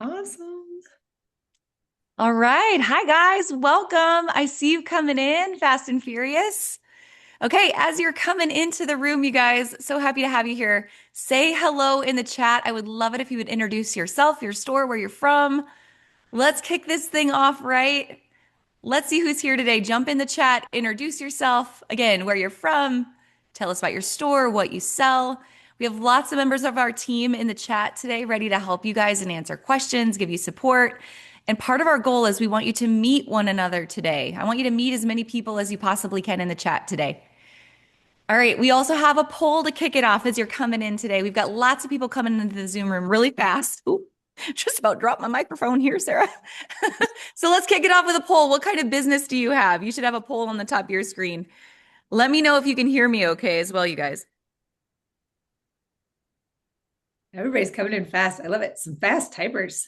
Awesome. All right. Hi, guys. Welcome. I see you coming in fast and furious. Okay, as you're coming into the room, you guys, so happy to have you here. Say hello in the chat. I would love it if you would introduce yourself, your store, where you're from. Let's kick this thing off right. Let's see who's here today. Jump in the chat, introduce yourself. Again, where you're from. Tell us about your store, what you sell. We have lots of members of our team in the chat today ready to help you guys and answer questions, give you support. And part of our goal is we want you to meet one another today. I want you to meet as many people as you possibly can in the chat today. All right, we also have a poll to kick it off as you're coming in today. We've got lots of people coming into the Zoom room really fast. Ooh, just about dropped my microphone here, Sarah. So let's kick it off with a poll. What kind of business do you have? You should have a poll on the top of your screen. Let me know if you can hear me okay as well, you guys. Everybody's coming in fast. I love it. Some fast typers.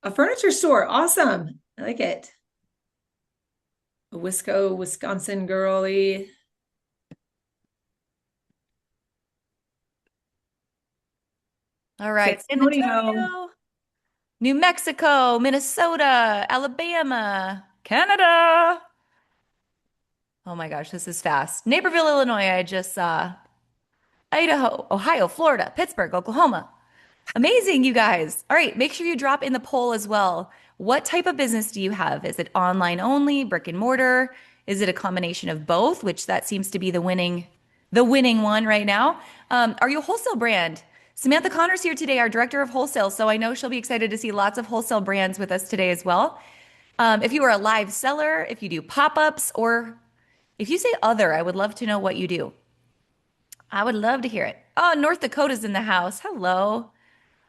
A furniture store. Awesome. I like it. A Wisconsin girly. All San right, San Antonio. Antonio, New Mexico, Minnesota, Alabama, Canada. Oh my gosh, this is fast. Naperville, Illinois, I just saw. Idaho, Ohio, Florida, Pittsburgh, Oklahoma. Amazing, you guys. All right, make sure you drop in the poll as well. What type of business do you have? Is it online only, brick and mortar? Is it a combination of both, which that seems to be the winning one right now? Are you a wholesale brand? Samantha Connor's here today, our director of wholesale, so I know she'll be excited to see lots of wholesale brands with us today as well. If you are a live seller, if you do pop-ups, or if you say other, I would love to know what you do. I would love to hear it. Oh, North Dakota's in the house. Hello.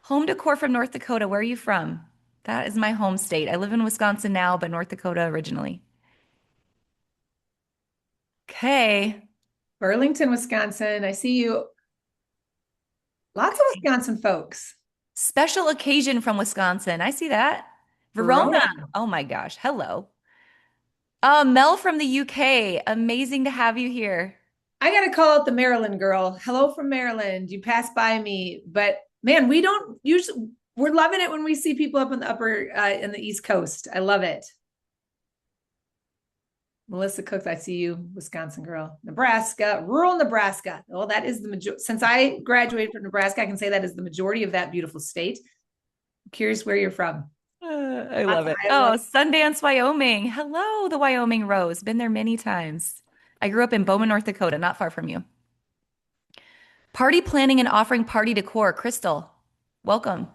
Home decor from North Dakota. Where are you from? That is my home state. I live in Wisconsin now, but North Dakota originally. Okay. Burlington, Wisconsin. I see you. Lots of Wisconsin folks. Special occasion from Wisconsin. I see that. Verona. Verona. Oh my gosh. Hello. Mel from the UK. Amazing to have you here. I got to call out the Maryland girl. Hello from Maryland. You passed by me, but man, we don't usually, we're loving it when we see people up in the in the East Coast. I love it. Melissa Cooks, I see you, Wisconsin girl. Nebraska, rural Nebraska. Oh, that is the majority. Since I graduated from Nebraska, I can say that is the majority of that beautiful state. I'm curious where you're from. I Lots love of it. Iowa. Oh, Sundance, Wyoming. Hello, the Wyoming Rose. Been there many times. I grew up in Bowman, North Dakota, not far from you. Party planning and offering party decor. Crystal, welcome.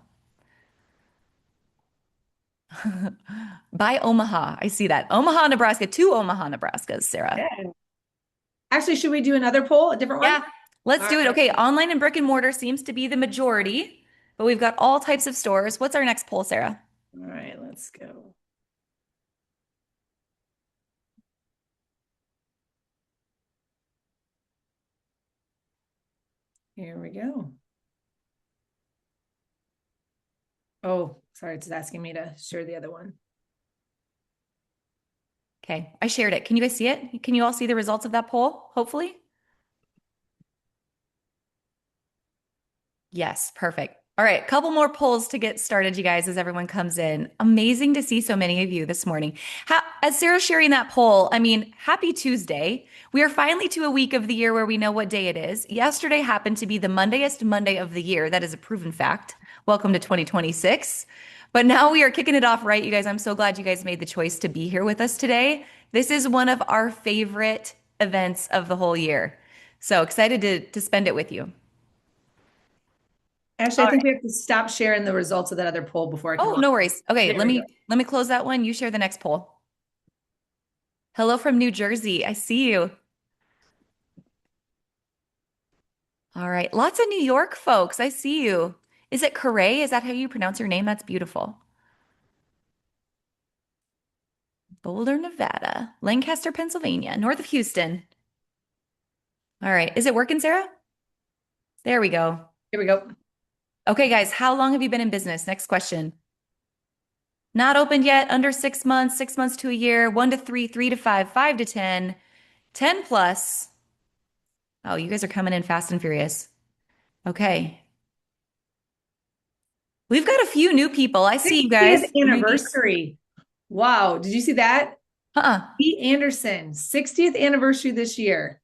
By Omaha. I see that. Omaha, Nebraska. Two Omaha, Nebraskas, Sarah. Yeah. Actually, should we do another poll, a different one? Yeah, let's All do it. right. Okay, online and brick and mortar seems to be the majority, but we've got all types of stores. What's our next poll, Sarah? All right, let's go. Here we go. Oh, sorry, it's asking me to share the other one. Okay, I shared it. Can you guys see it? Can you all see the results of that poll, hopefully? Yes, perfect. All right, couple more polls to get started, you guys, as everyone comes in. Amazing to see so many of you this morning. As Sarah's sharing that poll, I mean, happy Tuesday. We are finally to a week of the year where we know what day it is. Yesterday happened to be the Mondayest Monday of the year. That is a proven fact. Welcome to 2026. But now we are kicking it off right, you guys. I'm so glad you guys made the choice to be here with us today. This is one of our favorite events of the whole year. So excited to spend it with you. Actually, I think we have to stop sharing the results of that other poll before I can Oh, log. no worries. Okay, There let we go. me let me close that one. You share the next poll. Hello from New Jersey. I see you. All right. Lots of New York folks. I see you. Is it Corray? Is that how you pronounce your name? That's beautiful. Boulder, Nevada. Lancaster, Pennsylvania. North of Houston. All right. Is it working, Sarah? There we go. Here we go. Okay, guys, how long have you been in business? Next question. Not opened yet, under 6 months, 6 months to a year, 1 to 3, 3 to 5, 5 to 10, 10 plus. Oh, you guys are coming in fast and furious. Okay. We've got a few new people. I see you 60th guys. Maybe. anniversary. Wow. Did you see that? Uh-uh. Pete Anderson, 60th anniversary this year.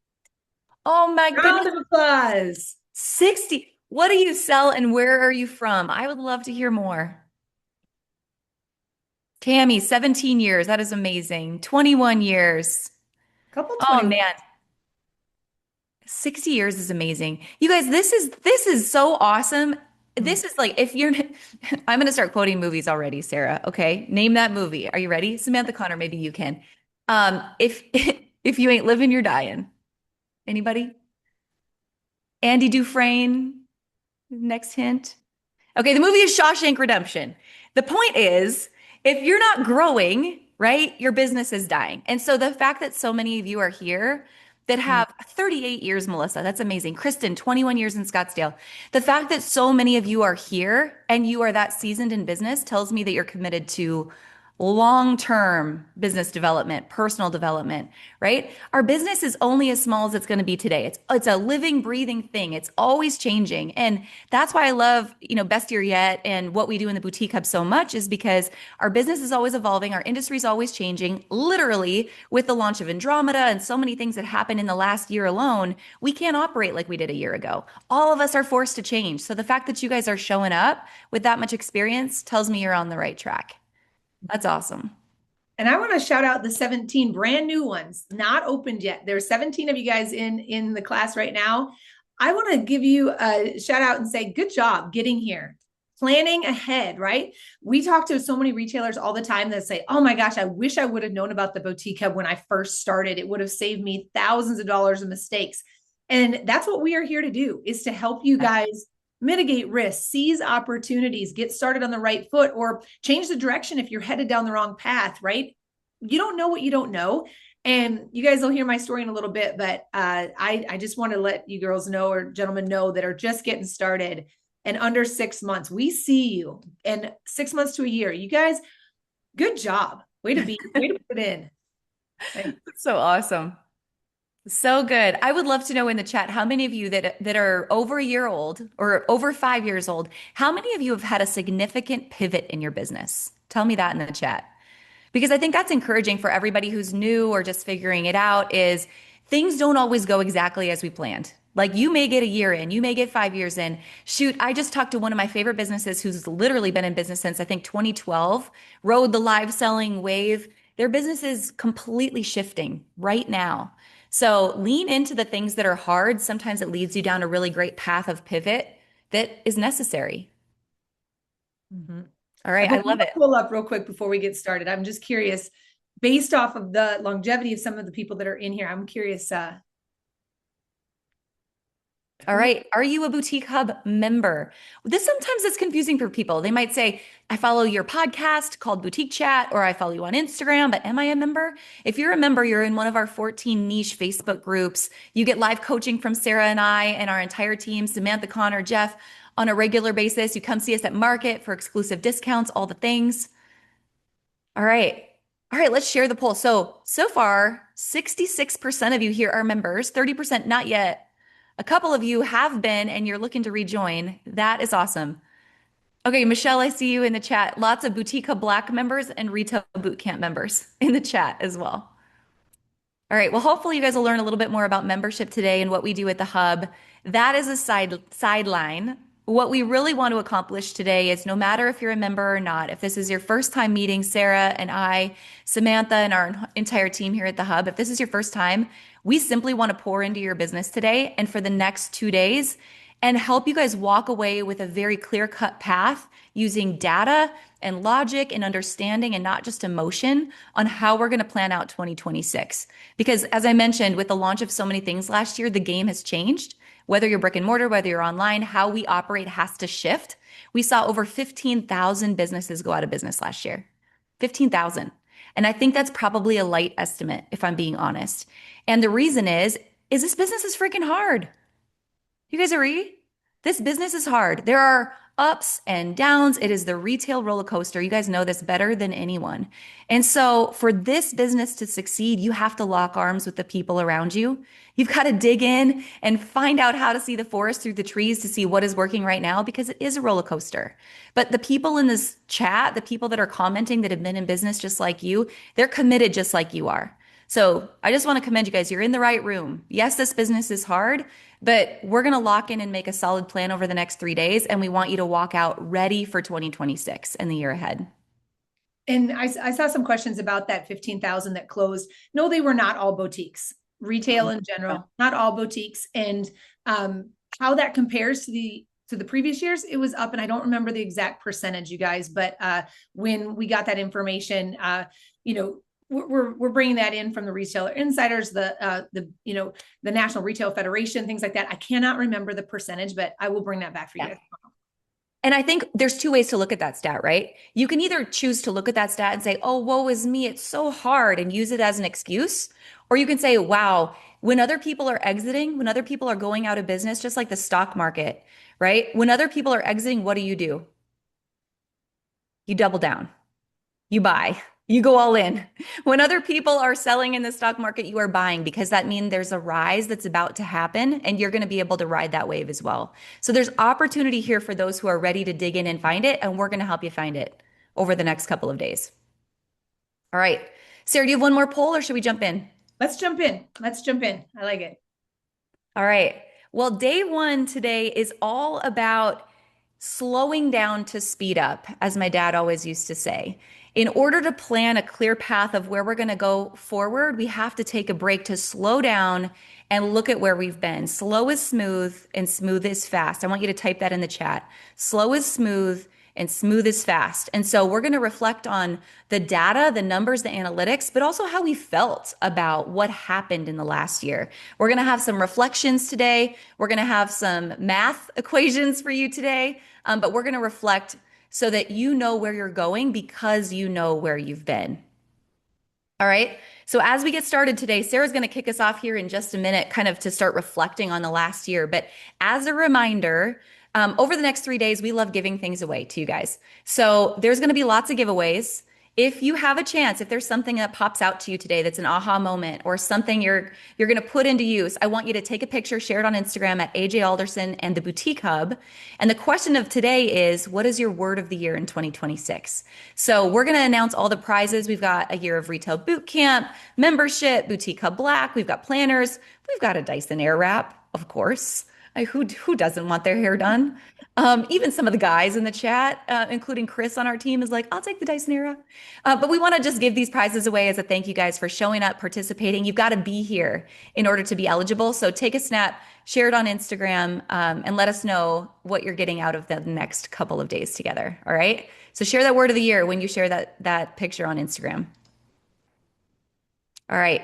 Oh my Round goodness. of applause. 60. What do you sell and where are you from? I would love to hear more. Tammy, 17 years. That is amazing. 21 years. Couple Oh 21. man, 60 years is amazing. You guys, this is so awesome. This is like if you're I'm going to start quoting movies already, Sarah. Okay? Name that movie. Are you ready? Samantha Connor, maybe you can. If if you ain't living, you're dying. Anybody? Andy Dufresne, next hint. Okay, the movie is Shawshank Redemption. The point is, if you're not growing, right, your business is dying. And so the fact that so many of you are here that have 38 years, Melissa, that's amazing. Kristen, 21 years in Scottsdale. The fact that so many of you are here and you are that seasoned in business tells me that you're committed to long-term business development, personal development, right? Our business is only as small as it's going to be today. It's a living, breathing thing. It's always changing. And that's why I love, Best Year Yet and what we do in the Boutique Hub so much is because our business is always evolving, our industry is always changing. Literally, with the launch of Andromeda and so many things that happened in the last year alone, we can't operate like we did a year ago. All of us are forced to change. So the fact that you guys are showing up with that much experience tells me you're on the right track. That's awesome. And I want to shout out the 17 brand new ones, not opened yet. There's 17 of you guys in the class right now. I want to give you a shout out and say, good job getting here. Planning ahead, right? We talk to so many retailers all the time that say, oh my gosh, I wish I would have known about the Boutique Hub when I first started. It would have saved me thousands of dollars of mistakes. And that's what we are here to do, is to help you guys mitigate risks, seize opportunities, get started on the right foot, or change the direction if you're headed down the wrong path, right? You don't know what you don't know. And you guys will hear my story in a little bit, but I just want to let you girls know, or gentlemen know, that are just getting started and under 6 months. We see you, and 6 months to a year. You guys, good job. Way to put it in. Thanks. So awesome. So good. I would love to know in the chat how many of you that are over a year old or over 5 years old, how many of you have had a significant pivot in your business? Tell me that in the chat. Because I think that's encouraging for everybody who's new or just figuring it out is things don't always go exactly as we planned. Like you may get a year in, you may get 5 years in. Shoot, I just talked to one of my favorite businesses who's literally been in business since I think 2012, rode the live selling wave. Their business is completely shifting right now. So lean into the things that are hard. Sometimes it leads you down a really great path of pivot that is necessary. Mm-hmm. All right, I But love it. pull up real quick before we get started. I'm just curious, based off of the longevity of some of the people that are in here, I'm curious, All right. Are you a Boutique Hub member? This sometimes is confusing for people. They might say, I follow your podcast called Boutique Chat, or I follow you on Instagram, but am I a member? If you're a member, you're in one of our 14 niche Facebook groups. You get live coaching from Sarah and I and our entire team, Samantha, Connor, Jeff, on a regular basis. You come see us at market for exclusive discounts, all the things. All right. All right, let's share the poll. So far, 66% of you here are members, 30% not yet. A couple of you have been and you're looking to rejoin. That is awesome. Okay, Michelle, I see you in the chat. Lots of Boutique Hub Black members and Retail Bootcamp members in the chat as well. All right. Well, hopefully you guys will learn a little bit more about membership today and what we do at the hub. That is a sideline. What we really want to accomplish today is no matter if you're a member or not, if this is your first time meeting Sarah and I, Samantha, and our entire team here at the hub, if this is your first time, we simply want to pour into your business today and for the next 2 days and help you guys walk away with a very clear-cut path using data and logic and understanding and not just emotion on how we're going to plan out 2026. Because as I mentioned, with the launch of so many things last year, the game has changed. Whether you're brick and mortar, whether you're online, how we operate has to shift. We saw over 15,000 businesses go out of business last year. 15,000. And I think that's probably a light estimate, if I'm being honest. And the reason is this business is freaking hard. You guys agree? This business is hard. There are ups and downs. It is the retail roller coaster. You guys know this better than anyone. And so for this business to succeed, you have to lock arms with the people around you. You've got to dig in and find out how to see the forest through the trees to see what is working right now because it is a roller coaster. But the people in this chat, the people that are commenting that have been in business just like you, they're committed just like you are. So I just want to commend you guys. You're in the right room. Yes, this business is hard, but we're going to lock in and make a solid plan over the next 3 days. And we want you to walk out ready for 2026 and the year ahead. And I saw some questions about that 15,000 that closed. No, they were not all boutiques, retail in general, not all boutiques. And how that compares to the previous years, it was up. And I don't remember the exact percentage, you guys, but when we got that information, we're bringing that in from the retailer insiders, the National Retail Federation, things like that. I cannot remember the percentage, but I will bring that back for you guys. And I think there's two ways to look at that stat, right? You can either choose to look at that stat and say, oh, woe is me, it's so hard, and use it as an excuse. Or you can say, wow, when other people are exiting, when other people are going out of business, just like the stock market, right? When other people are exiting, what do? You double down. You buy, you go all in. When other people are selling in the stock market, you are buying because that means there's a rise that's about to happen and you're going to be able to ride that wave as well. So there's opportunity here for those who are ready to dig in and find it, and we're going to help you find it over the next couple of days. All right. Sarah, do you have one more poll or should we jump in? Let's jump in. I like it. All right. Well, day one today is all about slowing down to speed up, as my dad always used to say. In order to plan a clear path of where we're going to go forward, we have to take a break to slow down and look at where we've been. Slow is smooth and smooth is fast. I want you to type that in the chat. Slow is smooth and smooth is fast. And so we're going to reflect on the data, the numbers, the analytics, but also how we felt about what happened in the last year. We're going to have some reflections today. We're going to have some math equations for you today, but we're going to reflect so that you know where you're going because you know where you've been. All right. So as we get started today, Sarah's going to kick us off here in just a minute, kind of to start reflecting on the last year. But as a reminder, over the next 3 days, we love giving things away to you guys. So there's going to be lots of giveaways. If you have a chance, if there's something that pops out to you today that's an aha moment or something you're going to put into use, I want you to take a picture, share it on Instagram at AJ Alderson and the Boutique Hub. And the question of today is, what is your word of the year in 2026? So we're going to announce all the prizes. We've got a year of retail boot camp, membership, Boutique Hub Black. We've got planners. We've got a Dyson Airwrap, of course. Who doesn't want their hair done? Even some of the guys in the chat, including Chris on our team, is like, I'll take the Dyson era. But we want to just give these prizes away as a thank you guys for showing up, participating. You've got to be here in order to be eligible. So take a snap, share it on Instagram, and let us know what you're getting out of the next couple of days together. All right. So share that word of the year when you share that picture on Instagram. All right.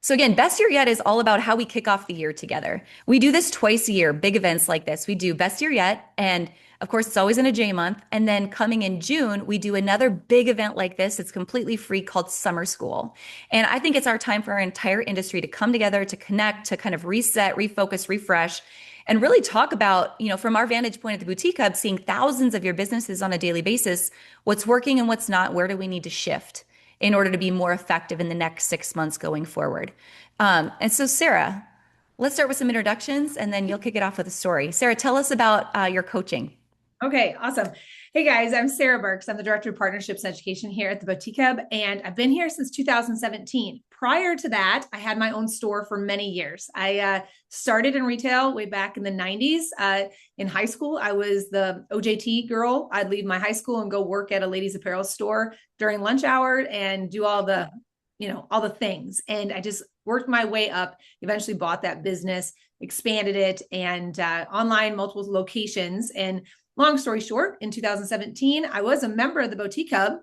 So again, Best Year Yet is all about how we kick off the year together. We do this twice a year, big events like this. We do Best Year Yet, and of course, it's always in a J month. And then coming in June, we do another big event like this. It's completely free called Summer School. And I think it's our time for our entire industry to come together, to connect, to kind of reset, refocus, refresh, and really talk about, from our vantage point at the Boutique Hub, seeing thousands of your businesses on a daily basis, what's working and what's not, where do we need to shift in order to be more effective in the next 6 months going forward. And so, Sarah, let's start with some introductions and then you'll kick it off with a story. Sarah, tell us about your coaching. Okay, awesome. Hey guys, I'm Sarah Burks. I'm the Director of Partnerships and Education here at the Boutique Hub, and I've been here since 2017. Prior to that, I had my own store for many years. I started in retail way back in the 90s. In high school, I was the OJT girl. I'd leave my high school and go work at a ladies' apparel store during lunch hour and do all the things. And I just worked my way up, eventually bought that business, expanded it, and online, multiple locations. And long story short, in 2017, I was a member of the Boutique Hub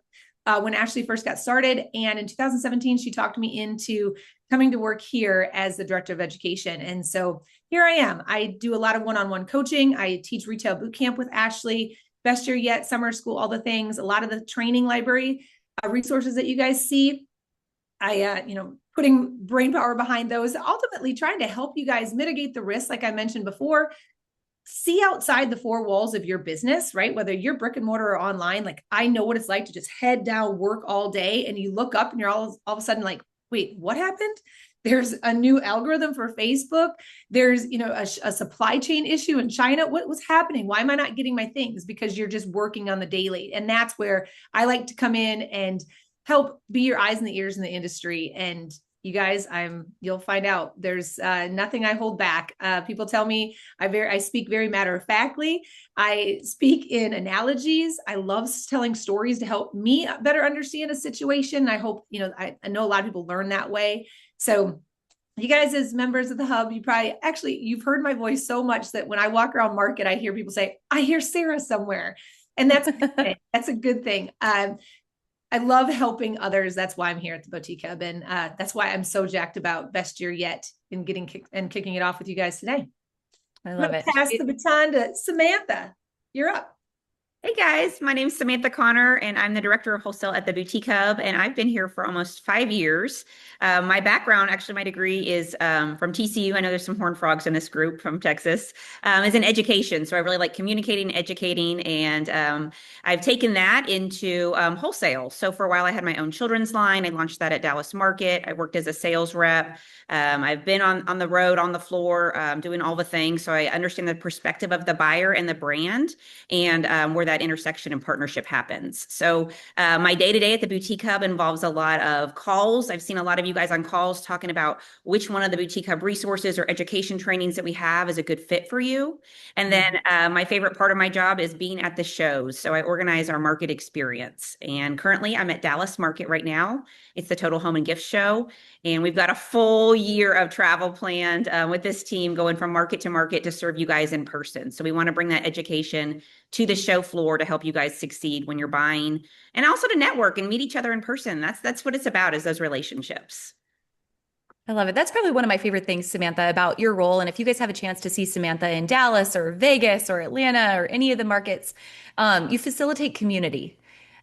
when Ashley first got started. And in 2017, she talked me into coming to work here as the Director of Education. And so here I am. I do a lot of one-on-one coaching. I teach retail boot camp with Ashley, Best Year Yet, Summer School, all the things, a lot of the training library resources that you guys see. I, putting brain power behind those, ultimately trying to help you guys mitigate the risk, like I mentioned before, see outside the four walls of your business, right? Whether you're brick and mortar or online, like I know what it's like to just head down, work all day, and you look up and you're all of a sudden like, wait, what happened? There's a new algorithm for Facebook. There's, a supply chain issue in China. What's happening? Why am I not getting my things? Because you're just working on the daily. And that's where I like to come in and help be your eyes and the ears in the industry. And you guys, you'll find out there's nothing I hold back. People tell me I speak very matter of factly. I speak in analogies. I love telling stories to help me better understand a situation. I hope, I know a lot of people learn that way. So you guys, as members of the hub, you've heard my voice so much that when I walk around market, I hear people say, I hear Sarah somewhere. And that's a good thing. That's a good thing. I love helping others. That's why I'm here at the Boutique Hub. And that's why I'm so jacked about Best Year Yet and kicking it off with you guys today. I love it. Pass the baton to Samantha. You're up. Hey guys, my name is Samantha Connor and I'm the Director of Wholesale at the Boutique Hub, and I've been here for almost 5 years. My background, actually my degree is from TCU. I know there's some Horned Frogs in this group from Texas, is in education. So I really like communicating, educating, and I've taken that into wholesale. So for a while I had my own children's line. I launched that at Dallas Market. I worked as a sales rep. I've been on the road, on the floor, doing all the things. So I understand the perspective of the buyer and the brand, and where that intersection and partnership happens. So my day-to-day at the Boutique Hub involves a lot of calls. I've seen a lot of you guys on calls talking about which one of the Boutique Hub resources or education trainings that we have is a good fit for you. And then my favorite part of my job is being at the shows. So I organize our market experience. And currently I'm at Dallas Market right now. It's the Total Home and Gift Show. And we've got a full year of travel planned with this team going from market to market to serve you guys in person. So we want to bring that education to the show floor to help you guys succeed when you're buying, and also to network and meet each other in person. That's what it's about, is those relationships. I love it. That's probably one of my favorite things, Samantha, about your role. And if you guys have a chance to see Samantha in Dallas or Vegas or Atlanta or any of the markets, you facilitate community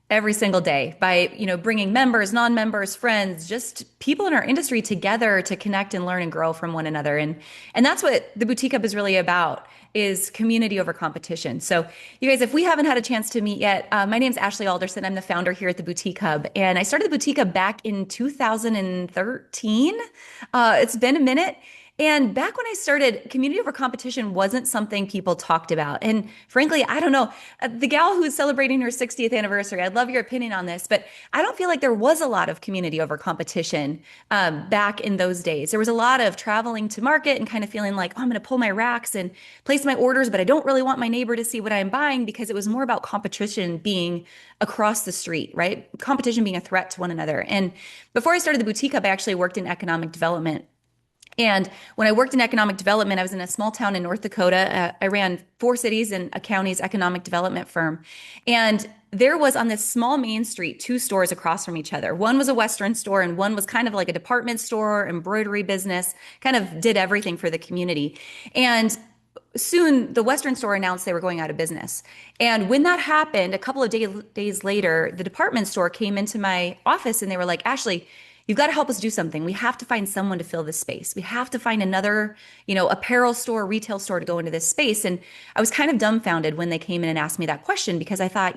every single day by, bringing members, non-members, friends, just people in our industry together to connect and learn and grow from one another. And that's what the Boutique Hub is really about, is community over competition. So you guys, if we haven't had a chance to meet yet, my name's Ashley Alderson. I'm the founder here at the Boutique Hub, and I started the Boutique Hub back in 2013. It's been a minute. And back when I started, community over competition wasn't something people talked about. And frankly, I don't know, the gal who's celebrating her 60th anniversary, I'd love your opinion on this, but I don't feel like there was a lot of community over competition back in those days. There was a lot of traveling to market and kind of feeling like, oh, I'm going to pull my racks and place my orders, but I don't really want my neighbor to see what I'm buying, because it was more about competition being across the street, right? Competition being a threat to one another. And before I started the Boutique Hub, I actually worked in economic development. And when I worked in economic development, I was in a small town in North Dakota. I ran 4 cities and a county's economic development firm. And there was, on this small main street, 2 stores across from each other. One was a Western store and one was kind of like a department store, embroidery business, kind of did everything for the community. And soon the Western store announced they were going out of business. And when that happened, a couple of days later, the department store came into my office and they were like, Ashley, you've got to help us do something. We have to find someone to fill this space. We have to find another, apparel store, retail store to go into this space. And I was kind of dumbfounded when they came in and asked me that question, because I thought,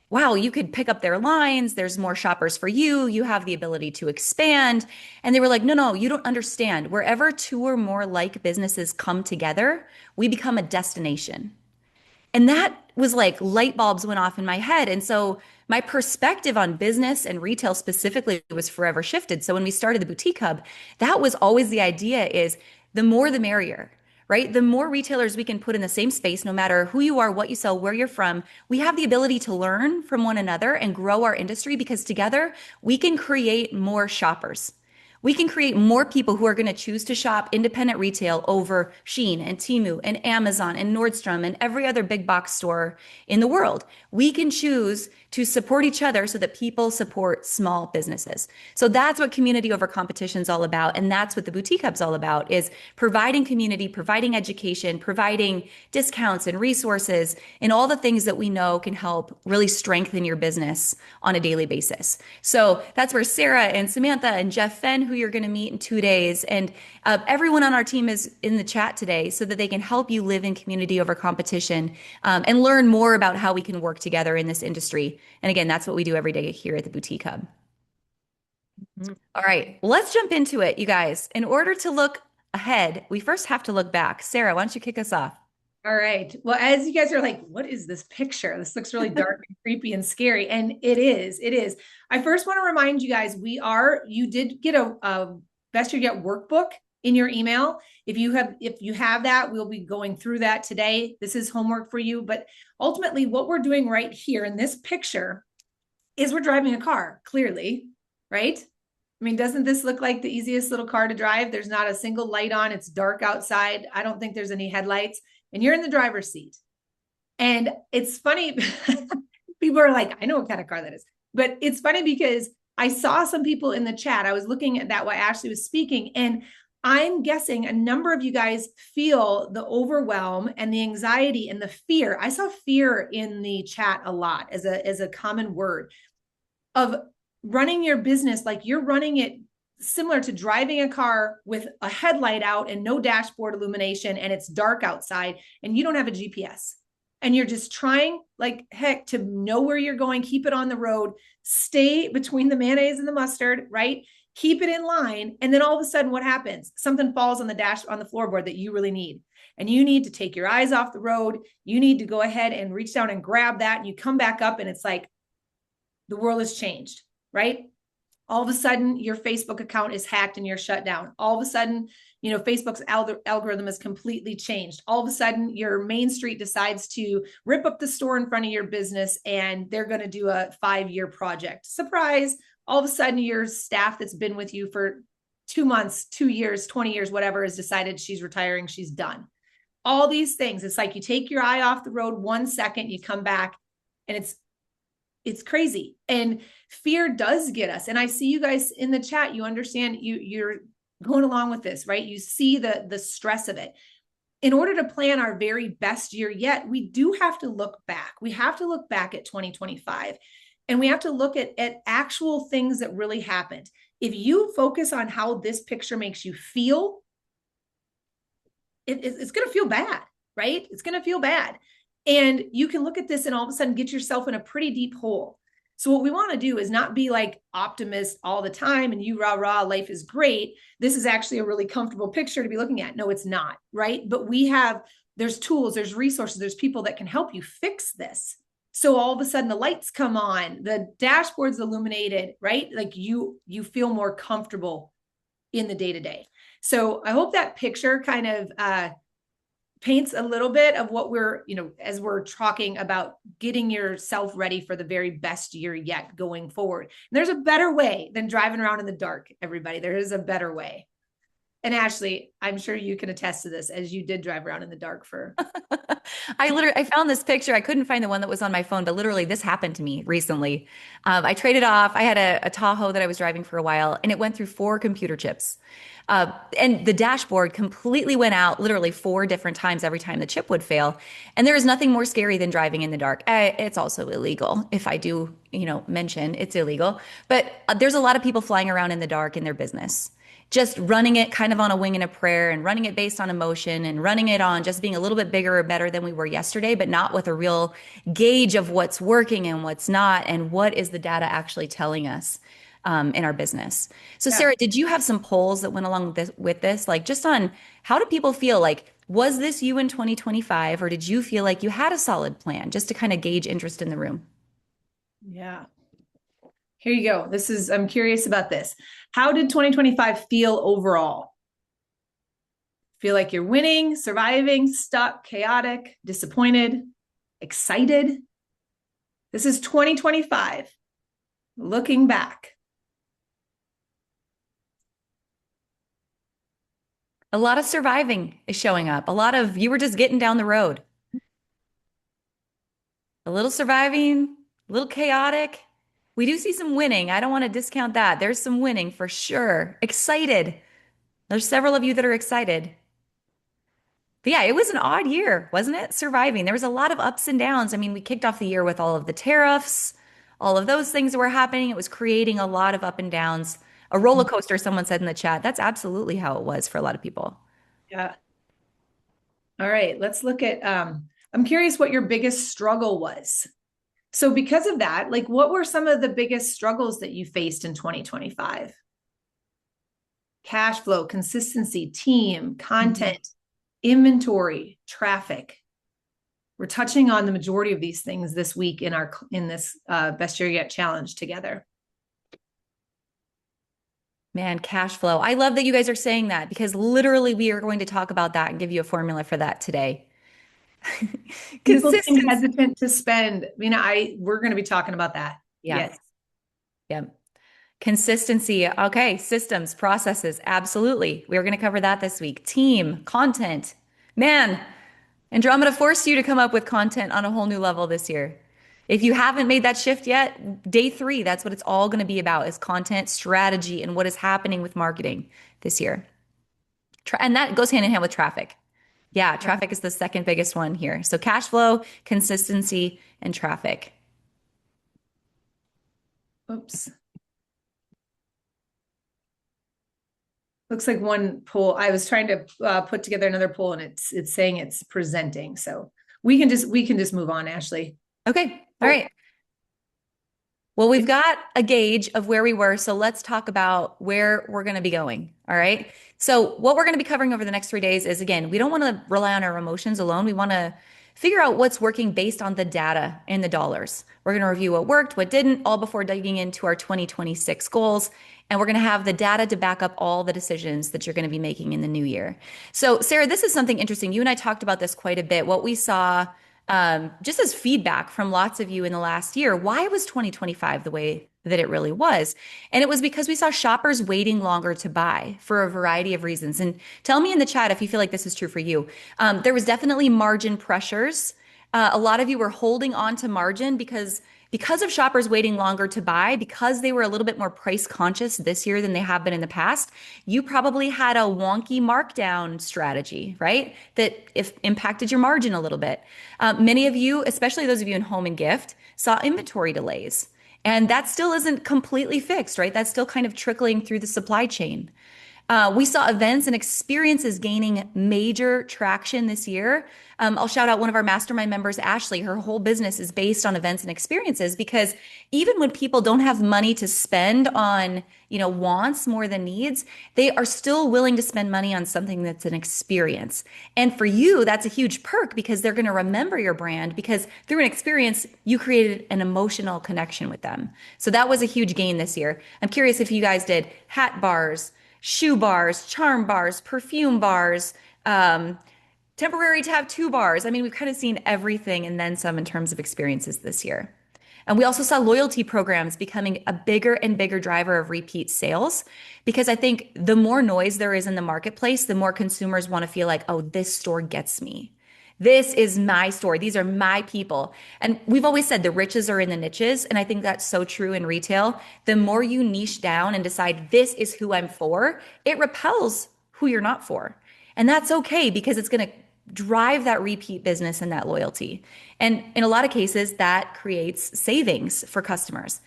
wow, you could pick up their lines. There's more shoppers for you. You have the ability to expand. And they were like, no, you don't understand. Wherever 2 or more like businesses come together, we become a destination. And that was like light bulbs went off in my head. And so my perspective on business and retail specifically was forever shifted. So when we started the Boutique Hub, that was always the idea, is the more the merrier, right? The more retailers we can put in the same space, no matter who you are, what you sell, where you're from, we have the ability to learn from one another and grow our industry, because together we can create more shoppers. We can create more people who are going to choose to shop independent retail over Shein and Temu and Amazon and Nordstrom and every other big box store in the world. We can choose to support each other so that people support small businesses. So that's what community over competition is all about. And that's what the Boutique Hub is all about, is providing community, providing education, providing discounts and resources and all the things that we know can help really strengthen your business on a daily basis. So that's where Sarah and Samantha and Jeff Fenn, who you're going to meet in 2 days. And everyone on our team is in the chat today so that they can help you live in community over competition, and learn more about how we can work together in this industry. And again, that's what we do every day here at the Boutique Hub. Mhm. All right, let's jump into it, you guys. In order to look ahead, we first have to look back. Sarah, why don't you kick us off? All right. Well, as you guys are like, what is this picture? This looks really dark and creepy and scary. And it is. It is. I first want to remind you guys, you did get a Best Year Yet workbook in your email. If you have that, we'll be going through that today. This is homework for you. But ultimately, what we're doing right here in this picture is we're driving a car, clearly, right? I mean, doesn't this look like the easiest little car to drive? There's not a single light on. It's dark outside. I don't think there's any headlights. And you're in the driver's seat. And it's funny. People are like, I know what kind of car that is. But it's funny because I saw some people in the chat. I was looking at that while Ashley was speaking. And I'm guessing a number of you guys feel the overwhelm and the anxiety and the fear. I saw fear in the chat a lot as a common word of running your business like you're running it similar to driving a car with a headlight out and no dashboard illumination, and it's dark outside and you don't have a GPS, and you're just trying like heck to know where you're going, keep it on the road, stay between the mayonnaise and the mustard, right? Keep it in line. And then all of a sudden, what happens? Something falls on the floorboard that you really need. And you need to take your eyes off the road. You need to go ahead and reach down and grab that. And you come back up and it's like the world has changed, right? All of a sudden, your Facebook account is hacked and you're shut down. All of a sudden, Facebook's algorithm has completely changed. All of a sudden, your Main Street decides to rip up the store in front of your business and they're going to do a 5-year project. Surprise. All of a sudden, your staff that's been with you for 2 months, 2 years, 20 years, whatever, has decided she's retiring, she's done. All these things. It's like you take your eye off the road 1 second, you come back, and it's crazy. And fear does get us. And I see you guys in the chat, you understand, you're going along with this, right? You see the stress of it. In order to plan our very best year yet, we do have to look back. We have to look back at 2025, and we have to look at actual things that really happened. If you focus on how this picture makes you feel, it's going to feel bad, right? It's going to feel bad. And you can look at this and all of a sudden get yourself in a pretty deep hole. So what we want to do is not be like optimist all the time and you rah, life is great. This is actually a really comfortable picture to be looking at. No, it's not, right? But there's tools, there's resources, there's people that can help you fix this. So all of a sudden the lights come on, the dashboard's illuminated, right? Like you feel more comfortable in the day-to-day. So I hope that picture kind of paints a little bit of what we're, as we're talking about getting yourself ready for the very best year yet going forward. And there's a better way than driving around in the dark, everybody. There is a better way. And Ashley, I'm sure you can attest to this, as you did drive around in the dark for. I found this picture. I couldn't find the one that was on my phone, but literally this happened to me recently. I traded off. I had a Tahoe that I was driving for a while, and it went through 4 computer chips. And the dashboard completely went out literally 4 different times every time the chip would fail. And there is nothing more scary than driving in the dark. It's also illegal. If I do, mention it's illegal, but there's a lot of people flying around in the dark in their business, just running it kind of on a wing and a prayer, and running it based on emotion, and running it on just being a little bit bigger or better than we were yesterday, but not with a real gauge of what's working and what's not, and what is the data actually telling us in our business. So Yeah. Sarah, did you have some polls that went along with this? Like just on how do people feel? Like, was this you in 2025, or did you feel like you had a solid plan, just to kind of gauge interest in the room? Yeah. Here you go. I'm curious about this. How did 2025 feel overall? Feel like you're winning, surviving, stuck, chaotic, disappointed, excited? This is 2025. Looking back. A lot of surviving is showing up. A lot of you were just getting down the road. A little surviving, a little chaotic. We do see some winning. I don't want to discount that. There's some winning for sure. Excited. There's several of you that are excited. But yeah, it was an odd year, wasn't it? Surviving. There was a lot of ups and downs. I mean, we kicked off the year with all of the tariffs, all of those things that were happening. It was creating a lot of up and downs a roller coaster, someone said in the chat. That's absolutely how it was for a lot of people. Yeah. All right, let's look at, I'm curious what your biggest struggle was. So because of that, like what were some of the biggest struggles that you faced in 2025? Cash flow, consistency, team, content, inventory, traffic. We're touching on the majority of these things this week in this Best Year Yet challenge together. Man, cash flow. I love that you guys are saying that because literally we are going to talk about that and give you a formula for that today. People seem Consistency. hesitant to spend. We're going to be talking about that. Yeah. Yes. Yep. Consistency. Okay. Systems, processes. Absolutely. We're going to cover that this week. Team, content. Man, Andromeda forced you to come up with content on a whole new level this year. If you haven't made that shift yet, day 3, that's what it's all going to be about is content strategy and what is happening with marketing this year. And that goes hand in hand with traffic. Yeah, traffic is the second biggest one here. So cash flow, consistency, and traffic. Oops. Looks like one poll. I was trying to put together another poll, and it's saying it's presenting. So we can just move on, Ashley. Okay. All right. Well, we've got a gauge of where we were, so let's talk about where we're going to be going. All right. So what we're going to be covering over the next 3 days is, again, we don't want to rely on our emotions alone. We want to figure out what's working based on the data and the dollars. We're going to review what worked, what didn't, all before digging into our 2026 goals. And we're going to have the data to back up all the decisions that you're going to be making in the new year. So, Sarah, this is something interesting. You and I talked about this quite a bit. What we saw just as feedback from lots of you in the last year, why was 2025 the way that it really was? And it was because we saw shoppers waiting longer to buy for a variety of reasons. And tell me in the chat if you feel like this is true for you. There was definitely margin pressures. A lot of you were holding on to margin because of shoppers waiting longer to buy, because they were a little bit more price conscious this year than they have been in the past. You probably had a wonky markdown strategy, right? That if impacted your margin a little bit. Many of you, especially those of you in home and gift, saw inventory delays. And that still isn't completely fixed, right? That's still kind of trickling through the supply chain. We saw events and experiences gaining major traction this year. I'll shout out one of our mastermind members, Ashley. Her whole business is based on events and experiences because even when people don't have money to spend on, wants more than needs, they are still willing to spend money on something that's an experience. And for you, that's a huge perk because they're going to remember your brand because through an experience, you created an emotional connection with them. So that was a huge gain this year. I'm curious if you guys did hat bars, shoe bars, charm bars, perfume bars, temporary tattoo bars. I mean, we've kind of seen everything and then some in terms of experiences this year. And we also saw loyalty programs becoming a bigger and bigger driver of repeat sales because I think the more noise there is in the marketplace, the more consumers want to feel like, oh, this store gets me. This is my store. These are my people. And we've always said the riches are in the niches. And I think that's so true in retail. The more you niche down and decide this is who I'm for, it repels who you're not for. And that's okay because it's going to drive that repeat business and that loyalty. And in a lot of cases, that creates savings for customers.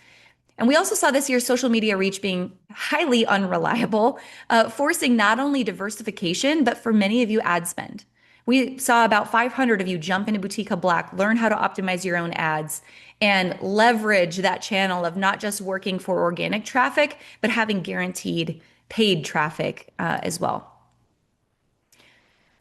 And we also saw this year's social media reach being highly unreliable, forcing not only diversification, but for many of you, ad spend. We saw about 500 of you jump into Boutique Hub Black, learn how to optimize your own ads, and leverage that channel of not just working for organic traffic, but having guaranteed paid traffic as well.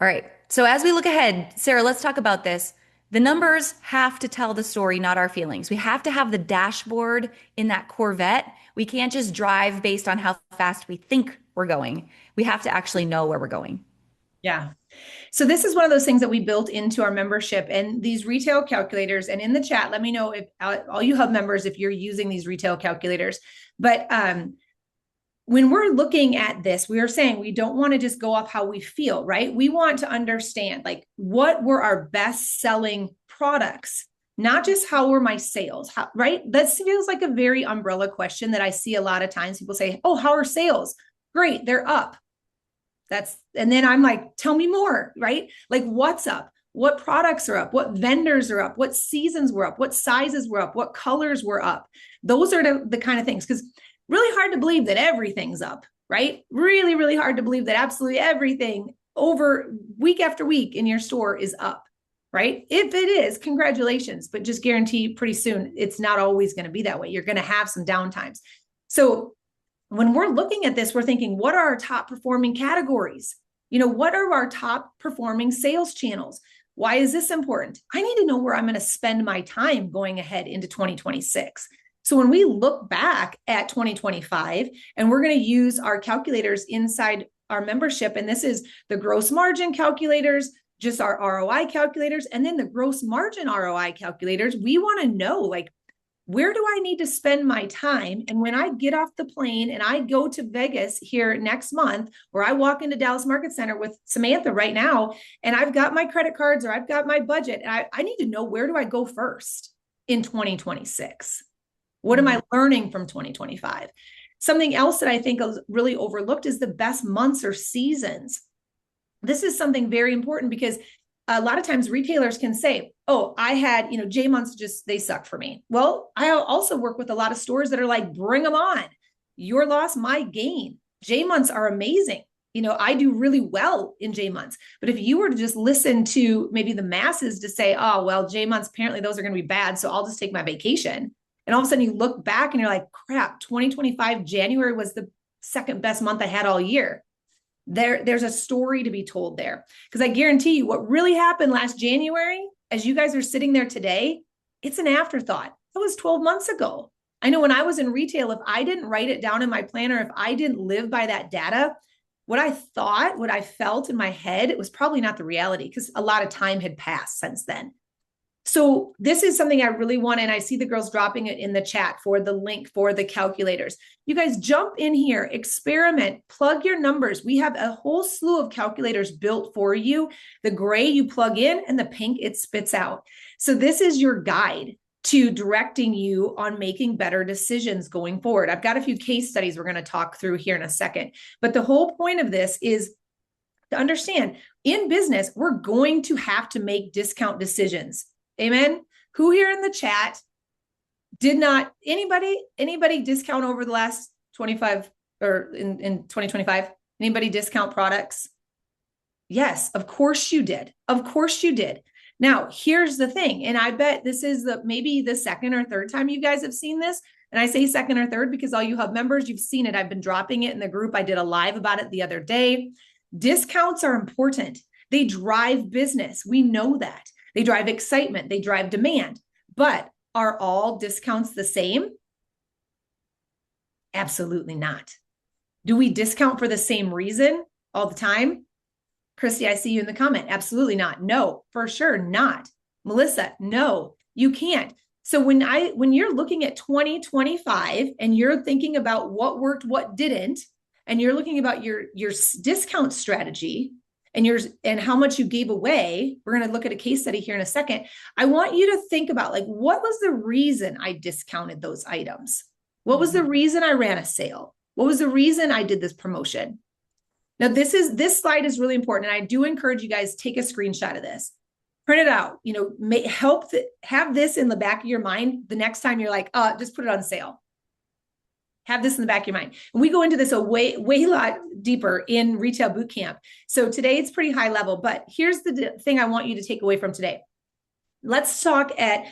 All right. So as we look ahead, Sarah, let's talk about this. The numbers have to tell the story, not our feelings. We have to have the dashboard in that Corvette. We can't just drive based on how fast we think we're going. We have to actually know where we're going. Yeah. So this is one of those things that we built into our membership and these retail calculators. And in the chat, let me know if all you Hub members, if you're using these retail calculators. But when we're looking at this, we are saying we don't want to just go off how we feel, right? We want to understand like what were our best selling products, not just how were my sales, right? That feels like a very umbrella question that I see a lot of times. People say, oh, how are sales? Great, they're up. And then I'm like, tell me more, right? Like what's up? What products are up? What vendors are up? What seasons were up? What sizes were up? What colors were up? Those are the kind of things. Because Really hard to believe that everything's up, right? Really, really hard to believe that absolutely everything over week after week in your store is up, right? If it is, congratulations, but just guarantee pretty soon it's not always going to be that way. You're going to have some downtimes. So when we're looking at this, we're thinking, what are our top performing categories? What are our top performing sales channels? Why is this important? I need to know where I'm going to spend my time going ahead into 2026. So when we look back at 2025, and we're going to use our calculators inside our membership, and this is the gross margin calculators, just our ROI calculators, and then the gross margin ROI calculators, we want to know, like, where do I need to spend my time? And when I get off the plane and I go to Vegas here next month, or I walk into Dallas Market Center with Samantha right now, and I've got my credit cards or I've got my budget, and I need to know, where do I go first in 2026? What am I learning from 2025? Something else that I think is really overlooked is the best months or seasons. This is something very important, because a lot of times retailers can say, oh, I had, J months, they suck for me. Well, I also work with a lot of stores that are like, bring them on. Your loss, my gain. J months are amazing. I do really well in J months. But if you were to just listen to maybe the masses to say, oh, well, J months, apparently those are going to be bad, so I'll just take my vacation. And all of a sudden you look back and you're like, crap, 2025 January was the second best month I had all year. There's a story to be told there. Because I guarantee you, what really happened last January, as you guys are sitting there today, it's an afterthought. That was 12 months ago. I know when I was in retail, if I didn't write it down in my planner, if I didn't live by that data, what I thought, what I felt in my head, it was probably not the reality, because a lot of time had passed since then. So this is something I really want, and I see the girls dropping it in the chat for the link for the calculators. You guys jump in here, experiment, plug your numbers. We have a whole slew of calculators built for you. The gray you plug in and the pink it spits out. So this is your guide to directing you on making better decisions going forward. I've got a few case studies we're going to talk through here in a second. But the whole point of this is to understand, in business, we're going to have to make discount decisions. Amen. Who here in the chat did not, anybody discount over the last 25 or in 2025? Anybody discount products? Yes, of course you did. Of course you did. Now, here's the thing. And I bet this is maybe the second or third time you guys have seen this. And I say second or third because all you Hub members, you've seen it. I've been dropping it in the group. I did a live about it the other day. Discounts are important. They drive business. We know that. They drive excitement. They drive demand. But are all discounts the same? Absolutely not. Do we discount for the same reason all the time? Christy, I see you in the comment. Absolutely not. No, for sure not. Melissa, no, you can't. So when you're looking at 2025 and you're thinking about what worked, what didn't, and you're looking about your discount strategy, and how much you gave away, we're going to look at a case study here in a second. I want you to think about, like, what was the reason I discounted those items? What was the reason I ran a sale? What was the reason I did this promotion? Now, this slide is really important. And I do encourage you guys, take a screenshot of this, print it out, have this in the back of your mind. The next time you're like, just put it on sale. Have this in the back of your mind. And we go into this a way lot deeper in Retail Bootcamp. So today it's pretty high level, but here's the thing I want you to take away from today. Let's talk at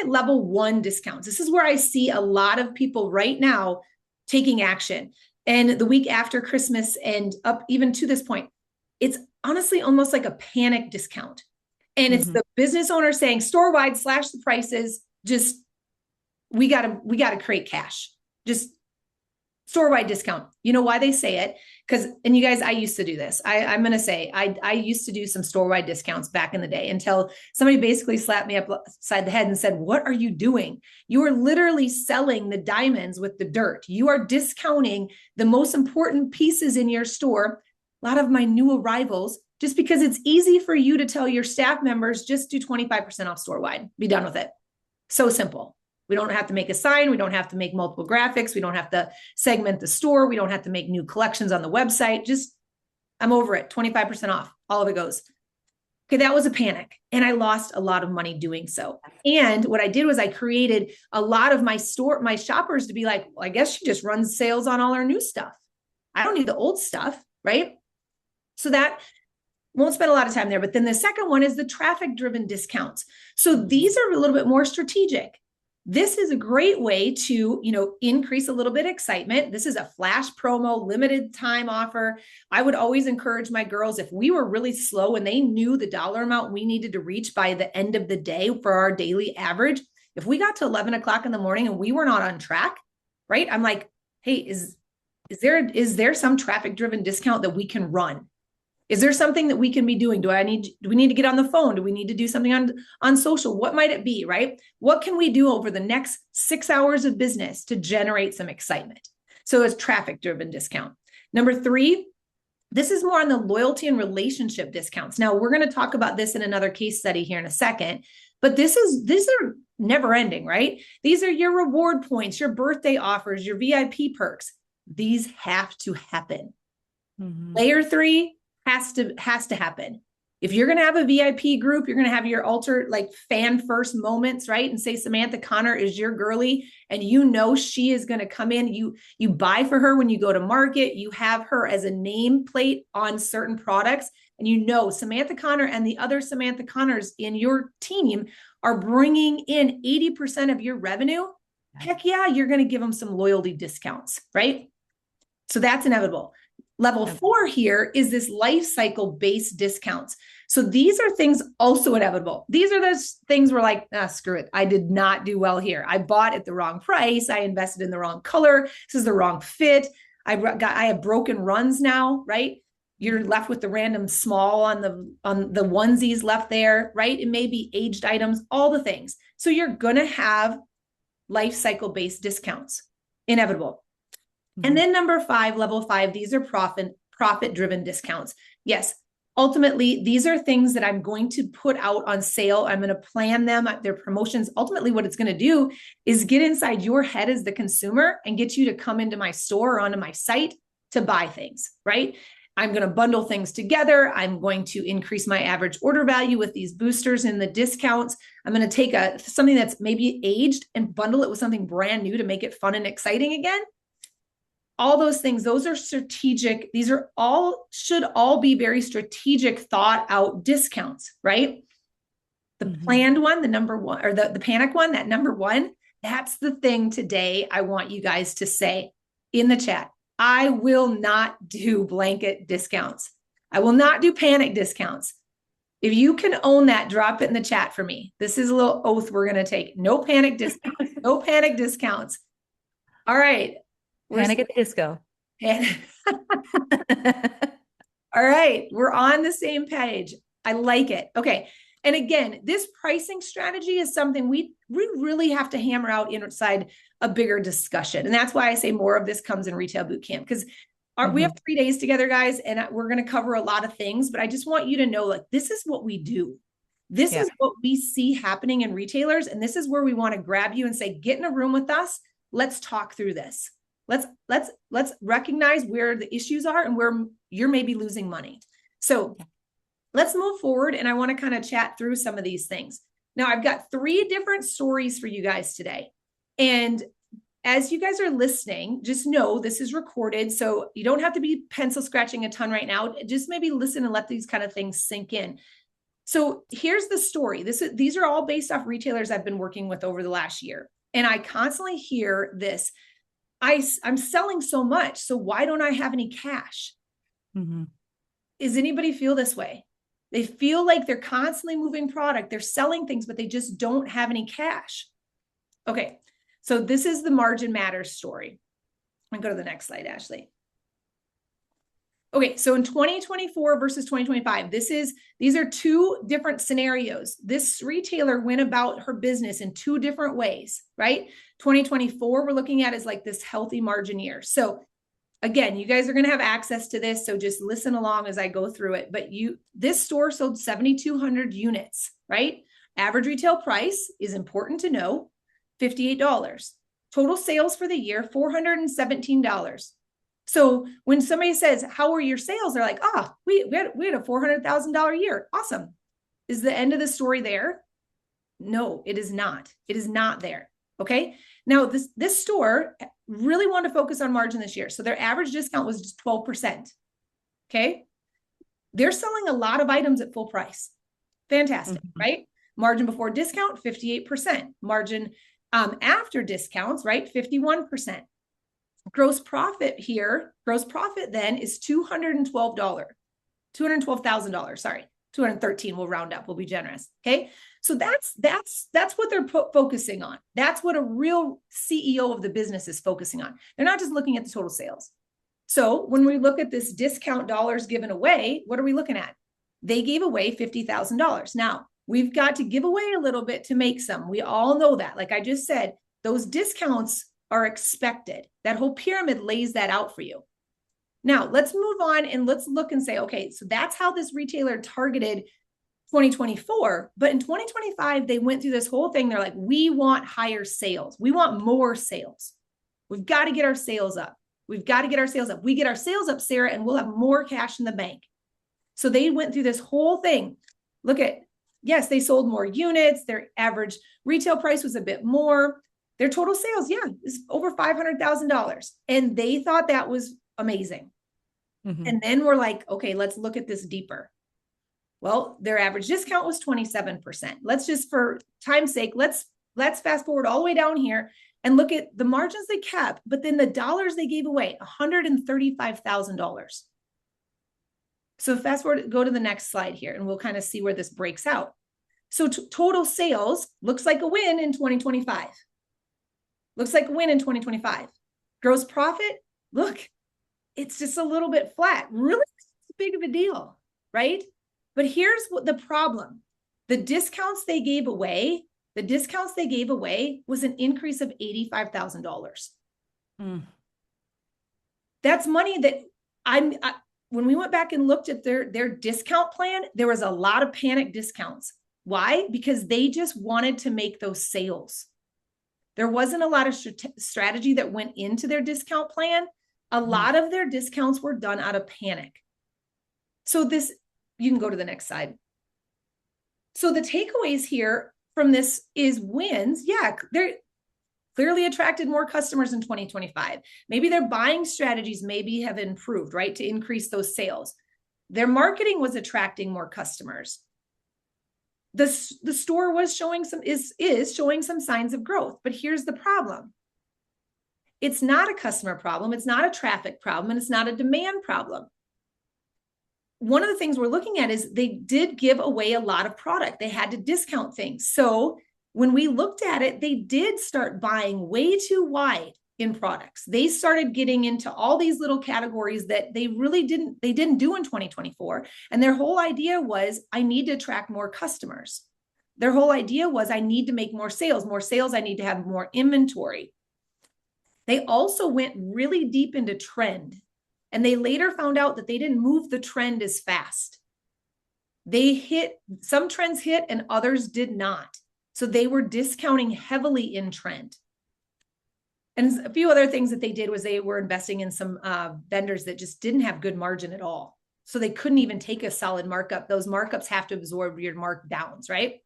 level 1 discounts. This is where I see a lot of people right now taking action. And the week after Christmas and up even to this point, it's honestly almost like a panic discount. And it's the business owner saying, store-wide, slash the prices. Just, we gotta create cash. Just store-wide discount. You know why they say it? And you guys, I used to do this. I'm going to say, I used to do some store-wide discounts back in the day until somebody basically slapped me upside the head and said, what are you doing? You are literally selling the diamonds with the dirt. You are discounting the most important pieces in your store. A lot of my new arrivals, just because it's easy for you to tell your staff members, just do 25% off store-wide. Be done with it. So simple. We don't have to make a sign. We don't have to make multiple graphics. We don't have to segment the store. We don't have to make new collections on the website. Just, I'm over it. 25% off. All of it goes. Okay, that was a panic. And I lost a lot of money doing so. And what I did was I created a lot of my shoppers to be like, well, I guess she just runs sales on all our new stuff. I don't need the old stuff, right? So that won't spend a lot of time there. But then the second one is the traffic driven discounts. So these are a little bit more strategic. This is a great way to, increase a little bit of excitement. This is a flash promo, limited time offer. I would always encourage my girls, if we were really slow and they knew the dollar amount we needed to reach by the end of the day for our daily average, if we got to 11 o'clock in the morning and we were not on track, right? I'm like, hey, is there some traffic driven discount that we can run? Is there something that we can be doing? Do we need to get on the phone? Do we need to do something on social? What might it be, right? What can we do over the next 6 hours of business to generate some excitement? So it's traffic driven discount. Number 3, this is more on the loyalty and relationship discounts. Now we're going to talk about this in another case study here in a second, but these are never ending, right? These are your reward points, your birthday offers, your VIP perks. These have to happen. Mm-hmm. Layer 3, has to happen. If you're going to have a VIP group, you're going to have your fan first moments, right? And say Samantha Connor is your girly, and she is going to come in. You buy for her when you go to market. You have her as a nameplate on certain products, and Samantha Connor and the other Samantha Connors in your team are bringing in 80% of your revenue. Heck yeah, you're going to give them some loyalty discounts, right? So that's inevitable. Level 4 here is this life cycle based discounts. So these are things also inevitable. These are those things where screw it. I did not do well here. I bought at the wrong price. I invested in the wrong color. This is the wrong fit. I have broken runs now, right? You're left with the random small on the onesies left there, right? It may be aged items, all the things. So you're going to have life cycle based discounts, inevitable. And then number 5, level 5, these are profit driven discounts. Yes, ultimately, these are things that I'm going to put out on sale. I'm going to plan them, their promotions. Ultimately, what it's going to do is get inside your head as the consumer and get you to come into my store or onto my site to buy things, right? I'm going to bundle things together. I'm going to increase my average order value with these boosters and the discounts. I'm going to take something that's maybe aged and bundle it with something brand new to make it fun and exciting again. All those things, those are strategic. These should all be very strategic, thought out discounts, right? The planned one, the number one, or the panic one, that number 1, that's the thing today I want you guys to say in the chat. I will not do blanket discounts. I will not do panic discounts. If you can own that, drop it in the chat for me. This is a little oath we're going to take. No panic discounts. No panic discounts. All right. Panic at the disco. All right. We're on the same page. I like it. Okay. And again, this pricing strategy is something we really have to hammer out inside a bigger discussion. And that's why I say more of this comes in Retail Bootcamp, because we have 3 days together, guys, and we're going to cover a lot of things, but I just want you to know, this is what we do. This is what we see happening in retailers. And this is where we want to grab you and say, get in a room with us. Let's talk through this. Let's recognize where the issues are and where you're maybe losing money. So let's move forward. And I want to kind of chat through some of these things. Now I've got 3 different stories for you guys today. And as you guys are listening, just know this is recorded. So you don't have to be pencil scratching a ton right now. Just maybe listen and let these kind of things sink in. So here's the story. These are all based off retailers I've been working with over the last year. And I constantly hear this. I'm selling so much, so why don't I have any cash? Does anybody feel this way? They feel like they're constantly moving product. They're selling things, but they just don't have any cash. Okay, so this is the Margin Matters story. I'll go to the next slide, Ashley. Okay, so in 2024 versus 2025, these are 2 different scenarios. This retailer went about her business in 2 different ways, right? 2024, we're looking at is this healthy margin year. So again, you guys are going to have access to this. So just listen along as I go through it. But this store sold 7,200 units, right? Average retail price is important to know, $58. Total sales for the year, $417. So when somebody says, how are your sales? They're like, we had a $400,000 year. Awesome. Is the end of the story there? No, it is not. It is not there. Okay. Now this store really wanted to focus on margin this year. So their average discount was just 12%. Okay. They're selling a lot of items at full price. Fantastic, right? Margin before discount, 58%. Margin after discounts, right? 51%. Gross profit here, gross profit then is $212,000, sorry. 213, we'll round up, we'll be generous. Okay. So that's what they're focusing on. That's what a real CEO of the business is focusing on. They're not just looking at the total sales. So when we look at this discount dollars given away, what are we looking at? They gave away $50,000. Now we've got to give away a little bit to make some. We all know that. Like I just said, those discounts are expected. That whole pyramid lays that out for you. Now let's move on and let's look and say, okay, so that's how this retailer targeted 2024. But in 2025, they went through this whole thing. They're like, we want higher sales. We want more sales. We've got to get our sales up. We've got to get our sales up. We get our sales up, Sarah, and we'll have more cash in the bank. So they went through this whole thing. Look at, yes, they sold more units. Their average retail price was a bit more. Their total sales, yeah, is over $500,000. And they thought that was amazing. And then we're like, okay, let's look at this deeper. Well, their average discount was 27%. Let's just, for time's sake, let's fast forward all the way down here and look at the margins they kept, but then the dollars they gave away, $135,000. So fast forward, go to the next slide here, and we'll kind of see where this breaks out. So total sales looks like a win in 2025. Looks like a win in 2025. Gross profit, look, it's just a little bit flat. Really big of a deal, right? But here's what the problem. The discounts they gave away was an increase of $85,000. That's money that when we went back and looked at their discount plan, there was a lot of panic discounts. Why? Because they just wanted to make those sales. There wasn't a lot of strategy that went into their discount plan. A lot of their discounts were done out of panic. So you can go to the next slide. So the takeaways here from this is wins. Yeah, they're clearly attracted more customers in 2025. Maybe their buying strategies have improved, right? To increase those sales. Their marketing was attracting more customers. The store was is showing some signs of growth, but here's the problem. It's not a customer problem. It's not a traffic problem, and it's not a demand problem. One of the things we're looking at is they did give away a lot of product. They had to discount things. So when we looked at it, they did start buying way too wide in products. They started getting into all these little categories that they didn't do in 2024. And their whole idea was, I need to attract more customers. Their whole idea was, I need to make more sales, I need to have more inventory. They also went really deep into trend, and they later found out that they didn't move the trend as fast. Some trends hit and others did not. So they were discounting heavily in trend. And a few other things that they did was they were investing in some vendors that just didn't have good margin at all. So they couldn't even take a solid markup. Those markups have to absorb your markdowns, right?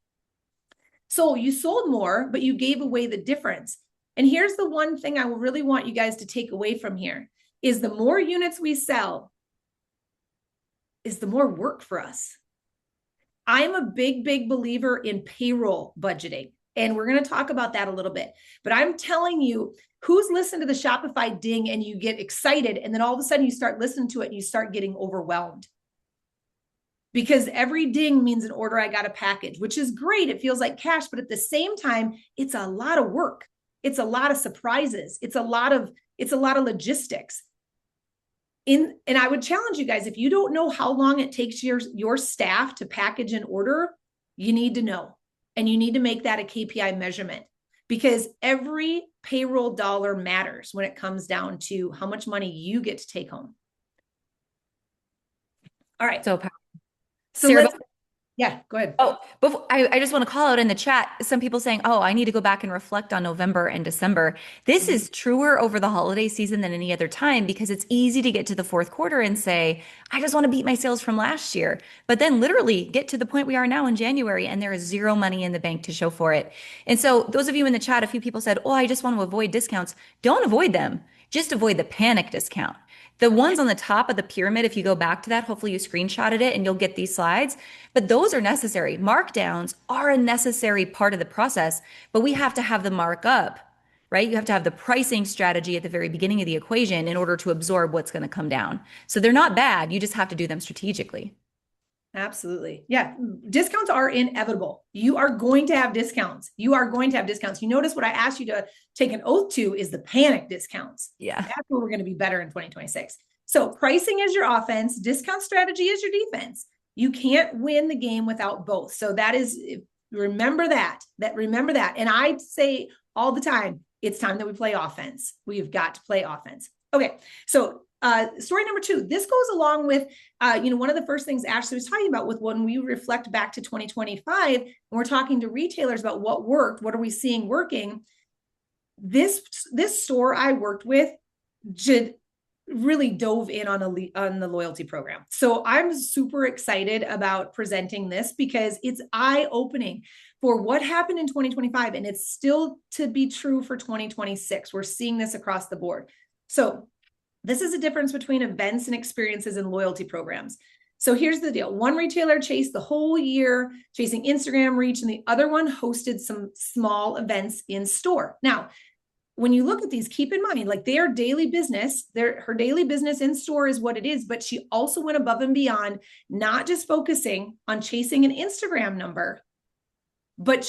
So you sold more, but you gave away the difference. And here's the one thing I really want you guys to take away from here is the more units we sell is the more work for us. I'm a big believer in payroll budgeting, and we're going to talk about that a little bit. But I'm telling you, who's listened to the Shopify ding and you get excited, and then all of a sudden you start listening to it and you start getting overwhelmed? Because every ding means an order I got a package, which is great. It feels like cash, but at the same time, it's a lot of work. It's a lot of surprises. It's a lot of logistics. And I would challenge you guys, if you don't know how long it takes your staff to package an order, you need to know. And you need to make that a KPI measurement, because every payroll dollar matters when it comes down to how much money you get to take home. All right. So powerful. So Sarah, Yeah, go ahead. Oh, before, I just want to call out in the chat some people saying, oh, I need to go back and reflect on November and December. This Mhm. is truer over the holiday season than any other time because it's easy to get to the fourth quarter and say, I just want to beat my sales from last year. But then literally get to the point we are now in January and there is zero money in the bank to show for it. And so, those of you in the chat, a few people said, oh, I just want to avoid discounts. Don't avoid them, just avoid the panic discount. The ones on the top of the pyramid, if you go back to that, hopefully you screenshotted it and you'll get these slides. But those are necessary. Markdowns are a necessary part of the process, but we have to have the markup, right? You have to have the pricing strategy at the very beginning of the equation in order to absorb what's going to come down. So they're not bad. You just have to do them strategically. Absolutely. Yeah. Discounts are inevitable. You are going to have discounts. You are going to have discounts. You notice what I asked you to take an oath to is the panic discounts. Yeah. That's where we're going to be better in 2026. So pricing is your offense, discount strategy is your defense. You can't win the game without both. So that is, remember that. And I say all the time, it's time that we play offense. We've got to play offense. Okay. So story number 2, this goes along with, one of the first things Ashley was talking about with when we reflect back to 2025, and we're talking to retailers about what worked, what are we seeing working. This store I worked with really dove in on the loyalty program. So I'm super excited about presenting this because it's eye-opening for what happened in 2025, and it's still to be true for 2026. We're seeing this across the board. So this is a difference between events and experiences and loyalty programs. So here's the deal. One retailer chased the whole year, chasing Instagram reach, and the other one hosted some small events in store. Now, when you look at these, keep in mind, like their daily business, her daily business in store is what it is, but she also went above and beyond, not just focusing on chasing an Instagram number, but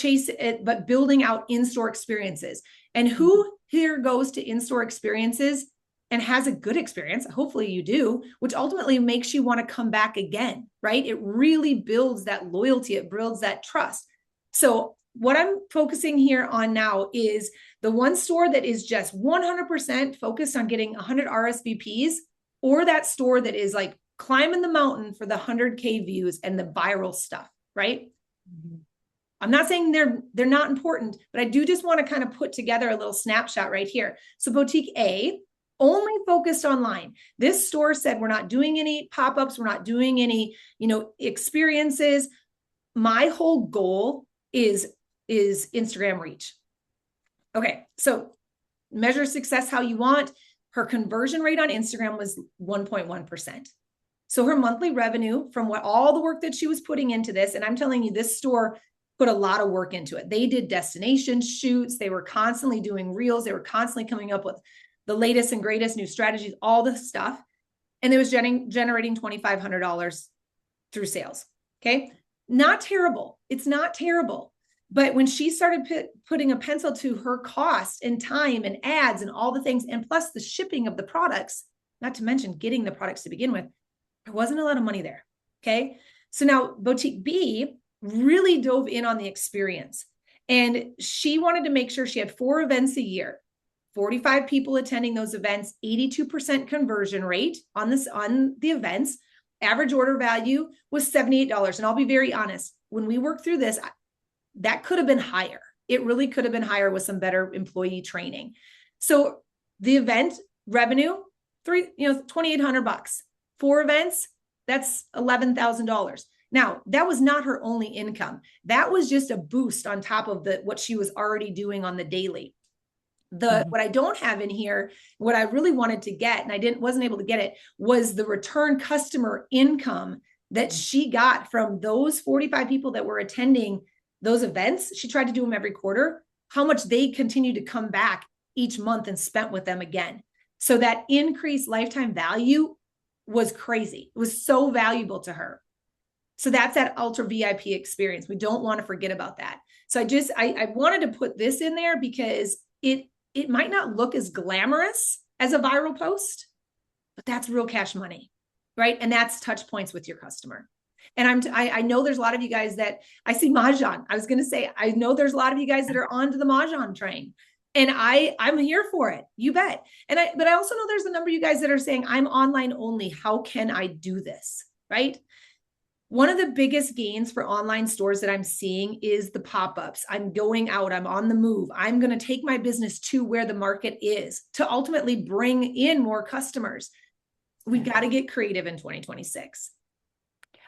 building out in-store experiences. And who here goes to in-store experiences and has a good experience? Hopefully you do, which ultimately makes you want to come back again, right? It really builds that loyalty. It builds that trust. So what I'm focusing here on now is the one store that is just 100% focused on getting 100 RSVPs, or that store that is like climbing the mountain for the 100K views and the viral stuff, right? Mm-hmm. I'm not saying they're not important, but I do just want to kind of put together a little snapshot right here. So boutique A only focused online. This store said, we're not doing any pop-ups. We're not doing any, experiences. My whole goal is Instagram reach. Okay. So measure success how you want. Her conversion rate on Instagram was 1.1%. So her monthly revenue from all the work that she was putting into this, and I'm telling you, this store put a lot of work into it. They did destination shoots. They were constantly doing reels. They were constantly coming up with the latest and greatest new strategies, all the stuff. And it was generating $2,500 through sales. Okay. Not terrible. It's not terrible. But when she started putting a pencil to her cost and time and ads and all the things, and plus the shipping of the products, not to mention getting the products to begin with, there wasn't a lot of money there. Okay. So now boutique B really dove in on the experience, and she wanted to make sure she had 4 events a year, 45 people attending those events, 82% conversion rate on the events. Average order value was $78. And I'll be very honest, when we worked through this, that could have been higher. It really could have been higher with some better employee training. So the event revenue, $2,800. 4 events, that's $11,000. Now, that was not her only income. That was just a boost on top of what she was already doing on the daily. What I don't have in here, what I really wanted to get, and I wasn't able to get it, was the return customer income that she got from those 45 people that were attending those events. She tried to do them every quarter, how much they continued to come back each month and spent with them again. So that increased lifetime value was crazy. It was so valuable to her. So that's that ultra VIP experience. We don't want to forget about that. So I wanted to put this in there because it might not look as glamorous as a viral post, but that's real cash money, right? And that's touch points with your customer. And I know there's a lot of you guys that I see Mahjong. I was going to say, I know there's a lot of you guys that are onto the Mahjong train, and I'm here for it. You bet. But I also know there's a number of you guys that are saying, I'm online only. How can I do this? Right? One of the biggest gains for online stores that I'm seeing is the pop-ups. I'm going out, I'm on the move. I'm going to take my business to where the market is to ultimately bring in more customers. We got to get creative in 2026.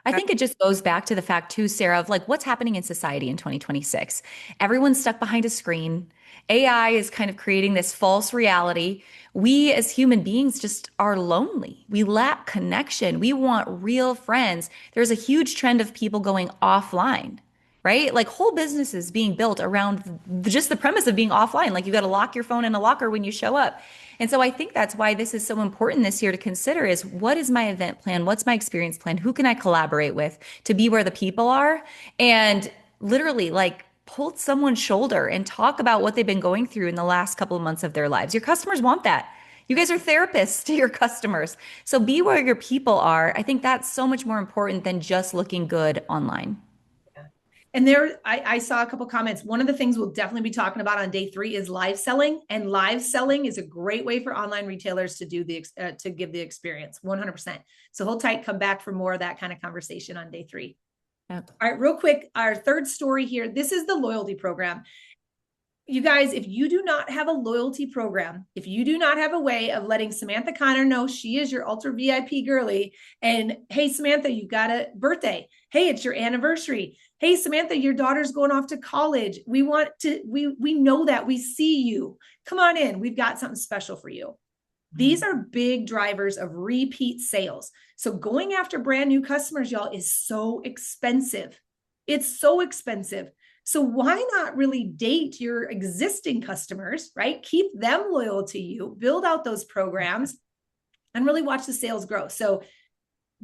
I think it just goes back to the fact too, Sarah, of like what's happening in society in 2026. Everyone's stuck behind a screen. AI is kind of creating this false reality. We as human beings just are lonely. We lack connection. We want real friends. There's a huge trend of people going offline, right? Like whole businesses being built around just the premise of being offline. Like you got to lock your phone in a locker when you show up. And so I think that's why this is so important this year to consider is what is my event plan? What's my experience plan? Who can I collaborate with to be where the people are? And literally like pull someone's shoulder and talk about what they've been going through in the last couple of months of their lives. Your customers want that. You guys are therapists to your customers. So be where your people are. I think that's so much more important than just looking good online. And there, I saw a couple comments. One of the things we'll definitely be talking about on day 3 is live selling, and live selling is a great way for online retailers to do to give the experience 100%. So hold tight, come back for more of that kind of conversation on day 3. Yep. All right, real quick, our third story here. This is the loyalty program. You guys, if you do not have a loyalty program, if you do not have a way of letting Samantha Connor know she is your ultra VIP girly, and hey, Samantha, you got a birthday. Hey, it's your anniversary. Hey, Samantha, your daughter's going off to college. We know that. We see you. Come on in. We've got something special for you. These are big drivers of repeat sales. So going after brand new customers, y'all, is so expensive. It's so expensive. So why not really date your existing customers, right? Keep them loyal to you, build out those programs, and really watch the sales grow. So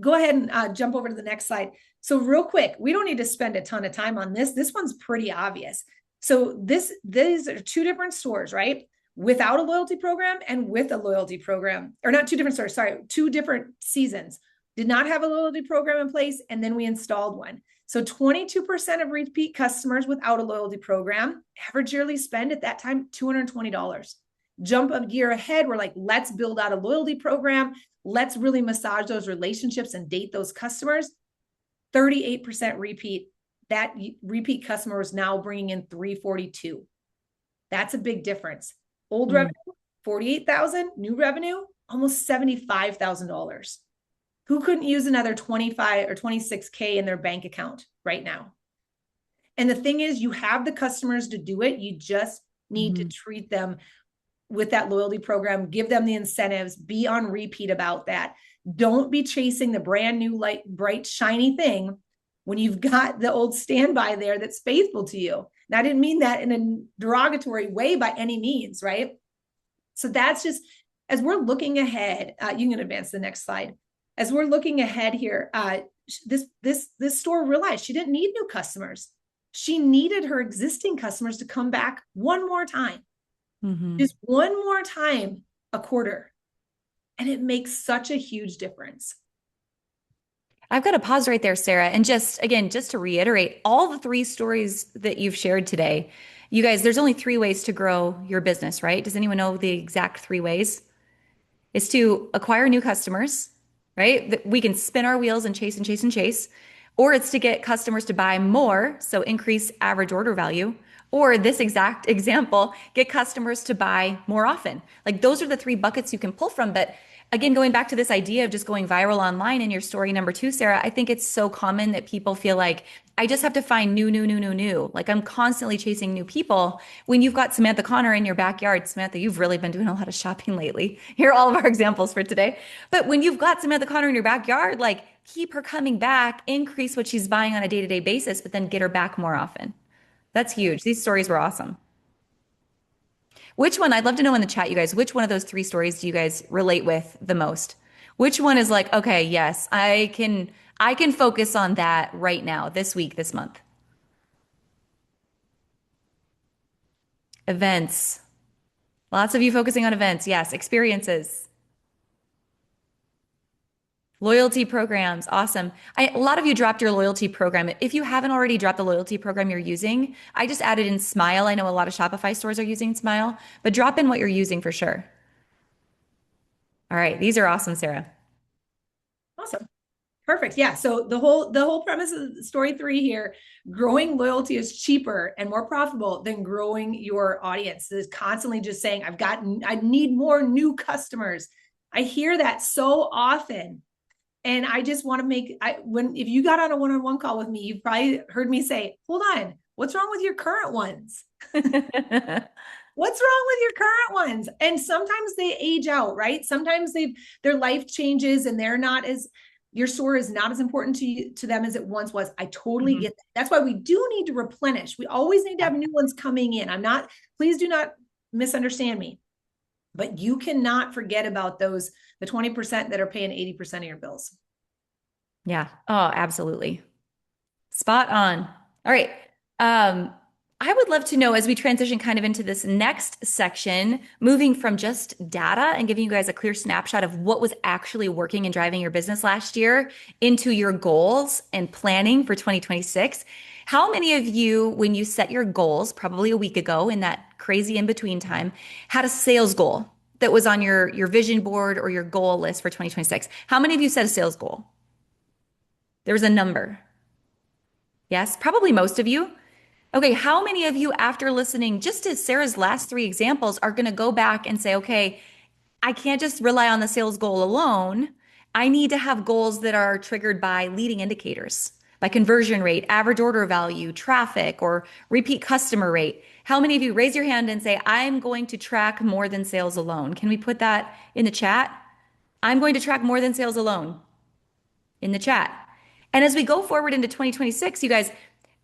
go ahead and jump over to the next slide. So real quick, we don't need to spend a ton of time on this. This one's pretty obvious. So these are 2 different stores, right? Without a loyalty program and with a loyalty program, or not 2 different stores, sorry, 2 different seasons. Did not have a loyalty program in place, and then we installed one. So 22% of repeat customers without a loyalty program, average yearly spend at that time, $220. Jump a gear ahead. We're like, let's build out a loyalty program. Let's really massage those relationships and date those customers. 38% repeat. That repeat customer is now bringing in $342. That's a big difference. Old revenue, $48,000. New revenue, almost $75,000. Who couldn't use another 25 or 26K in their bank account right now? And the thing is, you have the customers to do it. You just need to treat them with that loyalty program, give them the incentives, be on repeat about that. Don't be chasing the brand new, light, bright, shiny thing when you've got the old standby there that's faithful to you. And I didn't mean that in a derogatory way by any means, right? So that's just, as we're looking ahead, you can advance the next slide. As we're looking ahead here, this store realized she didn't need new customers. She needed her existing customers to come back one more time, just one more time a quarter. And it makes such a huge difference. I've got to pause right there, Sarah. And just again, just to reiterate, all the 3 stories that you've shared today, you guys, there's only 3 ways to grow your business, right? Does anyone know the exact 3 ways? It's to acquire new customers, right? We can spin our wheels and chase and chase and chase. Or it's to get customers to buy more, so increase average order value. Or this exact example, get customers to buy more often. Like those are the 3 buckets you can pull from. But again, going back to this idea of just going viral online in your story number 2, Sarah, I think it's so common that people feel like I just have to find new. Like I'm constantly chasing new people. When you've got Samantha Connor in your backyard, Samantha, you've really been doing a lot of shopping lately. Here are all of our examples for today. But when you've got Samantha Connor in your backyard, like keep her coming back, increase what she's buying on a day-to-day basis, but then get her back more often. That's huge. These stories were awesome. Which one, I'd love to know in the chat, you guys, which one of those 3 stories do you guys relate with the most? Which one is like, okay, yes, I can focus on that right now, this week, this month. Events. Lots of you focusing on events. Yes, experiences. Loyalty programs. Awesome. A lot of you dropped your loyalty program. If you haven't already dropped the loyalty program you're using, I just added in Smile. I know a lot of Shopify stores are using Smile, but drop in what you're using for sure. All right. These are awesome, Sarah. Awesome. Perfect. Yeah. So the whole premise of story 3 here, growing loyalty is cheaper and more profitable than growing your audience. Is constantly just saying, I need more new customers. I hear that so often. And I just want to if you got on a one-on-one call with me, you've probably heard me say, hold on, what's wrong with your current ones? What's wrong with your current ones? And sometimes they age out, right? Sometimes their life changes and your store is not as important to them as it once was. I totally get that. That's why we do need to replenish. We always need to have new ones coming in. Please do not misunderstand me, but you cannot forget about the 20% that are paying 80% of your bills. Yeah. Oh, absolutely. Spot on. All right. I would love to know as we transition kind of into this next section, moving from just data and giving you guys a clear snapshot of what was actually working and driving your business last year into your goals and planning for 2026. How many of you, when you set your goals, probably a week ago in that crazy in between time, had a sales goal that was on your vision board or your goal list for 2026? How many of you set a sales goal? There was a number. Yes, probably most of you. Okay, how many of you, after listening just to Sarah's last 3 examples, are going to go back and say, okay, I can't just rely on the sales goal alone. I need to have goals that are triggered by leading indicators, by conversion rate, average order value, traffic, or repeat customer rate. How many of you raise your hand and say, I'm going to track more than sales alone? Can we put that in the chat? I'm going to track more than sales alone in the chat. And as we go forward into 2026, you guys,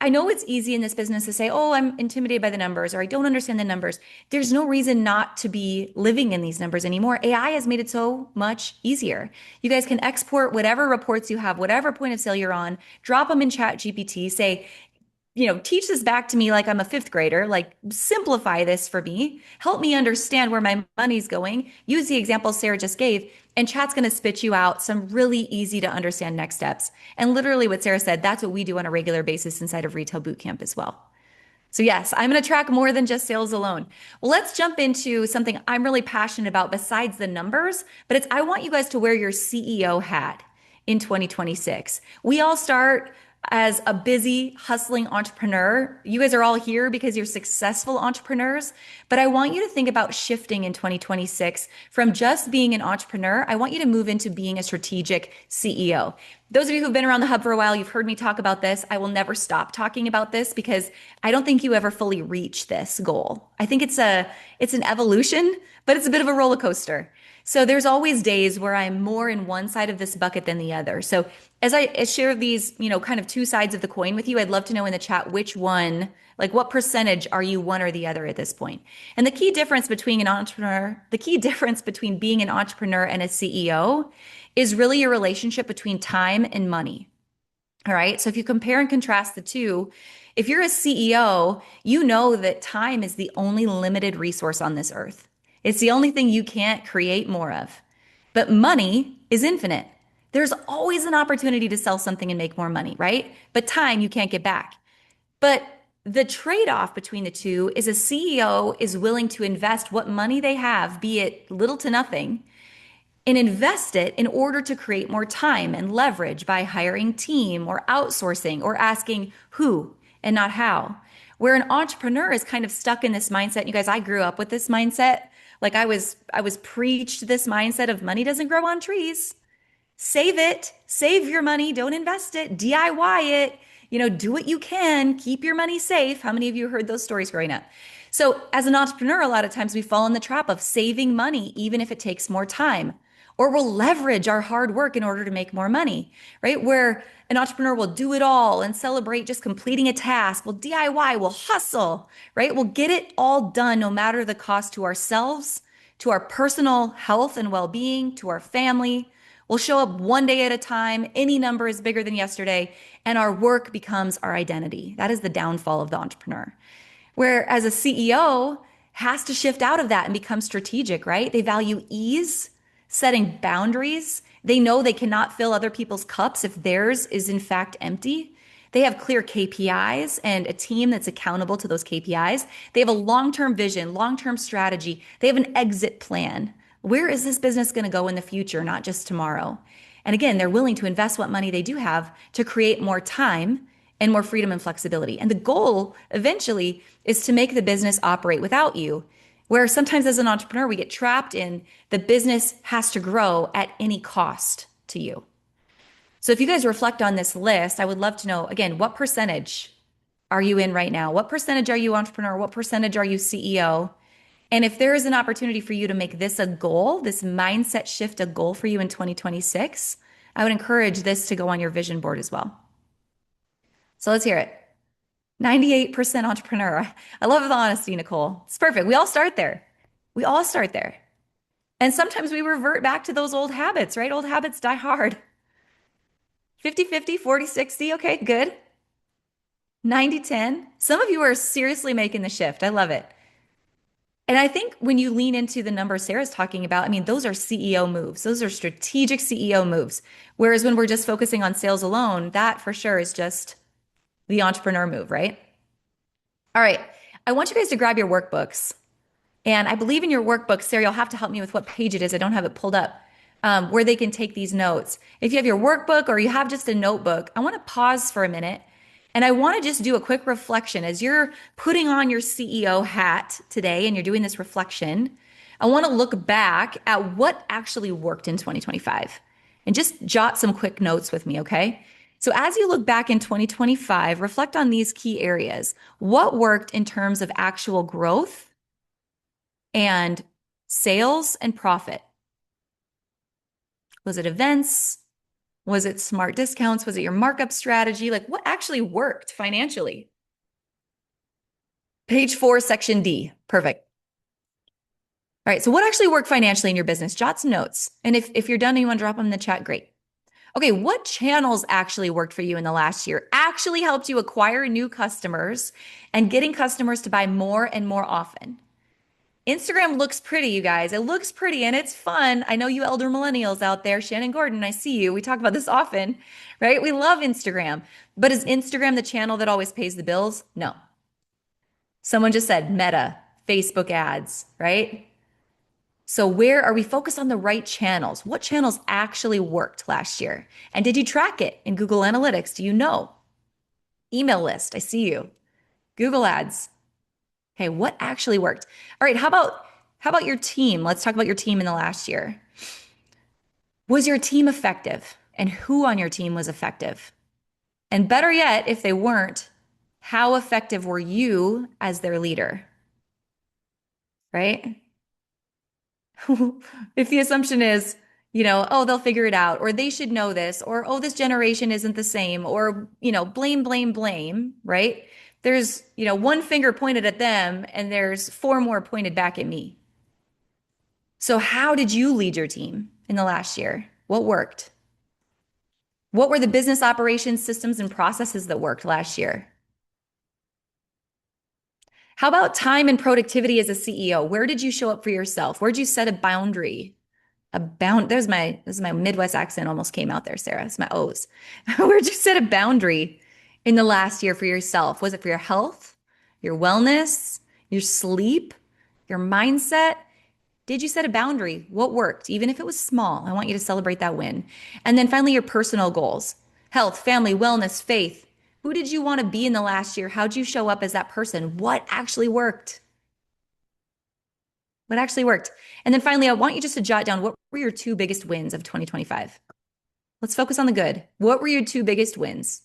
I know it's easy in this business to say, oh, I'm intimidated by the numbers or I don't understand the numbers. There's no reason not to be living in these numbers anymore. AI has made it so much easier. You guys can export whatever reports you have, whatever point of sale you're on, drop them in Chat GPT, say, teach this back to me like I'm a 5th grader, like simplify this for me, help me understand where my money's going. Use the example Sarah just gave, and Chat's going to spit you out some really easy to understand next steps. And literally what Sarah said, that's what we do on a regular basis inside of Retail Bootcamp as well. So yes, I'm going to track more than just sales alone. Well, let's jump into something I'm really passionate about besides the numbers, but I want you guys to wear your CEO hat in 2026. We all start as a busy, hustling entrepreneur. You guys are all here because you're successful entrepreneurs, but I want you to think about shifting in 2026 from just being an entrepreneur. I want you to move into being a strategic CEO. Those of you who've been around the hub for a while, you've heard me talk about this. I will never stop talking about this because I don't think you ever fully reach this goal. I think it's an evolution, but it's a bit of a roller coaster. So there's always days where I'm more in one side of this bucket than the other. So as I share these, kind of 2 sides of the coin with you, I'd love to know in the chat which one, like what percentage are you one or the other at this point? And the key difference between being an entrepreneur and a CEO is really your relationship between time and money. All right. So if you compare and contrast the two, if you're a CEO, you know that time is the only limited resource on this earth. It's the only thing you can't create more of. But money is infinite. There's always an opportunity to sell something and make more money, right? But time you can't get back. But the trade-off between the two is a CEO is willing to invest what money they have, be it little to nothing, and invest it in order to create more time and leverage by hiring team or outsourcing or asking who and not how. Where an entrepreneur is kind of stuck in this mindset. You guys, I grew up with this mindset. Like I was preached this mindset of money doesn't grow on trees. Save it, save your money, don't invest it, DIY it, do what you can, keep your money safe. How many of you heard those stories growing up? So as an entrepreneur, a lot of times we fall in the trap of saving money, even if it takes more time, or we'll leverage our hard work in order to make more money, right? Where an entrepreneur will do it all and celebrate just completing a task. We'll DIY, we'll hustle, right? We'll get it all done no matter the cost to ourselves, to our personal health and well-being, to our family. We'll show up one day at a time. Any number is bigger than yesterday, and our work becomes our identity. That is the downfall of the entrepreneur. Whereas a CEO has to shift out of that and become strategic, right? They value ease, setting boundaries. They know they cannot fill other people's cups if theirs is in fact empty. They have clear KPIs and a team that's accountable to those KPIs. They have a long-term vision, long-term strategy. They have an exit plan. Where is this business going to go in the future, not just tomorrow? And again, they're willing to invest what money they do have to create more time and more freedom and flexibility. And the goal eventually is to make the business operate without you, where sometimes as an entrepreneur, we get trapped in the business has to grow at any cost to you. So if you guys reflect on this list, I would love to know, again, what percentage are you in right now? What percentage are you entrepreneur? What percentage are you CEO? And if there is an opportunity for you to make this a goal, this mindset shift a goal for you in 2026, I would encourage this to go on your vision board as well. So let's hear it. 98% entrepreneur. I love the honesty, Nicole. It's perfect. We all start there. We all start there. And sometimes we revert back to those old habits, right? Old habits die hard. 50-50, 40-60. Okay, good. 90-10. Some of you are seriously making the shift. I love it. And I think when you lean into the numbers Sarah's talking about, I mean, those are CEO moves. Those are strategic CEO moves. Whereas when we're just focusing on sales alone, that for sure is just the entrepreneur move, right? All right. I want you guys to grab your workbooks. And I believe in your workbook, Sarah, you'll have to help me with what page it is. I don't have it pulled up, where they can take these notes. If you have your workbook or you have just a notebook, I want to pause for a minute. And I want to just do a quick reflection as you're putting on your CEO hat today and you're doing this reflection. I want to look back at what actually worked in 2025 and just jot some quick notes with me, okay? So as you look back in 2025, reflect on these key areas. What worked in terms of actual growth and sales and profit? Was it events? Was it smart discounts? Was it your markup strategy? Like what actually worked financially? Page 4, section D. Perfect. All right. So what actually worked financially in your business? Jot some notes. And if you're done and you want to drop them in the chat, great. Okay. What channels actually worked for you in the last year? Actually helped you acquire new customers and getting customers to buy more and more often? Instagram looks pretty, you guys. It looks pretty and it's fun. I know you elder millennials out there, Shannon Gordon, I see you. We talk about this often, right? We love Instagram. But is Instagram the channel that always pays the bills? No. Someone just said Meta, Facebook ads, right? So where are we focused on the right channels? What channels actually worked last year? And did you track it in Google Analytics? Do you know? Email list, I see you. Google ads. Okay, what actually worked? All right, how about your team? Let's talk about your team in the last year. Was your team effective? And who on your team was effective? And better yet, if they weren't, how effective were you as their leader? Right? If the assumption is, oh, they'll figure it out, or they should know this, or oh, this generation isn't the same, or, blame, blame, blame, right? There's, one finger pointed at them and there's 4 more pointed back at me. So how did you lead your team in the last year? What worked? What were the business operations systems and processes that worked last year? How about time and productivity as a CEO? Where did you show up for yourself? Where did you set a boundary? There's my Midwest accent almost came out there, Sarah. It's my O's. Where'd you set a boundary in the last year for yourself? Was it for your health, your wellness, your sleep, your mindset? Did you set a boundary? What worked? Even if it was small, I want you to celebrate that win. And then finally, your personal goals: health, family, wellness, faith. Who did you want to be in the last year? How'd you show up as that person? What actually worked? What actually worked? And then finally, I want you just to jot down what were your 2 biggest wins of 2025. Let's focus on the good. What were your 2 biggest wins?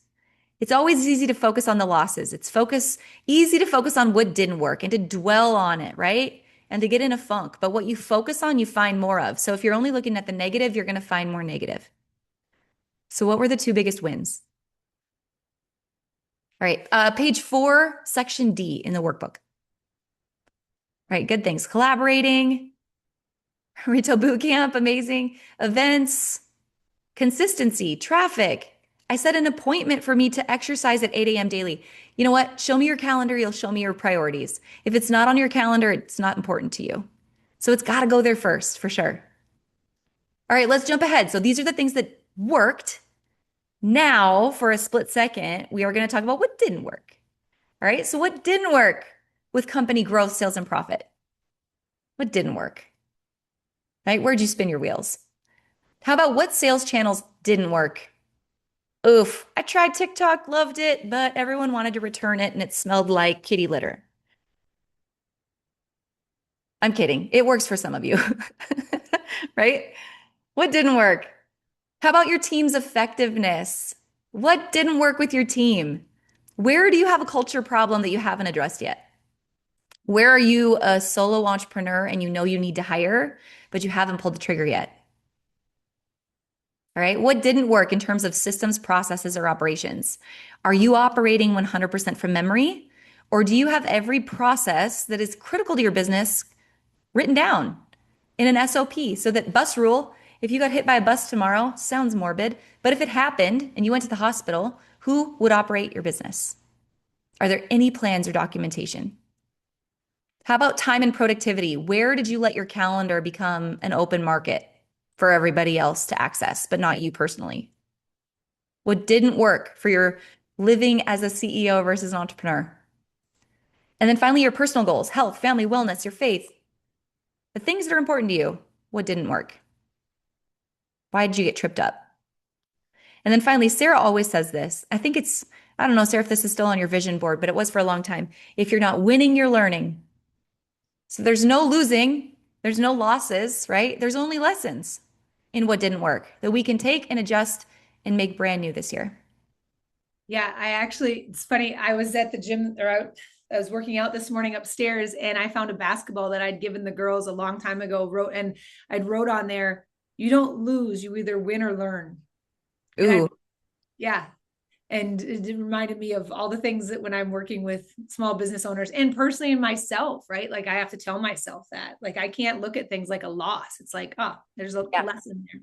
It's always easy to focus on the losses. Easy to focus on what didn't work and to dwell on it, right? And to get in a funk. But what you focus on, you find more of. So if you're only looking at the negative, you're going to find more negative. So what were the 2 biggest wins? All right, page 4, section D in the workbook. Right, good things. Collaborating, retail boot camp, amazing. Events, consistency, traffic. I set an appointment for me to exercise at 8 a.m. daily. You know what? Show me your calendar. You'll show me your priorities. If it's not on your calendar, it's not important to you. So it's got to go there first, for sure. All right, let's jump ahead. So these are the things that worked. Now, for a split second, we are going to talk about what didn't work. All right, so what didn't work with company growth, sales, and profit? What didn't work? Right? Where'd you spin your wheels? How about what sales channels didn't work? Oof, I tried TikTok, loved it, but everyone wanted to return it and it smelled like kitty litter. I'm kidding. It works for some of you, right? What didn't work? How about your team's effectiveness? What didn't work with your team? Where do you have a culture problem that you haven't addressed yet? Where are you a solo entrepreneur and you know you need to hire, but you haven't pulled the trigger yet? All right. What didn't work in terms of systems, processes, or operations? Are you operating 100% from memory? Or do you have every process that is critical to your business written down in an SOP so that bus rule, if you got hit by a bus tomorrow, sounds morbid, but if it happened and you went to the hospital, who would operate your business? Are there any plans or documentation? How about time and productivity? Where did you let your calendar become an open market for everybody else to access, but not you personally? What didn't work for your living as a CEO versus an entrepreneur? And then finally, your personal goals, health, family, wellness, your faith, the things that are important to you. What didn't work? Why did you get tripped up? And then finally, Sarah always says this. I don't know, Sarah, if this is still on your vision board, but it was for a long time. If you're not winning, you're learning. So there's no losing, there's no losses, right? There's only lessons in what didn't work that we can take and adjust and make brand new this year. Yeah, it's funny. I was at the gym I was working out this morning upstairs and I found a basketball that I'd given the girls a long time ago, I'd wrote on there, you don't lose, you either win or learn. Ooh, Yeah. And it reminded me of all the things that when I'm working with small business owners and personally in myself, right? Like I have to tell myself that, like, I can't look at things like a loss. It's like, oh, there's a yeah, lesson there.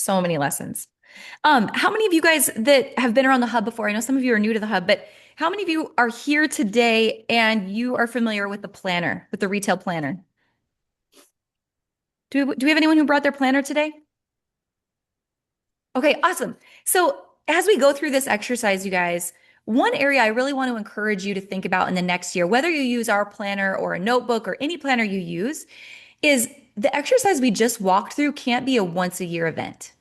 so many lessons. How many of you guys that have been around the hub before? I know some of you are new to the hub, but how many of you are here today and you are familiar with the planner, with the retail planner? Do we have anyone who brought their planner today? Okay, awesome. So as we go through this exercise, you guys, one area I really want to encourage you to think about in the next year, whether you use our planner or a notebook or any planner you use, is the exercise we just walked through can't be a once a year event.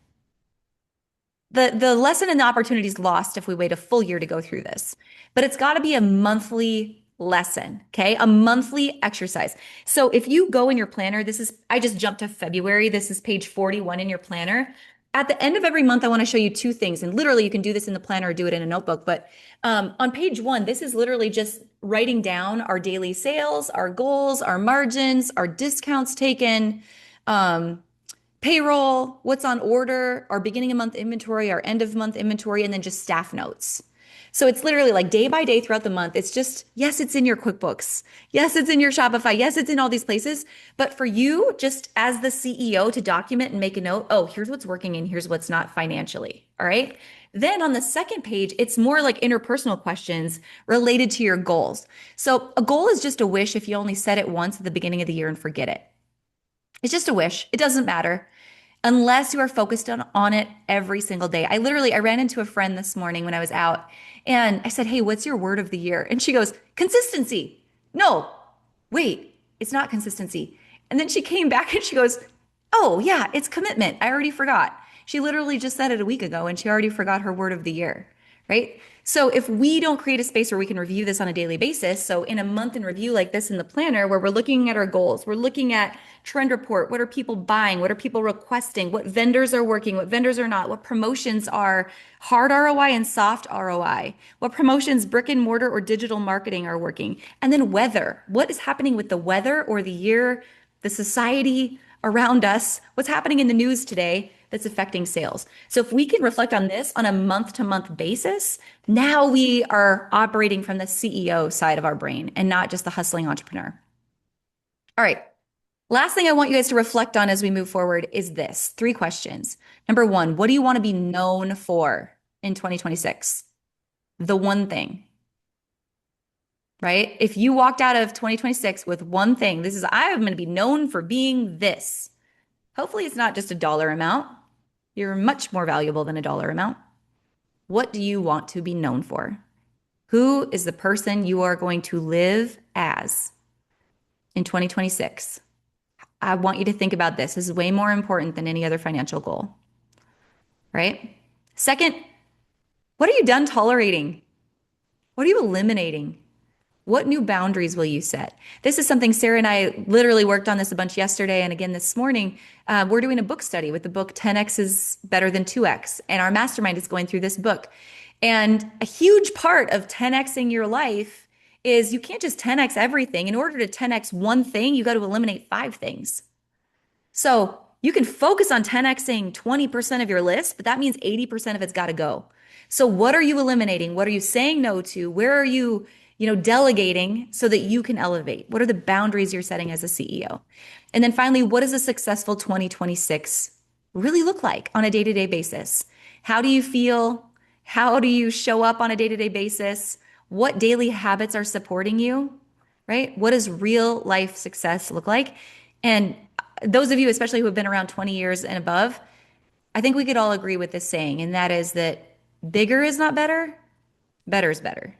The lesson and the opportunity is lost if we wait a full year to go through this. But it's got to be a monthly lesson, okay? A monthly exercise. So if you go in your planner, I just jumped to February. This is page 41 in your planner. At the end of every month, I want to show you two things. And literally, you can do this in the planner or do it in a notebook. But on page one, this is literally just writing down our daily sales, our goals, our margins, our discounts taken. Payroll, what's on order, our beginning of month inventory, our end of month inventory, and then just staff notes. So it's literally like day by day throughout the month. It's just, yes, it's in your QuickBooks. Yes, it's in your Shopify. Yes, it's in all these places. But for you, just as the CEO to document and make a note, oh, here's what's working and here's what's not financially. All right. Then on the second page, it's more like interpersonal questions related to your goals. So a goal is just a wish if you only set it once at the beginning of the year and forget it. It's just a wish. It doesn't matter unless you are focused on it every single day. I ran into a friend this morning when I was out and I said, hey, what's your word of the year? And she goes, consistency. No, wait, it's not consistency. And then she came back and she goes, oh, yeah, it's commitment. I already forgot. She literally just said it a week ago and she already forgot her word of the year, right? So if we don't create a space where we can review this on a daily basis, so in a month in review like this in the planner, where we're looking at our goals, we're looking at trend report, what are people buying, what are people requesting, what vendors are working, what vendors are not, what promotions are hard ROI and soft ROI, what promotions brick and mortar or digital marketing are working, and then weather, what is happening with the weather or the year, the society around us, what's happening in the news today that's affecting sales. So if we can reflect on this on a month to month basis, now we are operating from the CEO side of our brain and not just the hustling entrepreneur. All right. Last thing I want you guys to reflect on as we move forward is this 3 questions. Number 1, what do you want to be known for in 2026? The one thing, right? If you walked out of 2026 with one thing, I'm going to be known for being this. Hopefully, it's not just a dollar amount. You're much more valuable than a dollar amount. What do you want to be known for? Who is the person you are going to live as in 2026? I want you to think about this. This is way more important than any other financial goal, right? Second, what are you done tolerating? What are you eliminating? What new boundaries will you set? This is something Sarah and I literally worked on this a bunch yesterday and again this morning. We're doing a book study with the book 10X is better than 2X. And our mastermind is going through this book. And a huge part of 10Xing your life is you can't just 10X everything. In order to 10X one thing, you got to eliminate five things. So you can focus on 10Xing 20% of your list, but that means 80% of it's got to go. So what are you eliminating? What are you saying no to? Where are you, delegating so that you can elevate? What are the boundaries you're setting as a CEO? And then finally, what does a successful 2026 really look like on a day-to-day basis? How do you feel? How do you show up on a day-to-day basis? What daily habits are supporting you? Right? What does real life success look like? And those of you, especially who have been around 20 years and above, I think we could all agree with this saying, and that is that bigger is not better, better is better.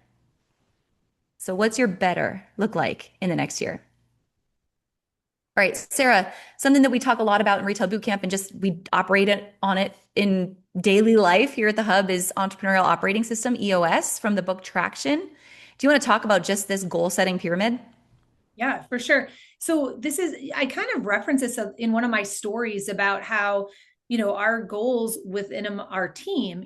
So what's your better look like in the next year? All right, Sarah, something that we talk a lot about in Retail Bootcamp and just we operate on it in daily life here at the Hub is Entrepreneurial Operating System, EOS, from the book Traction. Do you want to talk about just this goal setting pyramid? Yeah, for sure. So I kind of reference this in one of my stories about how, our goals within our team,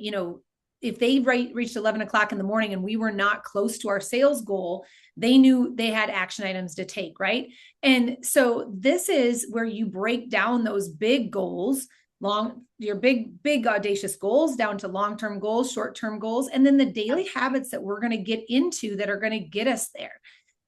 if they reached 11 o'clock in the morning and we were not close to our sales goal, they knew they had action items to take, right? And so this is where you break down those big goals, your big audacious goals down to long-term goals, short-term goals, and then the daily habits that we're going to get into that are going to get us there.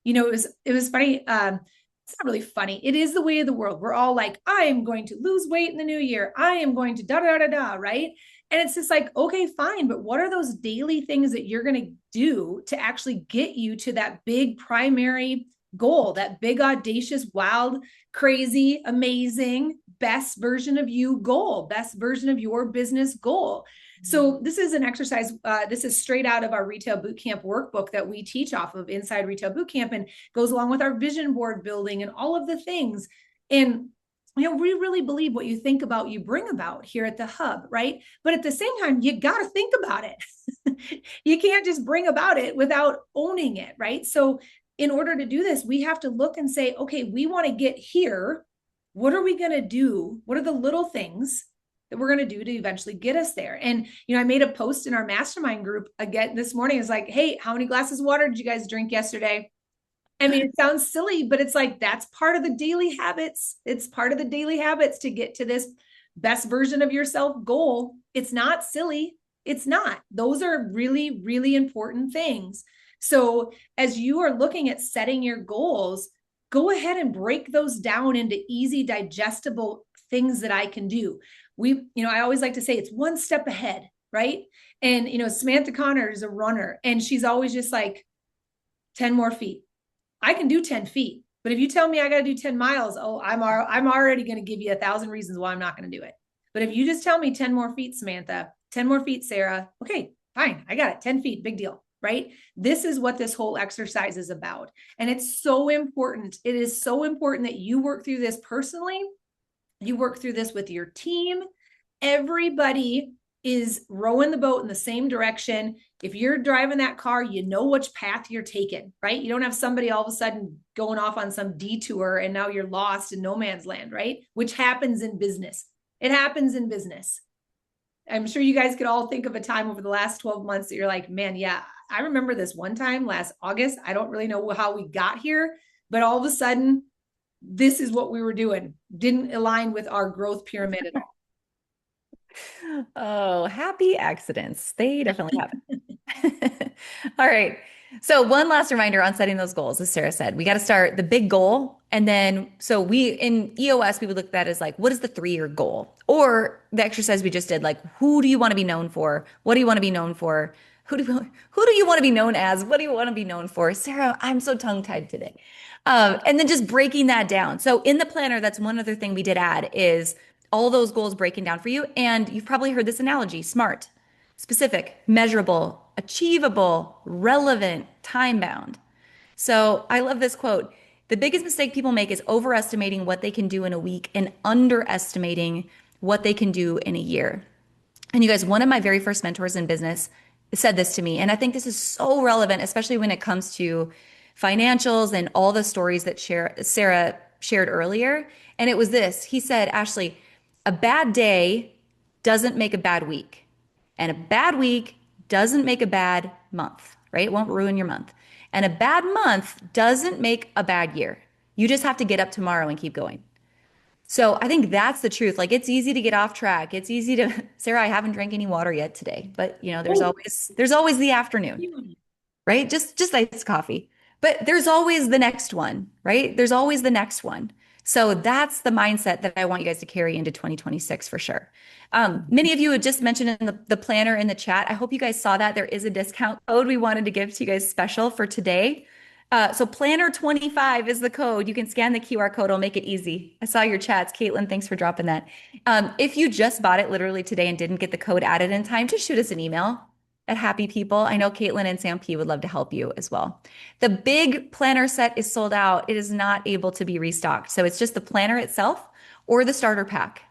It was funny. It's not really funny. It is the way of the world. We're all like, I am going to lose weight in the new year. I am going to da da da da, right? And it's just like, okay, fine. But what are those daily things that you're going to do to actually get you to that big primary goal, that big, audacious, wild, crazy, amazing, best version of you goal, best version of your business goal? So this is an exercise. This is straight out of our Retail Bootcamp workbook that we teach off of inside Retail Bootcamp and goes along with our vision board building and all of the things. And, we really believe what you think about, you bring about here at the Hub, right? But at the same time, you got to think about it. You can't just bring about it without owning it, right? So in order to do this, we have to look and say, okay, we want to get here. What are we going to do? What are the little things that we're going to do to eventually get us there? And, I made a post in our mastermind group again this morning. It's like, hey, how many glasses of water did you guys drink yesterday? I mean, it sounds silly, but it's like, that's part of the daily habits. It's part of the daily habits to get to this best version of yourself goal. It's not silly. It's not. Those are really, really important things. So as you are looking at setting your goals, go ahead and break those down into easy, digestible things that I can do. I always like to say it's one step ahead, right? And, Samantha Connor is a runner and she's always just like 10 more feet. I can do 10 feet, but if you tell me I got to do 10 miles, I'm already going to give you 1,000 reasons why I'm not going to do it. But if you just tell me 10 more feet, Samantha, 10 more feet, Sarah, okay, fine. I got it. 10 feet, big deal, right? This is what this whole exercise is about. And it's so important. It is so important that you work through this personally. You work through this with your team. Everybody is rowing the boat in the same direction. If you're driving that car, you know which path you're taking, right? You don't have somebody all of a sudden going off on some detour and now you're lost in no man's land, right? Which happens in business. It happens in business. I'm sure you guys could all think of a time over the last 12 months that you're like, man, yeah, I remember this one time last August. I don't really know how we got here, but all of a sudden, this is what we were doing. Didn't align with our growth pyramid at all. Oh, happy accidents. They definitely happen. All right. So one last reminder on setting those goals, as Sarah said, we got to start the big goal. And then, so we, in EOS, we would look at that as like, what is the 3-year goal? Or the exercise we just did, like, who do you want to be known for? What do you want to be known for? Who do you want to be known as? What do you want to be known for? Sarah, I'm so tongue-tied today. And then just breaking that down. So in the planner, that's one other thing we did add is all those goals breaking down for you. And you've probably heard this analogy, SMART, specific, measurable, achievable, relevant, time bound. So I love this quote. The biggest mistake people make is overestimating what they can do in a week and underestimating what they can do in a year. And you guys, one of my very first mentors in business said this to me. And I think this is so relevant, especially when it comes to financials and all the stories that Sarah shared earlier. And it was this. He said, Ashley, a bad day doesn't make a bad week. And a bad week doesn't make a bad month, right? It won't ruin your month. And a bad month doesn't make a bad year. You just have to get up tomorrow and keep going. So I think that's the truth. Like it's easy to get off track. It's easy to, Sarah, I haven't drank any water yet today, but there's always the afternoon, right? Just iced coffee. But there's always the next one, right? There's always the next one. So that's the mindset that I want you guys to carry into 2026 for sure. Many of you had just mentioned in the planner in the chat. I hope you guys saw that. There is a discount code we wanted to give to you guys special for today. So planner 25 is the code. You can scan the QR code. It'll make it easy. I saw your chats. Caitlin, thanks for dropping that. If you just bought it literally today and didn't get the code added in time, just shoot us an email at Happy People. I know Caitlin and Sam P would love to help you as well. The big planner set is sold out. It is not able to be restocked. So it's just the planner itself or the starter pack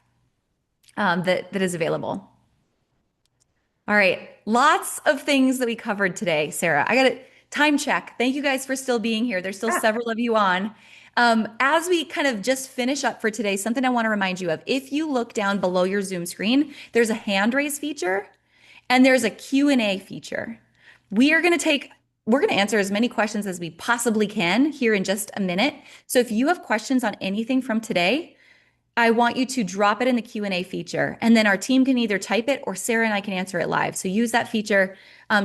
that is available. All right. Lots of things that we covered today, Sarah. I got to time check. Thank you guys for still being here. There's still several of you on. As we kind of just finish up for today, something I want to remind you of. If you look down below your Zoom screen, there's a hand raise feature and there's a Q&A feature. We're going to answer as many questions as we possibly can here in just a minute. So if you have questions on anything from today, I want you to drop it in the Q&A feature, and then our team can either type it or Sarah and I can answer it live. So use that feature,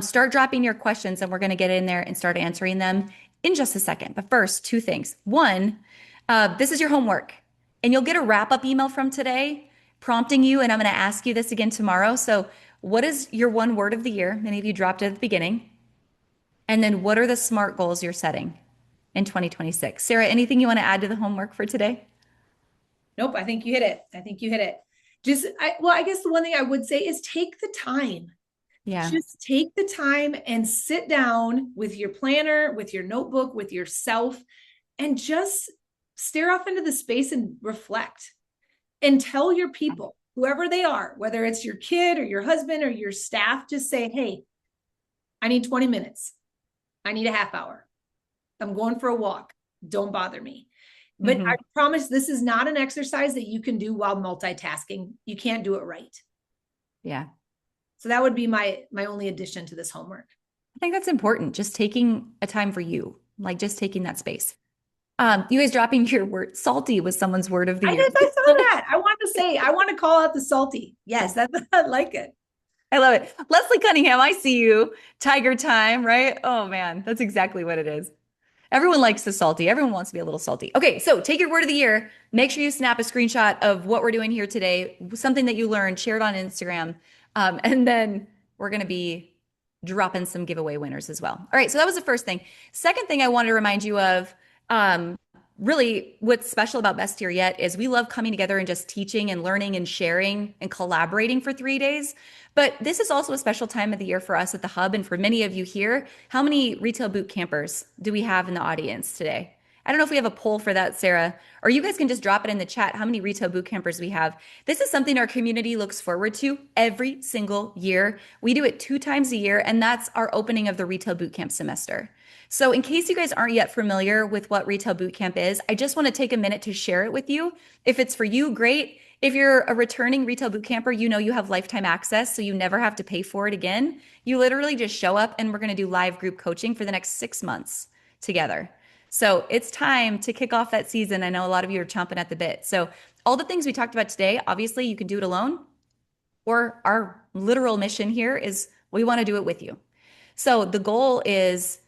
start dropping your questions, and we're going to get in there and start answering them in just a second. But first, two things. One, this is your homework, and you'll get a wrap-up email from today prompting you, and I'm going to ask you this again tomorrow. So what is your one word of the year? Many of you dropped it at the beginning. And then what are the SMART goals you're setting in 2026? Sarah, anything you want to add to the homework for today? Nope, I think you hit it. I guess the one thing I would say is take the time. Yeah. Just take the time and sit down with your planner, with your notebook, with yourself, and just stare off into the space and reflect. And tell your people, whoever they are, whether it's your kid or your husband or your staff, just say, hey, I need 20 minutes. I need a half hour. I'm going for a walk. Don't bother me. But I promise this is not an exercise that you can do while multitasking. You can't do it right. Yeah. So that would be my only addition to this homework. I think that's important. Just taking a time for you, like just taking that space. You guys dropping your word. Salty was someone's word of the year. I saw that. I want to call out the salty. Yes, I like it. I love it. Leslie Cunningham, I see you. Tiger time, right? Oh man, that's exactly what it is. Everyone likes the salty. Everyone wants to be a little salty. Okay, so take your word of the year. Make sure you snap a screenshot of what we're doing here today, something that you learned, share it on Instagram. And then we're going to be dropping some giveaway winners as well. All right, so that was the first thing. Second thing I wanted to remind you of, really what's special about Best Year Yet is we love coming together and just teaching and learning and sharing and collaborating for 3 days. But this is also a special time of the year for us at the Hub and for many of you here. How many retail boot campers do we have in the audience today? I don't know if we have a poll for that, Sarah, or you guys can just drop it in the chat how many retail boot campers we have. This is something our community looks forward to every single year. We do it 2 times a year, and that's our opening of the retail boot camp semester. So in case you guys aren't yet familiar with what retail boot camp is, I just want to take a minute to share it with you. If it's for you, great. If you're a returning retail boot camper, you know you have lifetime access, so you never have to pay for it again. You literally just show up and we're going to do live group coaching for the next 6 months together. So it's time to kick off that season. I know a lot of you are chomping at the bit. So all the things we talked about today, obviously you can do it alone, or our literal mission here is we want to do it with you. So the goal is,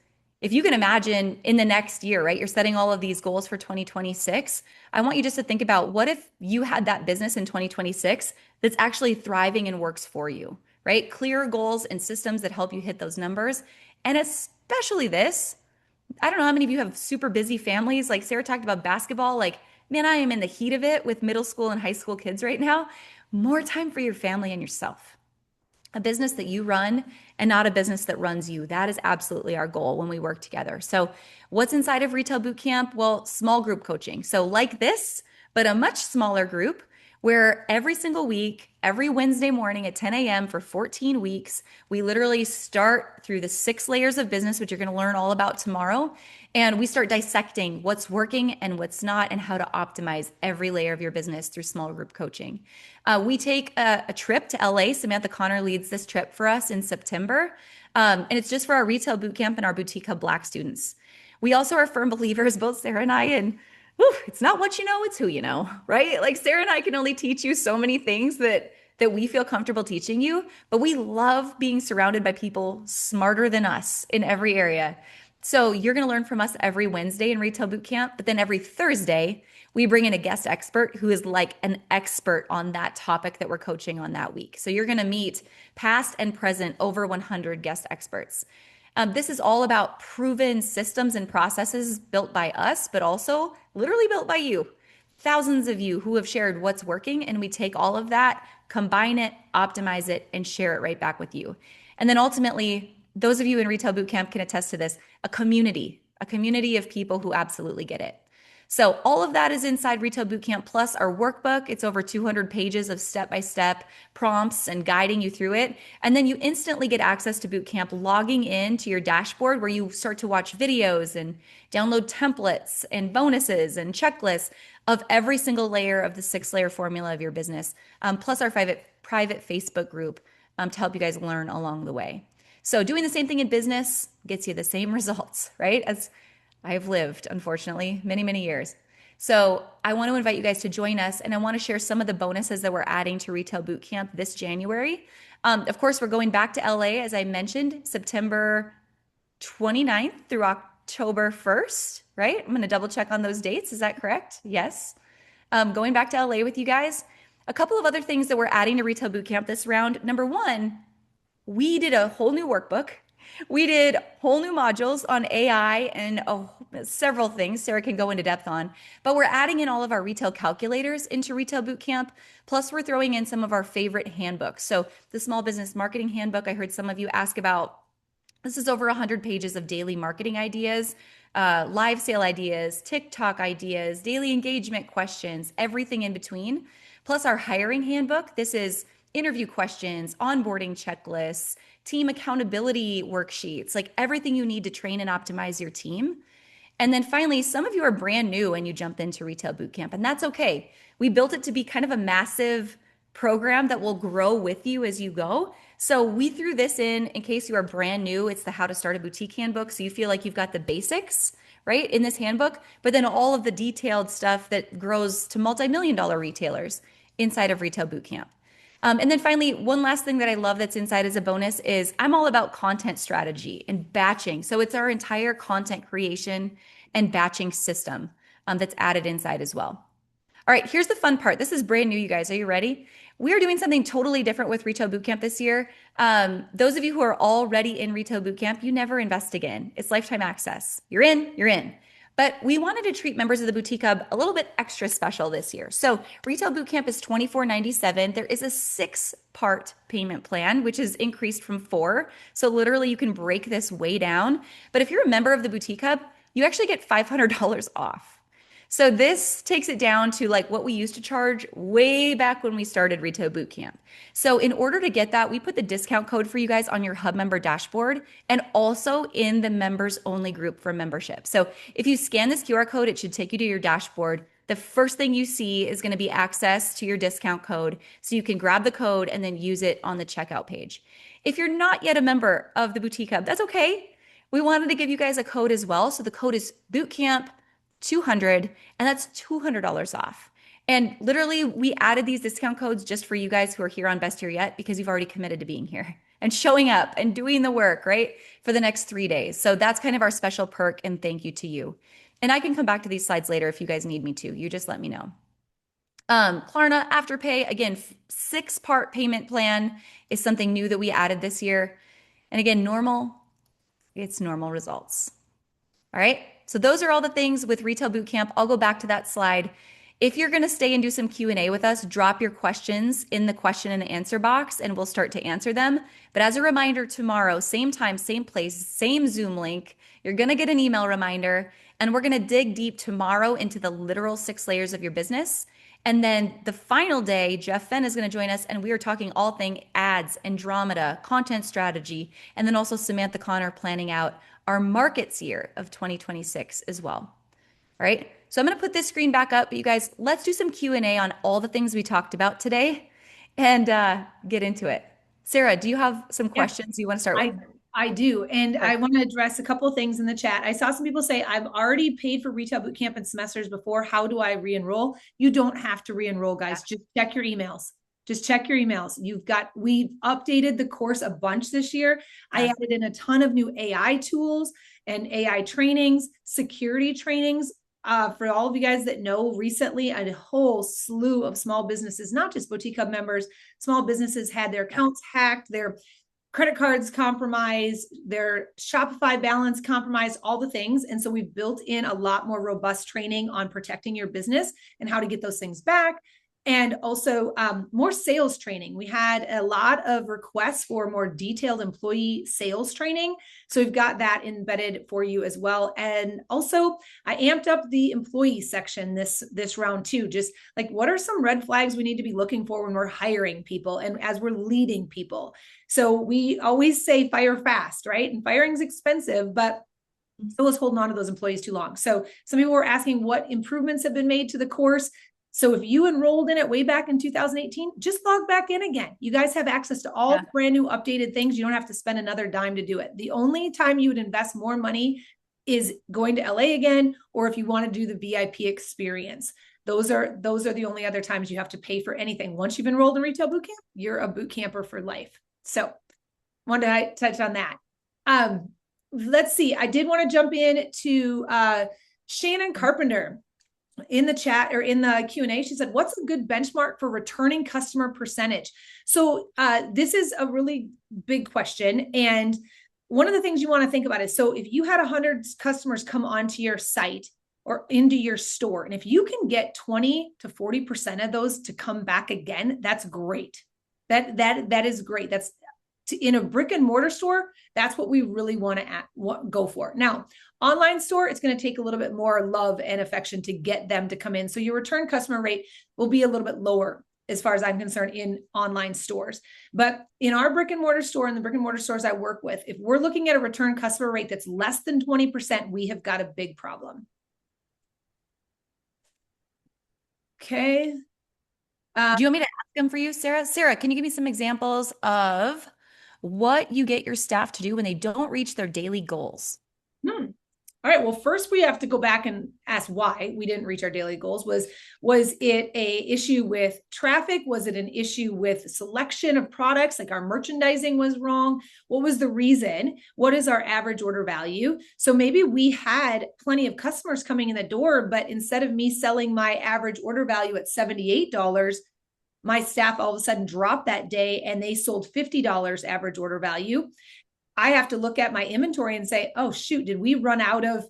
if you can imagine in the next year, right, you're setting all of these goals for 2026. I want you just to think about what if you had that business in 2026 that's actually thriving and works for you, right? Clear goals and systems that help you hit those numbers. And especially this, I don't know how many of you have super busy families. Like Sarah talked about basketball. Like, man, I am in the heat of it with middle school and high school kids right now. More time for your family and yourself. a business that you run and not a business that runs you. That is absolutely our goal when we work together. So, what's inside of Retail Bootcamp? Well, small group coaching. So, like this, but a much smaller group where every single week, every Wednesday morning at 10 a.m. for 14 weeks, we literally start through the 6 layers of business, which you're going to learn all about tomorrow. And we start dissecting what's working and what's not, and how to optimize every layer of your business through small group coaching. We take a trip to LA. Samantha Connor leads this trip for us in September. And it's just for our Retail Bootcamp and our Boutique Hub Black students. We also are firm believers, both Sarah and I, in it's not what you know, it's who you know, right? Like Sarah and I can only teach you so many things that we feel comfortable teaching you, but we love being surrounded by people smarter than us in every area. So you're going to learn from us every Wednesday in Retail Bootcamp, but then every Thursday, we bring in a guest expert who is like an expert on that topic that we're coaching on that week. So you're going to meet past and present over 100 guest experts. This is all about proven systems and processes built by us, but also literally built by you. Thousands of you who have shared what's working, and we take all of that, combine it, optimize it, and share it right back with you. And then ultimately, those of you in Retail Bootcamp can attest to this, a community of people who absolutely get it. So all of that is inside Retail Bootcamp plus our workbook. It's over 200 pages of step-by-step prompts and guiding you through it. And then you instantly get access to Bootcamp logging in to your dashboard where you start to watch videos and download templates and bonuses and checklists of every single layer of the 6-layer formula of your business, plus our private Facebook group to help you guys learn along the way. So doing the same thing in business gets you the same results, right? As I've lived, unfortunately, many, many years. So I want to invite you guys to join us, and I want to share some of the bonuses that we're adding to Retail Bootcamp this January. Of course, we're going back to LA, as I mentioned, September 29th through October 1st, right? I'm going to double check on those dates. Is that correct? Yes. Going back to LA with you guys. A couple of other things that we're adding to Retail Bootcamp this round. Number one, we did a whole new workbook. We did whole new modules on AI and several things Sarah can go into depth on, but we're adding in all of our retail calculators into Retail Bootcamp. Plus we're throwing in some of our favorite handbooks. So the Small Business Marketing Handbook, I heard some of you ask about. This is over 100 pages of daily marketing ideas, live sale ideas, TikTok ideas, daily engagement questions, everything in between. Plus our hiring handbook. This is interview questions, onboarding checklists, team accountability worksheets, like everything you need to train and optimize your team. And then finally, some of you are brand new and you jump into Retail Bootcamp, and that's okay. We built it to be kind of a massive program that will grow with you as you go. So we threw this in case you are brand new. It's the How to Start a Boutique handbook. So you feel like you've got the basics, right, in this handbook, but then all of the detailed stuff that grows to multi-million-dollar retailers inside of Retail Bootcamp. And then finally, one last thing that I love that's inside as a bonus is I'm all about content strategy and batching. So it's our entire content creation and batching system that's added inside as well. All right, here's the fun part. This is brand new, you guys. Are you ready? We are doing something totally different with Retail Bootcamp this year. Those of you who are already in Retail Bootcamp, you never invest again. It's lifetime access. You're in, you're in. But we wanted to treat members of the Boutique Hub a little bit extra special this year. So Retail Bootcamp is $24.97. There is a 6-part payment plan, which is increased from 4. So literally you can break this way down. But if you're a member of the Boutique Hub, you actually get $500 off. So this takes it down to like what we used to charge way back when we started Retail Bootcamp. So in order to get that, we put the discount code for you guys on your Hub member dashboard and also in the members only group for membership. So if you scan this QR code, it should take you to your dashboard. The first thing you see is going to be access to your discount code. So you can grab the code and then use it on the checkout page. If you're not yet a member of the Boutique Hub, that's okay. We wanted to give you guys a code as well. So the code is Bootcamp 200, and that's $200 off. And literally we added these discount codes just for you guys who are here on Best Year Yet because you've already committed to being here and showing up and doing the work, right, for the next 3 days. So that's kind of our special perk and thank you to you. And I can come back to these slides later if you guys need me to. You just let me know. Klarna Afterpay, again, 6-part payment plan is something new that we added this year. And again, it's normal results. All right. So those are all the things with Retail Bootcamp. I'll go back to that slide. If you're going to stay and do some Q&A with us, drop your questions in the question and answer box and we'll start to answer them. But as a reminder, tomorrow, same time, same place, same Zoom link, you're going to get an email reminder and we're going to dig deep tomorrow into the literal 6 layers of your business. And then the final day, Jeff Fenn is going to join us and we are talking all thing ads, Andromeda, content strategy, and then also Samantha Connor planning out our markets year of 2026 as well. All right. So I'm going to put this screen back up, but you guys, let's do some Q&A on all the things we talked about today and get into it. Sarah, do you have some questions you want to start with? I do. And I want to address a couple of things in the chat. I saw some people say, I've already paid for retail bootcamp and semesters before. How do I re-enroll? You don't have to re-enroll, guys. Just check your emails. Just check your emails. We've updated the course a bunch this year. I added in a ton of new AI tools and AI trainings, security trainings. For all of you guys that know, recently a whole slew of small businesses, not just Boutique Hub members, small businesses had their accounts hacked, their credit cards compromised, their Shopify balance compromised, all the things. And so we've built in a lot more robust training on protecting your business and how to get those things back. And also more sales training. We had a lot of requests for more detailed employee sales training. So we've got that embedded for you as well. And also I amped up the employee section this round too. Just like, what are some red flags we need to be looking for when we're hiring people and as we're leading people? So we always say fire fast, right? And firing's expensive, but so was holding on to those employees too long. So some people were asking what improvements have been made to the course. So if you enrolled in it way back in 2018, just log back in again. You guys have access to all brand new updated things. You don't have to spend another dime to do it. The only time you would invest more money is going to LA again, or if you want to do the VIP experience. Those are the only other times you have to pay for anything. Once you've enrolled in Retail Bootcamp, you're a boot camper for life. So wanted to touch on that. Let's see. I did want to jump in to Shannon Carpenter. In the chat or in the Q&A, she said, what's a good benchmark for returning customer percentage? So this is a really big question. And one of the things you want to think about is, so if you had 100 customers come onto your site or into your store, and if you can get 20 to 40% of those to come back again, that's great. That is great. That's in a brick and mortar store, that's what we really want to go for. Now, online store, it's going to take a little bit more love and affection to get them to come in. So your return customer rate will be a little bit lower as far as I'm concerned in online stores. But in our brick and mortar store and the brick and mortar stores I work with, if we're looking at a return customer rate that's less than 20%, we have got a big problem. Okay. Do you want me to ask them for you, Sarah? Sarah, can you give me some examples of what you get your staff to do when they don't reach their daily goals? All right. Well, first we have to go back and ask why we didn't reach our daily goals. Was it a issue with traffic? Was it an issue with selection of products? Like our merchandising was wrong? What was the reason? What is our average order value? So maybe we had plenty of customers coming in the door, but instead of me selling my average order value at $78, my staff all of a sudden dropped that day and they sold $50 average order value. I have to look at my inventory and say, oh, shoot, did we run out of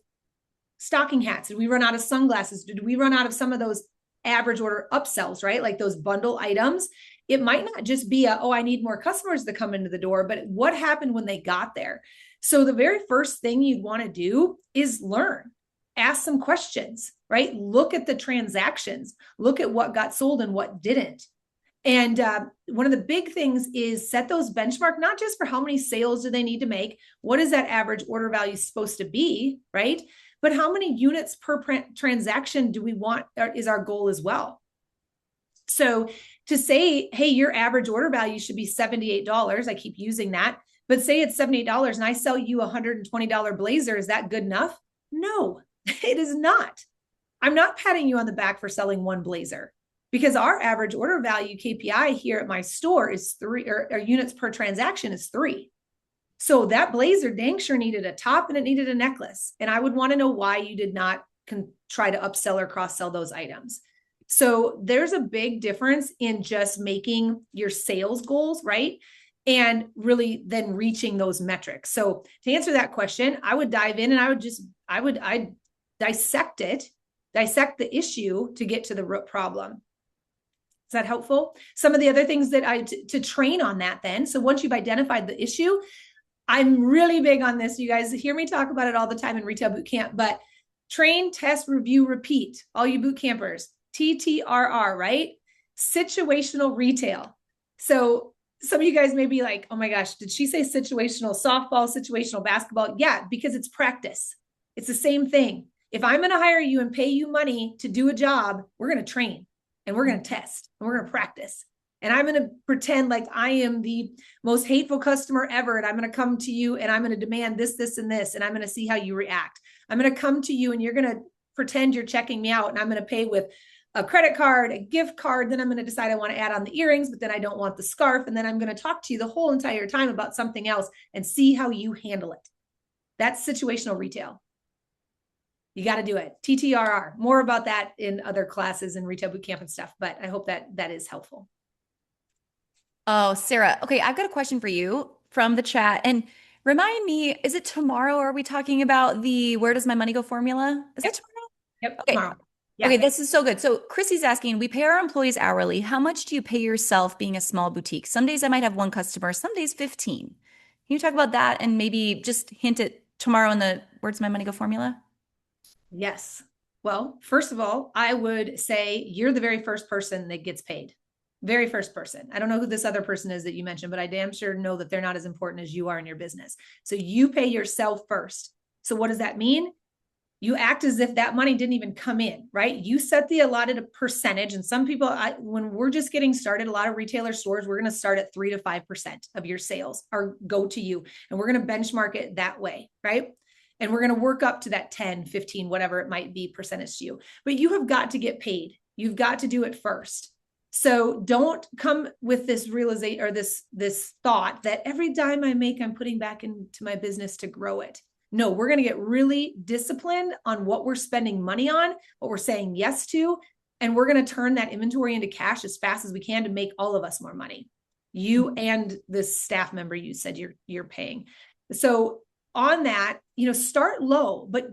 stocking hats? Did we run out of sunglasses? Did we run out of some of those average order upsells, right? Like those bundle items. It might not just be I need more customers to come into the door, but what happened when they got there? So the very first thing you'd want to do is learn. Ask some questions, right? Look at the transactions. Look at what got sold and what didn't. And one of the big things is set those benchmark, not just for how many sales do they need to make, what is that average order value supposed to be, right? But how many units per transaction do we want is our goal as well. So to say, hey, your average order value should be $78, I keep using that, but say it's $78 and I sell you a $120 blazer, is that good enough? No, it is not. I'm not patting you on the back for selling one blazer. Because our average order value KPI here at my store is 3, or units per transaction is 3. So that blazer dang sure needed a top and it needed a necklace. And I would want to know why you did not try to upsell or cross-sell those items. So there's a big difference in just making your sales goals, right? And really then reaching those metrics. So to answer that question, I would dive in and I'd dissect it dissect the issue to get to the root problem. Is that helpful? Some of the other things that to train on that then. So once you've identified the issue, I'm really big on this. You guys hear me talk about it all the time in retail boot camp, but train, test, review, repeat. All you boot campers, TTRR, right? Situational retail. So some of you guys may be like, oh my gosh, did she say situational softball, situational basketball? Yeah, because it's practice. It's the same thing. If I'm going to hire you and pay you money to do a job, we're going to train and we're going to test and we're going to practice. And I'm going to pretend like I am the most hateful customer ever. And I'm going to come to you and I'm going to demand this, this, and this. And I'm going to see how you react. I'm going to come to you and you're going to pretend you're checking me out. And I'm going to pay with a credit card, a gift card. Then I'm going to decide I want to add on the earrings, but then I don't want the scarf. And then I'm going to talk to you the whole entire time about something else and see how you handle it. That's situational retail. You got to do it. TTRR. More about that in other classes in retail boot camp and stuff. But I hope that is helpful. Oh, Sarah. Okay, I've got a question for you from the chat. And remind me, is it tomorrow? Or are we talking about the where does my money go formula? Is it tomorrow? Yep, okay. Tomorrow. Yeah. Okay, this is so good. So Chrissy's asking, we pay our employees hourly. How much do you pay yourself being a small boutique? Some days I might have one customer, some days 15. Can you talk about that and maybe just hint at tomorrow in the where does my money go formula? Yes. Well, first of all, I would say you're the very first person that gets paid. Very first person. I don't know who this other person is that you mentioned, but I damn sure know that they're not as important as you are in your business. So you pay yourself first. So what does that mean? You act as if that money didn't even come in, right? You set the allotted percentage. And some people, when we're just getting started, a lot of retailer stores, we're going to start at 3 to 5% of your sales or go to you. And we're going to benchmark it that way, right? And we're going to work up to that 10, 15, whatever it might be percentage to you. But you have got to get paid. You've got to do it first. So don't come with this realization or this thought that every dime I make, I'm putting back into my business to grow it. No, we're going to get really disciplined on what we're spending money on, what we're saying yes to, and we're going to turn that inventory into cash as fast as we can to make all of us more money. You and this staff member you said you're paying. So on that, start low, but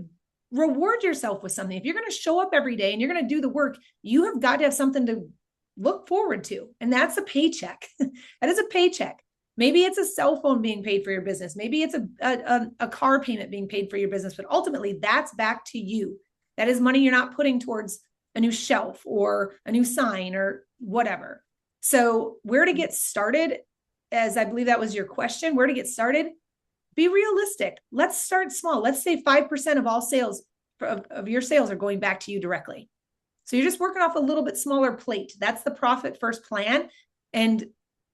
reward yourself with something. If you're going to show up every day and you're going to do the work, you have got to have something to look forward to. And that's a paycheck. That is a paycheck. Maybe it's a cell phone being paid for your business. Maybe it's a car payment being paid for your business, but ultimately that's back to you. That is money you're not putting towards a new shelf or a new sign or whatever. So where to get started, as I believe that was your question, where to get started, be realistic. Let's start small. Let's say 5% of all sales of your sales are going back to you directly. So you're just working off a little bit smaller plate. That's the profit first plan. And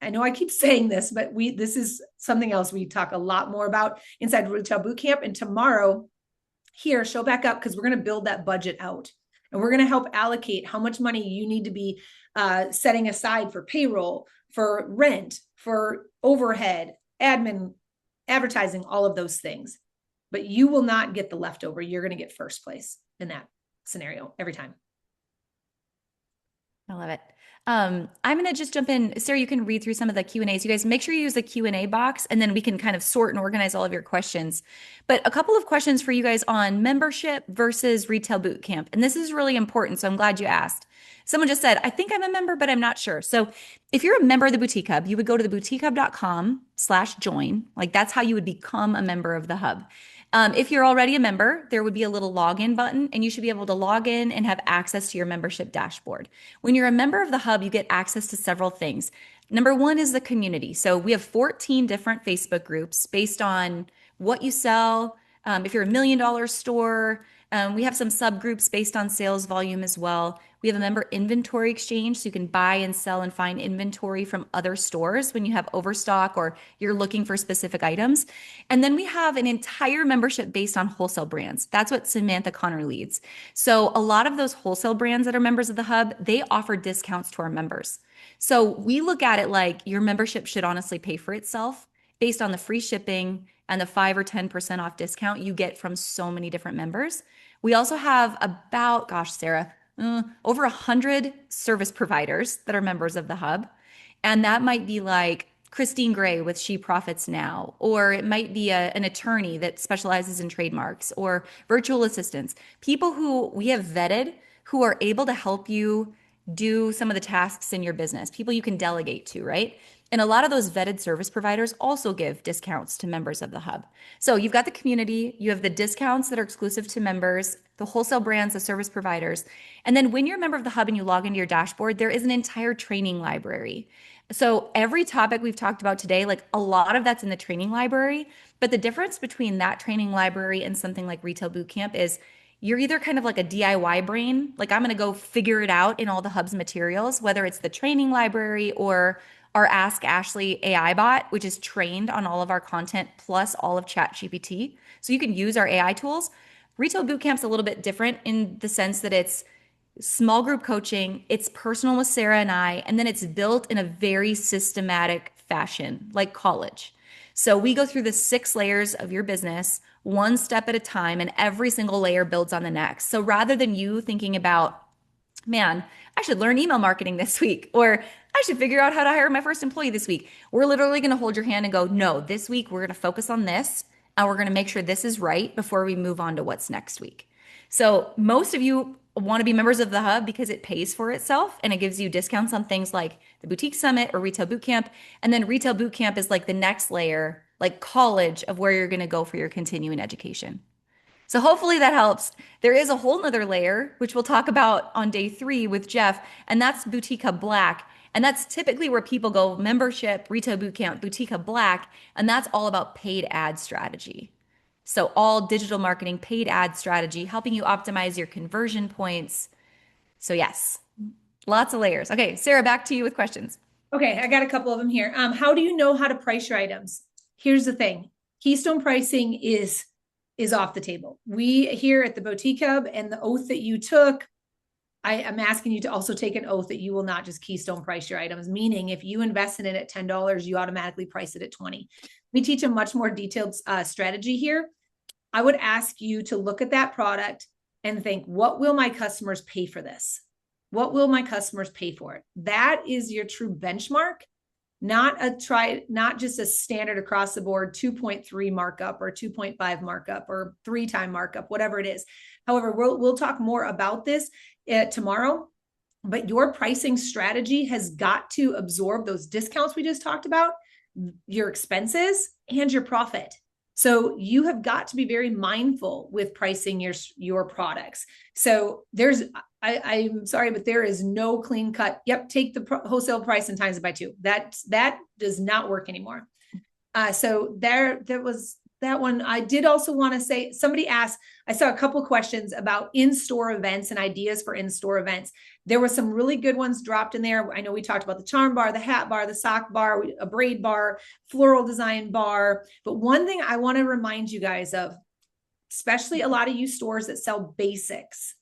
I know I keep saying this, but this is something else we talk a lot more about inside Retail Bootcamp. And tomorrow here, show back up because we're going to build that budget out. And we're going to help allocate how much money you need to be setting aside for payroll, for rent, for overhead, admin, advertising, all of those things. But you will not get the leftover. You're going to get first place in that scenario every time. I love it. I'm going to just jump in. Sarah, you can read through some of the Q&As. You guys make sure you use the Q&A box and then we can kind of sort and organize all of your questions. But a couple of questions for you guys on membership versus retail boot camp. And this is really important. So I'm glad you asked. Someone just said, I think I'm a member, but I'm not sure. So if you're a member of the Boutique Hub, you would go to theboutiquehub.com/join. Like that's how you would become a member of the hub. If you're already a member, there would be a little login button and you should be able to log in and have access to your membership dashboard. When you're a member of the hub, you get access to several things. Number one is the community. So we have 14 different Facebook groups based on what you sell. If you're $1 million store, we have some subgroups based on sales volume as well. We have a member inventory exchange, so you can buy and sell and find inventory from other stores when you have overstock or you're looking for specific items. And then we have an entire membership based on wholesale brands. That's what Samantha Connor leads. So a lot of those wholesale brands that are members of the hub, they offer discounts to our members. So we look at it like your membership should honestly pay for itself based on the free shipping and the 5 or 10% off discount you get from so many different members. We also have about, Sarah, over 100 service providers that are members of the hub. And that might be like Christine Gray with She Profits Now, or it might be an attorney that specializes in trademarks or virtual assistants, people who we have vetted who are able to help you do some of the tasks in your business, people you can delegate to, right? And a lot of those vetted service providers also give discounts to members of the hub. So you've got the community, you have the discounts that are exclusive to members, the wholesale brands, the service providers. And then when you're a member of the hub and you log into your dashboard, there is an entire training library. So every topic we've talked about today, like a lot of that's in the training library. But the difference between that training library and something like Retail Bootcamp is you're either kind of like a DIY brain, like I'm going to go figure it out in all the hub's materials, whether it's the training library or our Ask Ashley AI bot, which is trained on all of our content plus all of ChatGPT. So you can use our AI tools. Retail Bootcamp's a little bit different in the sense that it's small group coaching, it's personal with Sarah and I, and then it's built in a very systematic fashion, like college. So we go through the 6 layers of your business, one step at a time, and every single layer builds on the next. So rather than you thinking about, man, I should learn email marketing this week, or I should figure out how to hire my first employee this week, we're literally going to hold your hand and go, no, this week we're going to focus on this, and we're going to make sure this is right before we move on to what's next week. So most of you want to be members of the hub because it pays for itself and it gives you discounts on things like the Boutique Summit or Retail Bootcamp. And then Retail Bootcamp is like the next layer, like college of where you're going to go for your continuing education. So hopefully that helps. There is a whole nother layer, which we'll talk about on day 3 with Jeff, and that's Boutique Hub Black. And that's typically where people go membership, Retail Bootcamp, Boutique Hub Black, and that's all about paid ad strategy. So all digital marketing, paid ad strategy, helping you optimize your conversion points. So yes, lots of layers. Okay, Sarah, back to you with questions. Okay, I got a couple of them here. How do you know how to price your items? Here's the thing. Keystone pricing is off the table. We here at the Boutique Hub and the oath that you took, I am asking you to also take an oath that you will not just keystone price your items, meaning if you invest in it at $10, you automatically price it at 20. We teach a much more detailed strategy here. I would ask you to look at that product and think, what will my customers pay for this? What will my customers pay for it? That is your true benchmark, not just a standard across the board 2.3 markup or 2.5 markup or 3-time markup, whatever it is. However, we'll talk more about this tomorrow, but your pricing strategy has got to absorb those discounts we just talked about, your expenses, and your profit. So you have got to be very mindful with pricing your products. So I'm sorry, but there is no clean cut. Yep, take the wholesale price and times it by 2. That does not work anymore. So there was that one. I did also want to say, somebody asked, I saw a couple questions about in-store events and ideas for in-store events. There were some really good ones dropped in there. I know we talked about the charm bar, the hat bar, the sock bar, a braid bar, floral design bar. But one thing I want to remind you guys of, especially a lot of you stores that sell basics,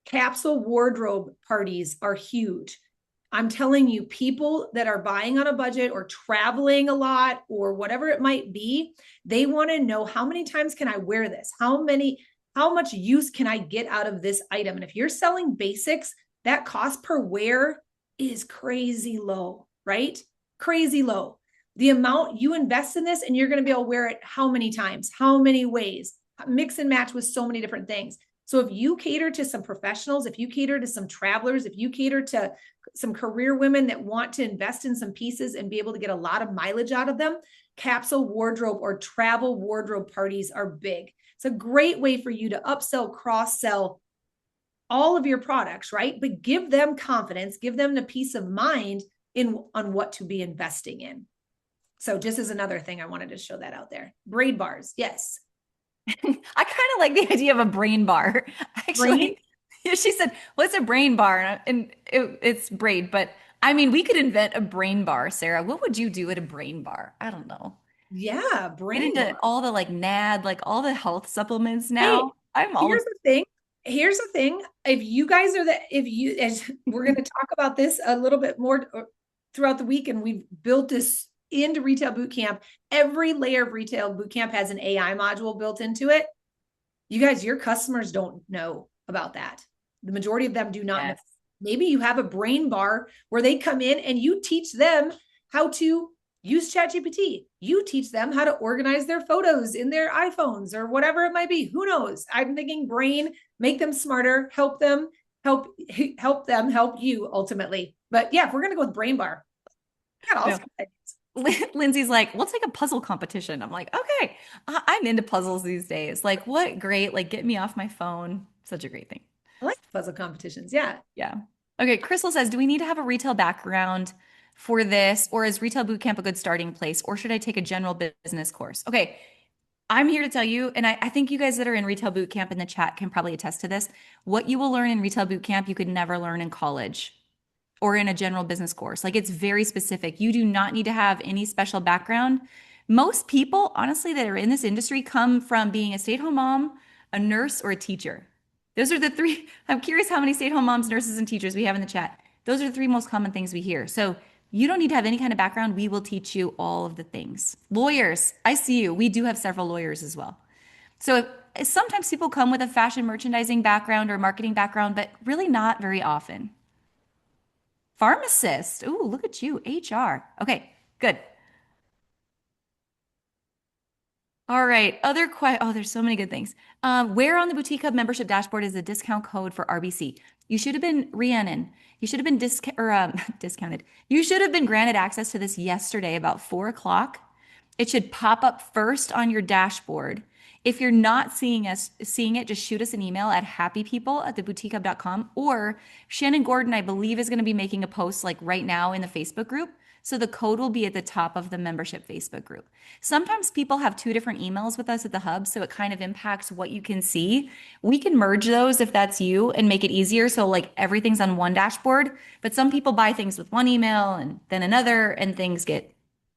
capsule wardrobe parties are huge. I'm telling you, people that are buying on a budget or traveling a lot or whatever it might be, they want to know, how many times can I wear this? How much use can I get out of this item? And if you're selling basics, that cost per wear is crazy low, right? Crazy low. The amount you invest in this and you're going to be able to wear it how many times, how many ways, mix and match with so many different things. So if you cater to some professionals, if you cater to some travelers, if you cater to some career women that want to invest in some pieces and be able to get a lot of mileage out of them, capsule wardrobe or travel wardrobe parties are big. It's a great way for you to upsell, cross-sell all of your products, right? But give them confidence, give them the peace of mind on what to be investing in. So just as another thing, I wanted to show that out there. Braid bars, yes. I kind of like the idea of a brain bar. Actually, she said, "What's a brain bar?" And it's braid, but I mean, we could invent a brain bar, Sarah. What would you do at a brain bar? I don't know. Yeah, brain Get into bar. all the like NAD, like all the health supplements now. Hey, here's the thing. Here's the thing. If you guys are as we're going to talk about this a little bit more throughout the week, and we've built this into Retail Bootcamp. Every layer of Retail Bootcamp has an AI module built into it. You guys, your customers don't know about that. The majority of them do not know. Maybe you have a brain bar where they come in and you teach them how to use ChatGPT. You teach them how to organize their photos in their iPhones or whatever it might be. Who knows? I'm thinking brain, make them smarter, help them, help them help you ultimately. But yeah, if we're gonna go with brain bar, got all kinds of Lindsay's like, we'll take a puzzle competition. I'm like, okay, I'm into puzzles these days. Like, what great, like, get me off my phone. Such a great thing. I like puzzle competitions. Yeah. Yeah. Okay. Crystal says, do we need to have a retail background for this? Or is retail bootcamp a good starting place? Or should I take a general business course? Okay. I'm here to tell you, and I think you guys that are in retail bootcamp in the chat can probably attest to this. What you will learn in retail bootcamp, you could never learn in college or in a general business course. Like it's very specific. You do not need to have any special background. Most people, honestly, that are in this industry come from being a stay-at-home mom, a nurse, or a teacher. Those are the three. I'm curious how many stay-at-home moms, nurses, and teachers we have in the chat. Those are the three most common things we hear. So you don't need to have any kind of background. We will teach you all of the things. Lawyers, I see you. We do have several lawyers as well. So sometimes people come with a fashion merchandising background or marketing background, but really not very often. Pharmacist. Ooh, look at you. HR. Okay, good. All right. Oh, there's so many good things. Where on the Boutique Hub membership dashboard is the discount code for RBC? You should have been Rhiannon. You should have been discounted. You should have been granted access to this yesterday about 4 o'clock. It should pop up first on your dashboard. If you're not seeing it, just shoot us an email at happypeople@theboutiquehub.com, or Shannon Gordon, I believe, is going to be making a post like right now in the Facebook group. So the code will be at the top of the membership Facebook group. Sometimes people have two different emails with us at the hub, so it kind of impacts what you can see. We can merge those if that's you and make it easier. So like everything's on one dashboard, but some people buy things with one email and then another, and things get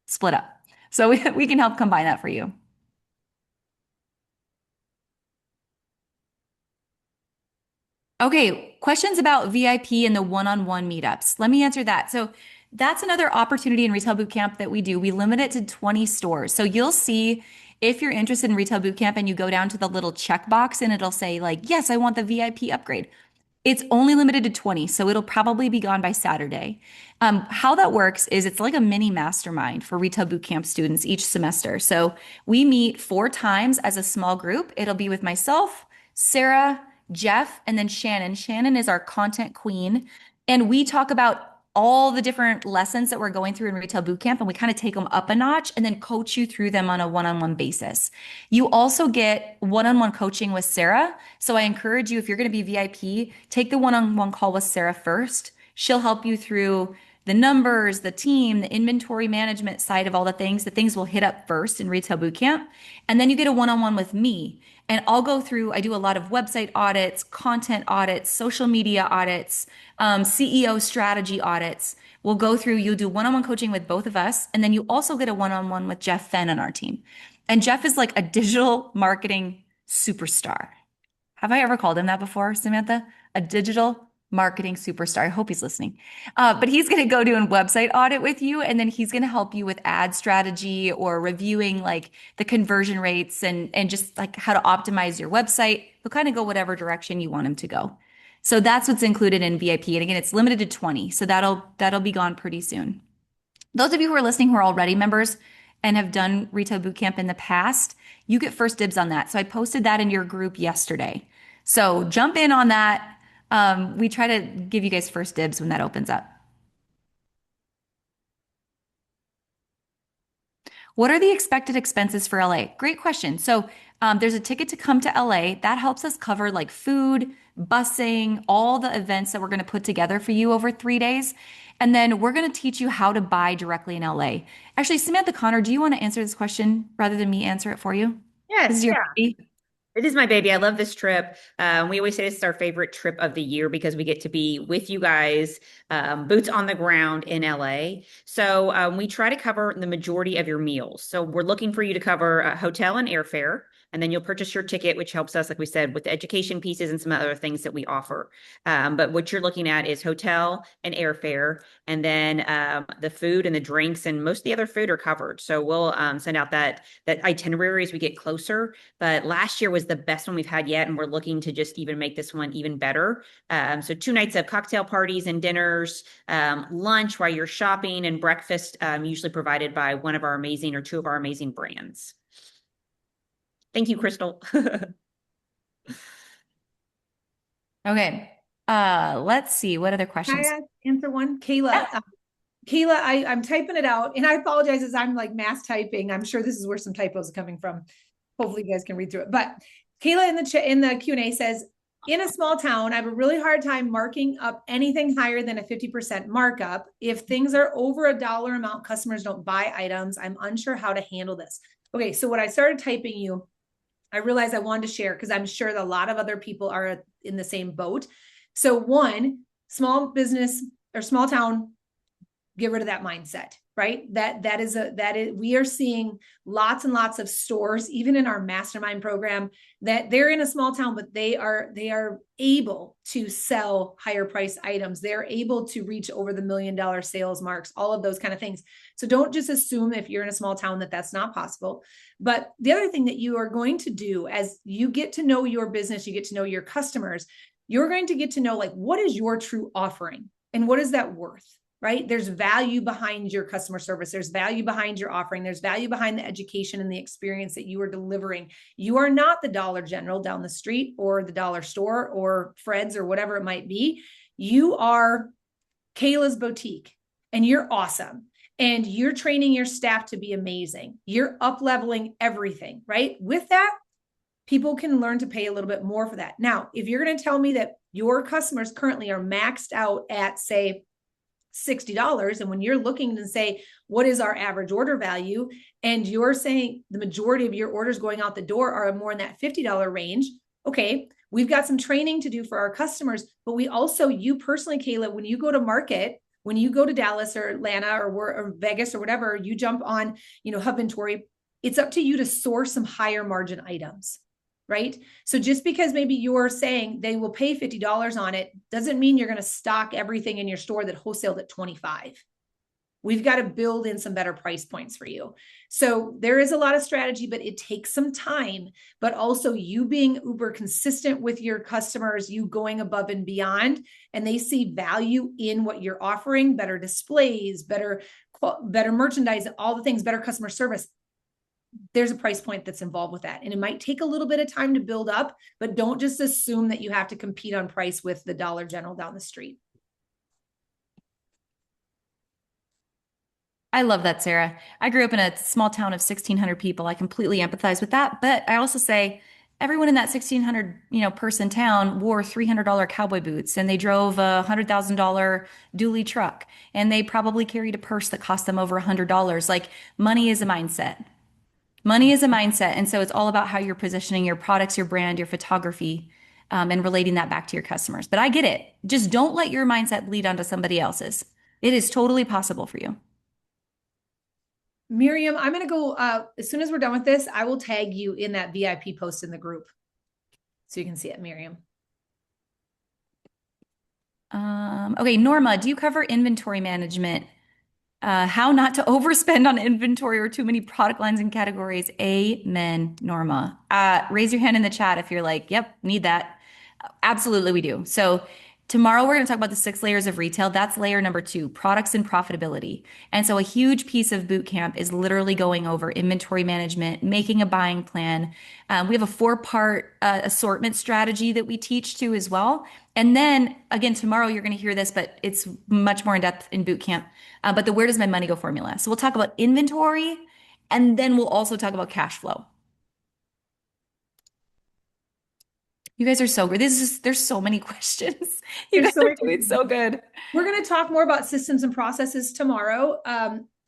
split up. So we can help combine that for you. Okay, questions about VIP and the one-on-one meetups. Let me answer that. So that's another opportunity in Retail Bootcamp that we do. We limit it to 20 stores. So you'll see if you're interested in Retail Bootcamp and you go down to the little checkbox and it'll say like, yes, I want the VIP upgrade. It's only limited to 20, so it'll probably be gone by Saturday. How that works is it's like a mini mastermind for Retail Bootcamp students each semester. So we meet 4 times as a small group. It'll be with myself, Sarah, Jeff, and then Shannon. Shannon is our content queen. And we talk about all the different lessons that we're going through in Retail Bootcamp, and we kind of take them up a notch and then coach you through them on a one-on-one basis. You also get one-on-one coaching with Sarah. So I encourage you, if you're going to be VIP, take the one-on-one call with Sarah first. She'll help you through the numbers, the team, the inventory management side of all the things. The things we'll hit up first in Retail Bootcamp. And then you get a one-on-one with me. And I'll go through, I do a lot of website audits, content audits, social media audits, CEO strategy audits. We'll go through, you'll do one-on-one coaching with both of us. And then you also get a one-on-one with Jeff Fenn on our team. And Jeff is like a digital marketing superstar. Have I ever called him that before, Samantha? A digital marketing superstar. I hope he's listening. But he's going to go do a website audit with you, and then he's going to help you with ad strategy or reviewing like the conversion rates and just like how to optimize your website. He'll kind of go whatever direction you want him to go. So that's what's included in VIP. And again, it's limited to 20. So that'll be gone pretty soon. Those of you who are listening who are already members and have done Retail Bootcamp in the past, you get first dibs on that. So I posted that in your group yesterday. So jump in on that. We try to give you guys first dibs when that opens up. What are the expected expenses for LA? Great question. So there's a ticket to come to LA. That helps us cover like food, busing, all the events that we're going to put together for you over 3 days. And then we're going to teach you how to buy directly in LA. Actually, Samantha Connor, do you want to answer this question rather than me answer it for you? Yes, This is your baby. It is my baby. I love this trip. We always say this is our favorite trip of the year because we get to be with you guys, boots on the ground in LA. So we try to cover the majority of your meals. So we're looking for you to cover hotel and airfare. and then you'll purchase your ticket, which helps us, like we said, with the education pieces and some other things that we offer. But what you're looking at is hotel and airfare, and then the food and the drinks and most of the other food are covered. So we'll send out that itinerary as we get closer. But last year was the best one we've had yet, and we're looking to just even make this one even better. So 2 nights of cocktail parties and dinners, lunch while you're shopping, and breakfast usually provided by one of our amazing or 2 of our amazing brands. Thank you, Crystal. Okay. Let's see. What other Can questions? I answer one? Kayla, Kayla, I'm typing it out, and I apologize as I'm like mass typing. I'm sure this is where some typos are coming from. Hopefully you guys can read through it. But Kayla in the Q&A says, in a small town, I have a really hard time marking up anything higher than a 50% markup. If things are over a dollar amount, customers don't buy items. I'm unsure how to handle this. Okay, so when I started typing you, I realized I wanted to share because I'm sure that a lot of other people are in the same boat. So one, small business or small town, get rid of that mindset, right? That is we are seeing lots and lots of stores, even in our mastermind program, that they're in a small town, but they are able to sell higher price items. They're able to reach over the $1 million sales marks, all of those kind of things. So don't just assume if you're in a small town that that's not possible. But the other thing that you are going to do as you get to know your business, you get to know your customers, you're going to get to know, like, what is your true offering and what is that worth? Right? There's value behind your customer service. There's value behind your offering. There's value behind the education and the experience that you are delivering. You are not the Dollar General down the street or the dollar store or Fred's or whatever it might be. You are Kayla's Boutique, and you're awesome. And you're training your staff to be amazing. You're up-leveling everything, right? With that, people can learn to pay a little bit more for that. Now, if you're going to tell me that your customers currently are maxed out at, say, $60, and when you're looking to say, what is our average order value? And you're saying the majority of your orders going out the door are more in that $50 range. Okay, we've got some training to do for our customers, but we also, you personally, Kayla, when you go to market, when you go to Dallas or Atlanta or Vegas or whatever, you jump on, Hubventory, it's up to you to source some higher margin items. Right? So just because maybe you're saying they will pay $50 on it doesn't mean you're going to stock everything in your store that wholesaled at $25. We've got to build in some better price points for you. So there is a lot of strategy, but it takes some time, but also you being uber consistent with your customers, you going above and beyond, and they see value in what you're offering, better displays, better merchandise, all the things, better customer service. There's a price point that's involved with that. And it might take a little bit of time to build up, but don't just assume that you have to compete on price with the Dollar General down the street. I love that, Sarah. I grew up in a small town of 1,600 people. I completely empathize with that. But I also say everyone in that 1,600, person town wore $300 cowboy boots, and they drove a $100,000 dually truck, and they probably carried a purse that cost them over $100. Like, money is a mindset. Money is a mindset. And so it's all about how you're positioning your products, your brand, your photography, and relating that back to your customers. But I get it. Just don't let your mindset bleed onto somebody else's. It is totally possible for you. Miriam, I'm going to go, as soon as we're done with this, I will tag you in that VIP post in the group so you can see it, Miriam. Okay, Norma, do you cover inventory management? How not to overspend on inventory or too many product lines and categories. Amen, Norma. Raise your hand in the chat if you're like, yep, need that. Absolutely, we do. So tomorrow we're going to talk about the 6 layers of retail. That's layer number 2, products and profitability. And so a huge piece of boot camp is literally going over inventory management, making a buying plan. We have a 4-part assortment strategy that we teach too as well. And then again, tomorrow you're going to hear this, but it's much more in depth in boot camp. But the where does my money go formula. So we'll talk about inventory, and then we'll also talk about cash flow. You guys are so good. There's so many questions. You guys are doing so good. We're going to talk more about systems and processes tomorrow.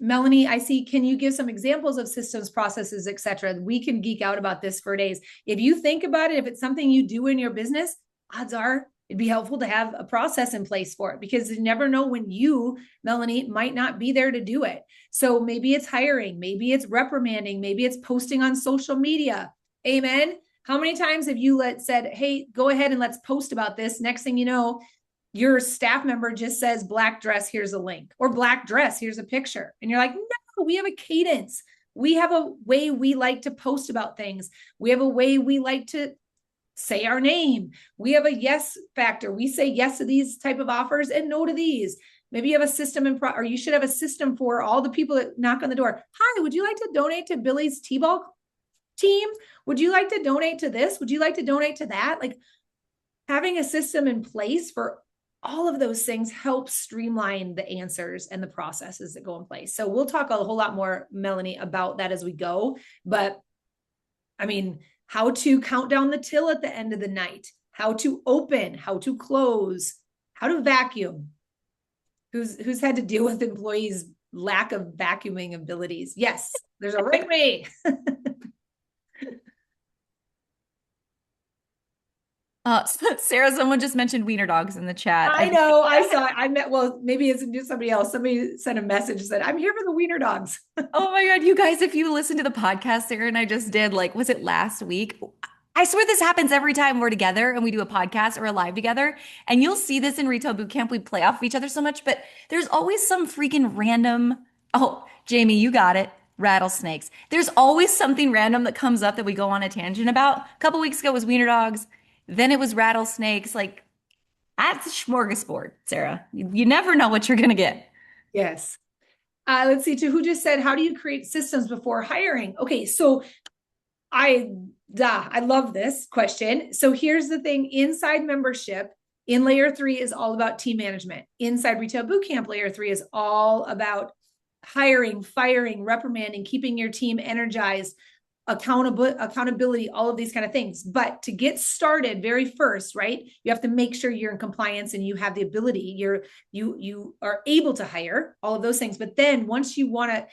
Melanie, I see, can you give some examples of systems, processes, et cetera? We can geek out about this for days. If you think about it, if it's something you do in your business, odds are it'd be helpful to have a process in place for it, because you never know when you, Melanie, might not be there to do it. So maybe it's hiring, maybe it's reprimanding, maybe it's posting on social media. Amen. How many times have you said, hey, go ahead and let's post about this? Next thing you know, your staff member just says black dress, here's a link, or black dress, here's a picture. And you're like, no, we have a cadence. We have a way we like to post about things. We have a way we like to say our name. We have a yes factor. We say yes to these type of offers and no to these. Maybe you have a system or you should have a system for all the people that knock on the door. Hi, would you like to donate to Billy's T-ball team? Would you like to donate to this? Would you like to donate to that? Like, having a system in place for all of those things helps streamline the answers and the processes that go in place. So we'll talk a whole lot more, Melanie, about that as we go. But I mean, how to count down the till at the end of the night, how to open, how to close, how to vacuum. Who's had to deal with employees' lack of vacuuming abilities? Yes, there's a ring me. Sarah, someone just mentioned wiener dogs in the chat. I know. I saw it. I met, well, maybe it's somebody else. Somebody sent a message that said, I'm here for the wiener dogs. Oh my God, you guys, if you listen to the podcast Sarah and I just did, like, was it last week? I swear this happens every time we're together and we do a podcast or a live together. And you'll see this in Retail Bootcamp. We play off of each other so much, but there's always some freaking random, oh, Jamie, you got it. Rattlesnakes. There's always something random that comes up that we go on a tangent about. A couple weeks ago was wiener dogs. Then it was rattlesnakes. Like, that's a smorgasbord, Sarah. You never know what you're going to get. Yes. Let's see, who just said, how do you create systems before hiring? Okay, so I love this question. So here's the thing, inside membership in layer 3 is all about team management. Inside Retail Bootcamp, layer 3 is all about hiring, firing, reprimanding, keeping your team energized, accountability, all of these kind of things. But to get started very first, right, you have to make sure you're in compliance and you have the ability, you are able to hire, all of those things. But then once you want to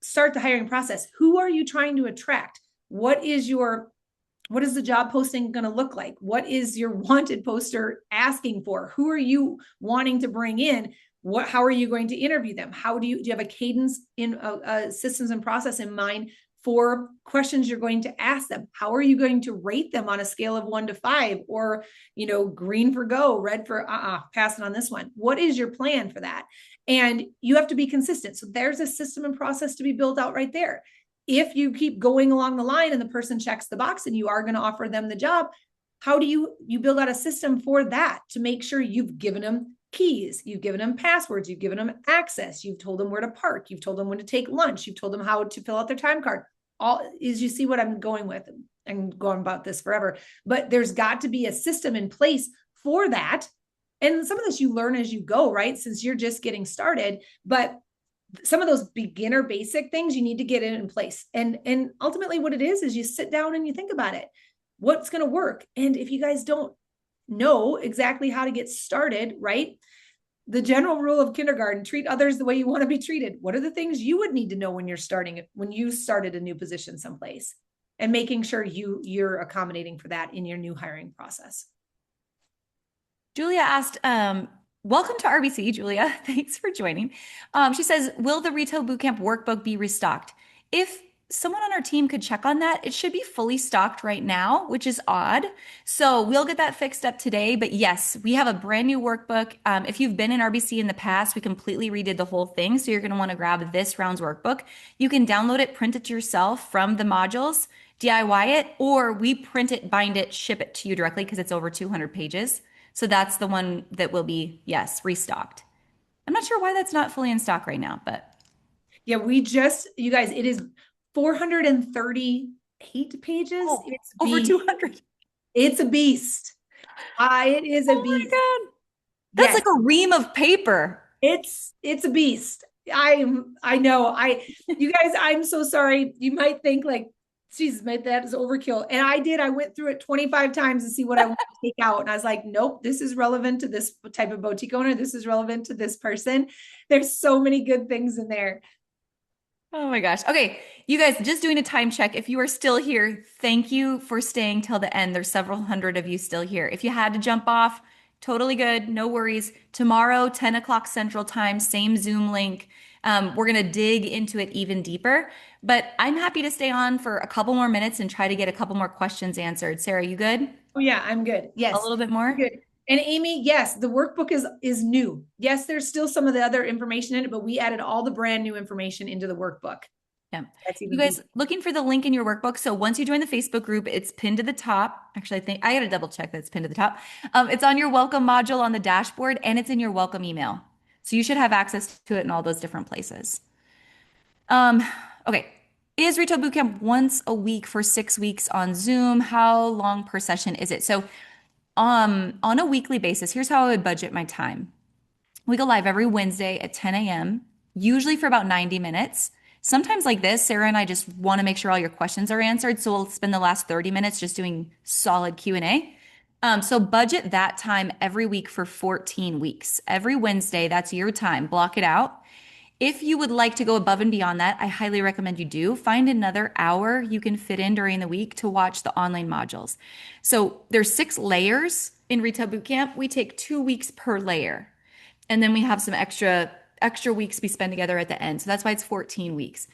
start the hiring process, who are you trying to attract? What is the job posting going to look like? What is your wanted poster asking for? Who are you wanting to bring in? How are you going to interview them? Do you have a cadence in systems and process in mind for questions you're going to ask them? How are you going to rate them on a scale of 1 to 5, or, green for go, red for passing on this one? What is your plan for that? And you have to be consistent. So there's a system and process to be built out right there. If you keep going along the line and the person checks the box and you are going to offer them the job, how do you build out a system for that to make sure you've given them keys, you've given them passwords, you've given them access, you've told them where to park, you've told them when to take lunch, you've told them how to fill out their time card. You see what I'm going with, and going about this forever, but there's got to be a system in place for that. And some of this you learn as you go, right? Since you're just getting started, but some of those beginner basic things you need to get in place. And ultimately what it is you sit down and you think about it. What's going to work? And if you guys don't know exactly how to get started, right? The general rule of kindergarten, treat others the way you want to be treated. What are the things you would need to know when you started a new position someplace, and making sure you're accommodating for that in your new hiring process. Julia asked, welcome to RBC, Julia. Thanks for joining. She says, will the Retail Bootcamp workbook be restocked? If someone on our team could check on that, it should be fully stocked right now, which is odd. So we'll get that fixed up today. But yes, we have a brand new workbook. If you've been in RBC in the past, we completely redid the whole thing. So you're going to want to grab this round's workbook. You can download it, print it yourself from the modules, DIY it, or we print it, bind it, ship it to you directly because it's over 200 pages. So that's the one that will be, yes, restocked. I'm not sure why that's not fully in stock right now, but. Yeah, you guys, it is 438 pages. Oh, it's over 200. It's a beast. It is a beast. Oh my God. That's like a ream of paper. It's a beast. I know. You guys, I'm so sorry. You might think like, Jesus, that is overkill. And I went through it 25 times to see what I want to take out. And I was like, nope, this is relevant to this type of boutique owner. This is relevant to this person. There's so many good things in there. Oh my gosh. Okay. You guys, just doing a time check. If you are still here, thank you for staying till the end. There's several hundred of you still here. If you had to jump off, totally good. No worries. Tomorrow, 10 o'clock Central Time, same Zoom link. We're going to dig into it even deeper, but I'm happy to stay on for a couple more minutes and try to get a couple more questions answered. Sarah, you good? Oh yeah, I'm good. A Yes. little bit I'm more? good. And Amy, yes, the workbook is new. Yes, there's still some of the other information in it, but we added all the brand new information into the workbook. Yeah. That's You even guys looking for the link in your workbook. So once you join the Facebook group, it's pinned to the top. Actually, I think I got to double check that it's pinned to the top. It's on your welcome module on the dashboard and it's in your welcome email. So you should have access to it in all those different places. Um, okay. Is Retail Bootcamp once a week for 6 weeks on Zoom? How long per session is it? So, on a weekly basis, here's how I would budget my time. We go live every Wednesday at 10 a.m., usually for about 90 minutes. Sometimes like this, Sarah and I just want to make sure all your questions are answered. So we'll spend the last 30 minutes just doing solid Q&A. So budget that time every week for 14 weeks. Every Wednesday, that's your time. Block it out. If you would like to go above and beyond that, I highly recommend you do. Find another hour you can fit in during the week to watch the online modules. So there's 6 layers in Retail Bootcamp. We take 2 weeks per layer. And then we have some extra weeks we spend together at the end. So that's why it's 14 weeks.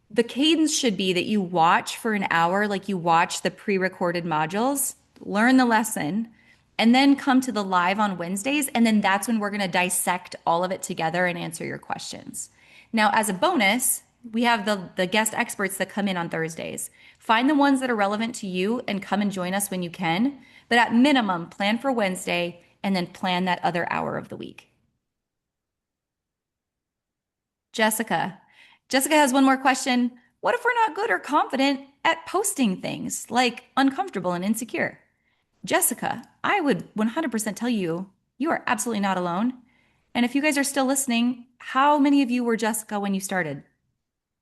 The cadence should be that you watch for an hour, like you watch the pre-recorded modules, learn the lesson, and then come to the live on Wednesdays. And then that's when we're going to dissect all of it together and answer your questions. Now, as a bonus, we have the guest experts that come in on Thursdays. Find the ones that are relevant to you and come and join us when you can. But at minimum, plan for Wednesday and then plan that other hour of the week. Jessica. Jessica has one more question. What if we're not good or confident at posting things, like uncomfortable and insecure? Jessica, I would 100% tell you, you are absolutely not alone. And if you guys are still listening, how many of you were Jessica when you started?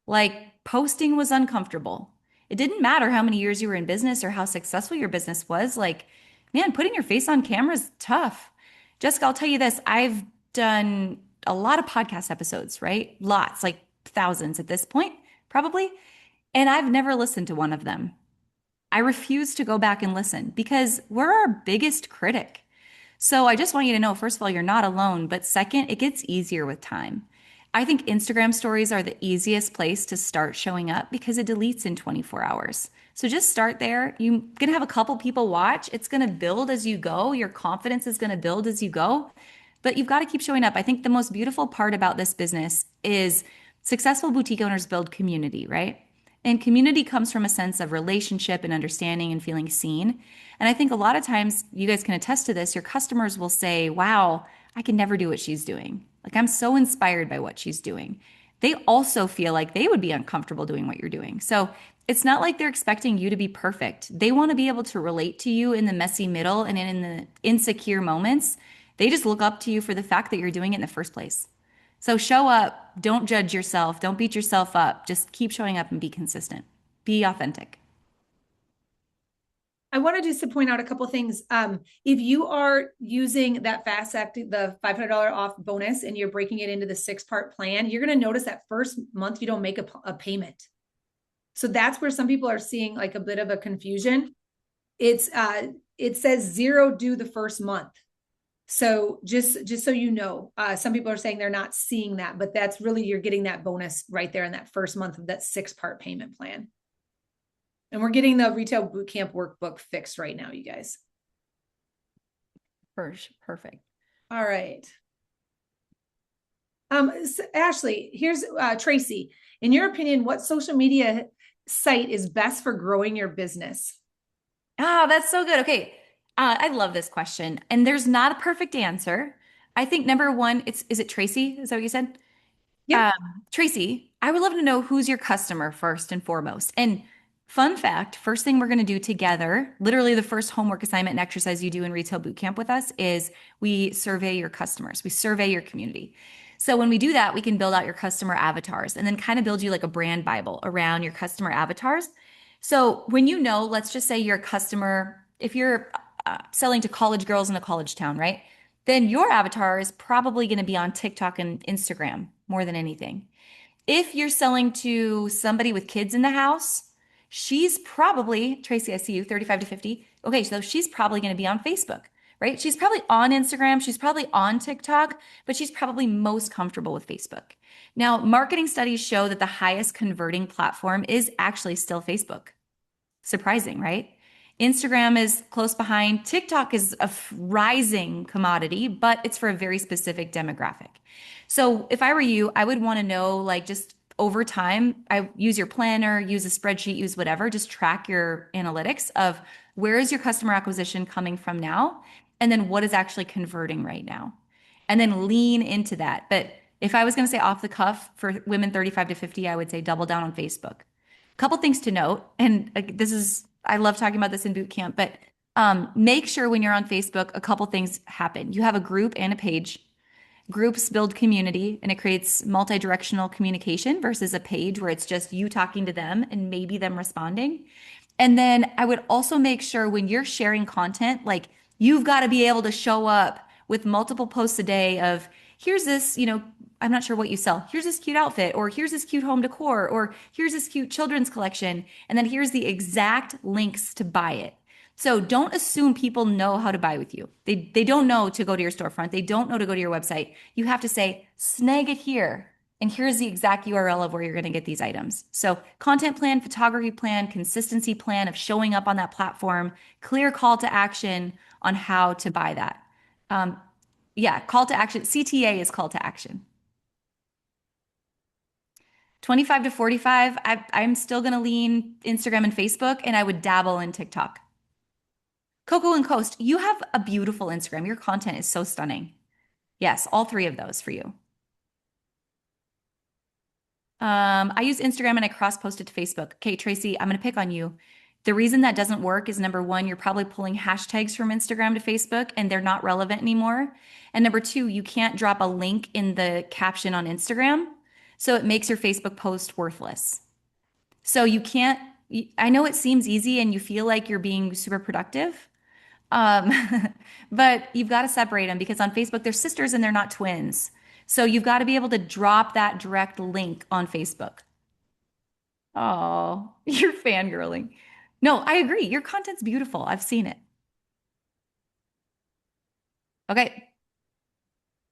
Like, posting was uncomfortable. It didn't matter how many years you were in business or how successful your business was. Like, man, putting your face on camera is tough. Jessica, I'll tell you this. I've done a lot of podcast episodes, right? Lots, like thousands at this point, probably. And I've never listened to one of them. I refuse to go back and listen because we're our biggest critic. So I just want you to know, first of all, you're not alone. But second, it gets easier with time. I think Instagram stories are the easiest place to start showing up because it deletes in 24 hours. So just start there. You're going to have a couple people watch. It's going to build as you go. Your confidence is going to build as you go. But you've got to keep showing up. I think the most beautiful part about this business is successful boutique owners build community, right? And community comes from a sense of relationship and understanding and feeling seen. And I think a lot of times, you guys can attest to this, your customers will say, wow, I can never do what she's doing. Like, I'm so inspired by what she's doing. They also feel like they would be uncomfortable doing what you're doing. So it's not like they're expecting you to be perfect. They want to be able to relate to you in the messy middle and in the insecure moments. They just look up to you for the fact that you're doing it in the first place. So show up, don't judge yourself, don't beat yourself up. Just keep showing up and be consistent. Be authentic. I wanted just to point out a couple of things. If you are using that Fast Act, the $500 off bonus, and you're breaking it into the 6-part plan, you're going to notice that first month you don't make a payment. So that's where some people are seeing like a bit of a confusion. It says 0 due the first month. So just so you know, some people are saying they're not seeing that, but that's really, you're getting that bonus right there in that first month of that 6-part payment plan. And we're getting the Retail Bootcamp workbook fixed right now, you guys. Perfect. All right. So Ashley, here's Tracy. In your opinion, what social media site is best for growing your business? Ah, that's so good. Okay. I love this question. And there's not a perfect answer. I think number one, is it Tracy? Is that what you said? Yeah. Tracy, I would love to know who's your customer first and foremost. And fun fact, first thing we're going to do together, literally the first homework assignment and exercise you do in Retail Bootcamp with us is we survey your customers. We survey your community. So when we do that, we can build out your customer avatars and then kind of build you like a brand Bible around your customer avatars. So when you know, let's just say your customer, if you're selling to college girls in a college town, right? Then your avatar is probably going to be on TikTok and Instagram more than anything. If you're selling to somebody with kids in the house, she's probably, Tracy, I see you, 35 to 50. Okay, so she's probably going to be on Facebook, right? She's probably on Instagram, she's probably on TikTok, but she's probably most comfortable with Facebook. Now, marketing studies show that the highest converting platform is actually still Facebook. Surprising, right? Instagram is close behind. TikTok is a rising commodity, but it's for a very specific demographic. So if I were you, I would want to know, like, just over time, I use your planner, use a spreadsheet, use whatever, just track your analytics of where is your customer acquisition coming from now, and then what is actually converting right now, and then lean into that. But if I was going to say off the cuff for women 35 to 50, I would say double down on Facebook. Couple things to note, and this is, I love talking about this in boot camp, but make sure when you're on Facebook, a couple things happen. You have a group and a page. Groups build community and it creates multi-directional communication versus a page where it's just you talking to them and maybe them responding. And then I would also make sure when you're sharing content, like you've got to be able to show up with multiple posts a day of here's this, I'm not sure what you sell. Here's this cute outfit, or here's this cute home decor, or here's this cute children's collection. And then here's the exact links to buy it. So don't assume people know how to buy with you. They don't know to go to your storefront. They don't know to go to your website. You have to say, snag it here. And here's the exact URL of where you're going to get these items. So content plan, photography plan, consistency plan of showing up on that platform, clear call to action on how to buy that. Call to action. CTA is call to action. 25 to 45, I'm still going to lean Instagram and Facebook, and I would dabble in TikTok. Coco and Coast, you have a beautiful Instagram. Your content is so stunning. Yes, all three of those for you. I use Instagram and I cross-post it to Facebook. Okay, Tracy, I'm going to pick on you. The reason that doesn't work is number one, you're probably pulling hashtags from Instagram to Facebook and they're not relevant anymore. And number two, you can't drop a link in the caption on Instagram. So it makes your Facebook post worthless. So you can't, I know it seems easy and you feel like you're being super productive. But you've got to separate them because on Facebook, they're sisters and they're not twins. So you've got to be able to drop that direct link on Facebook. Oh, you're fangirling. No, I agree. Your content's beautiful. I've seen it. Okay.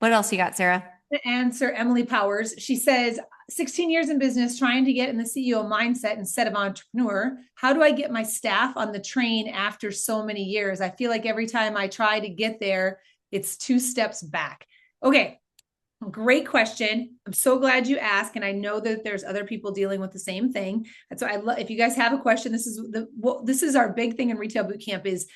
What else you got, Sarah? To answer Emily Powers, she says, 16 years in business, trying to get in the CEO mindset instead of entrepreneur. How do I get my staff on the train after so many years? I feel like every time I try to get there, it's 2 steps back. Okay. Great question. I'm so glad you asked. And I know that there's other people dealing with the same thing. And so if you guys have a question, this is our big thing in Retail Bootcamp is,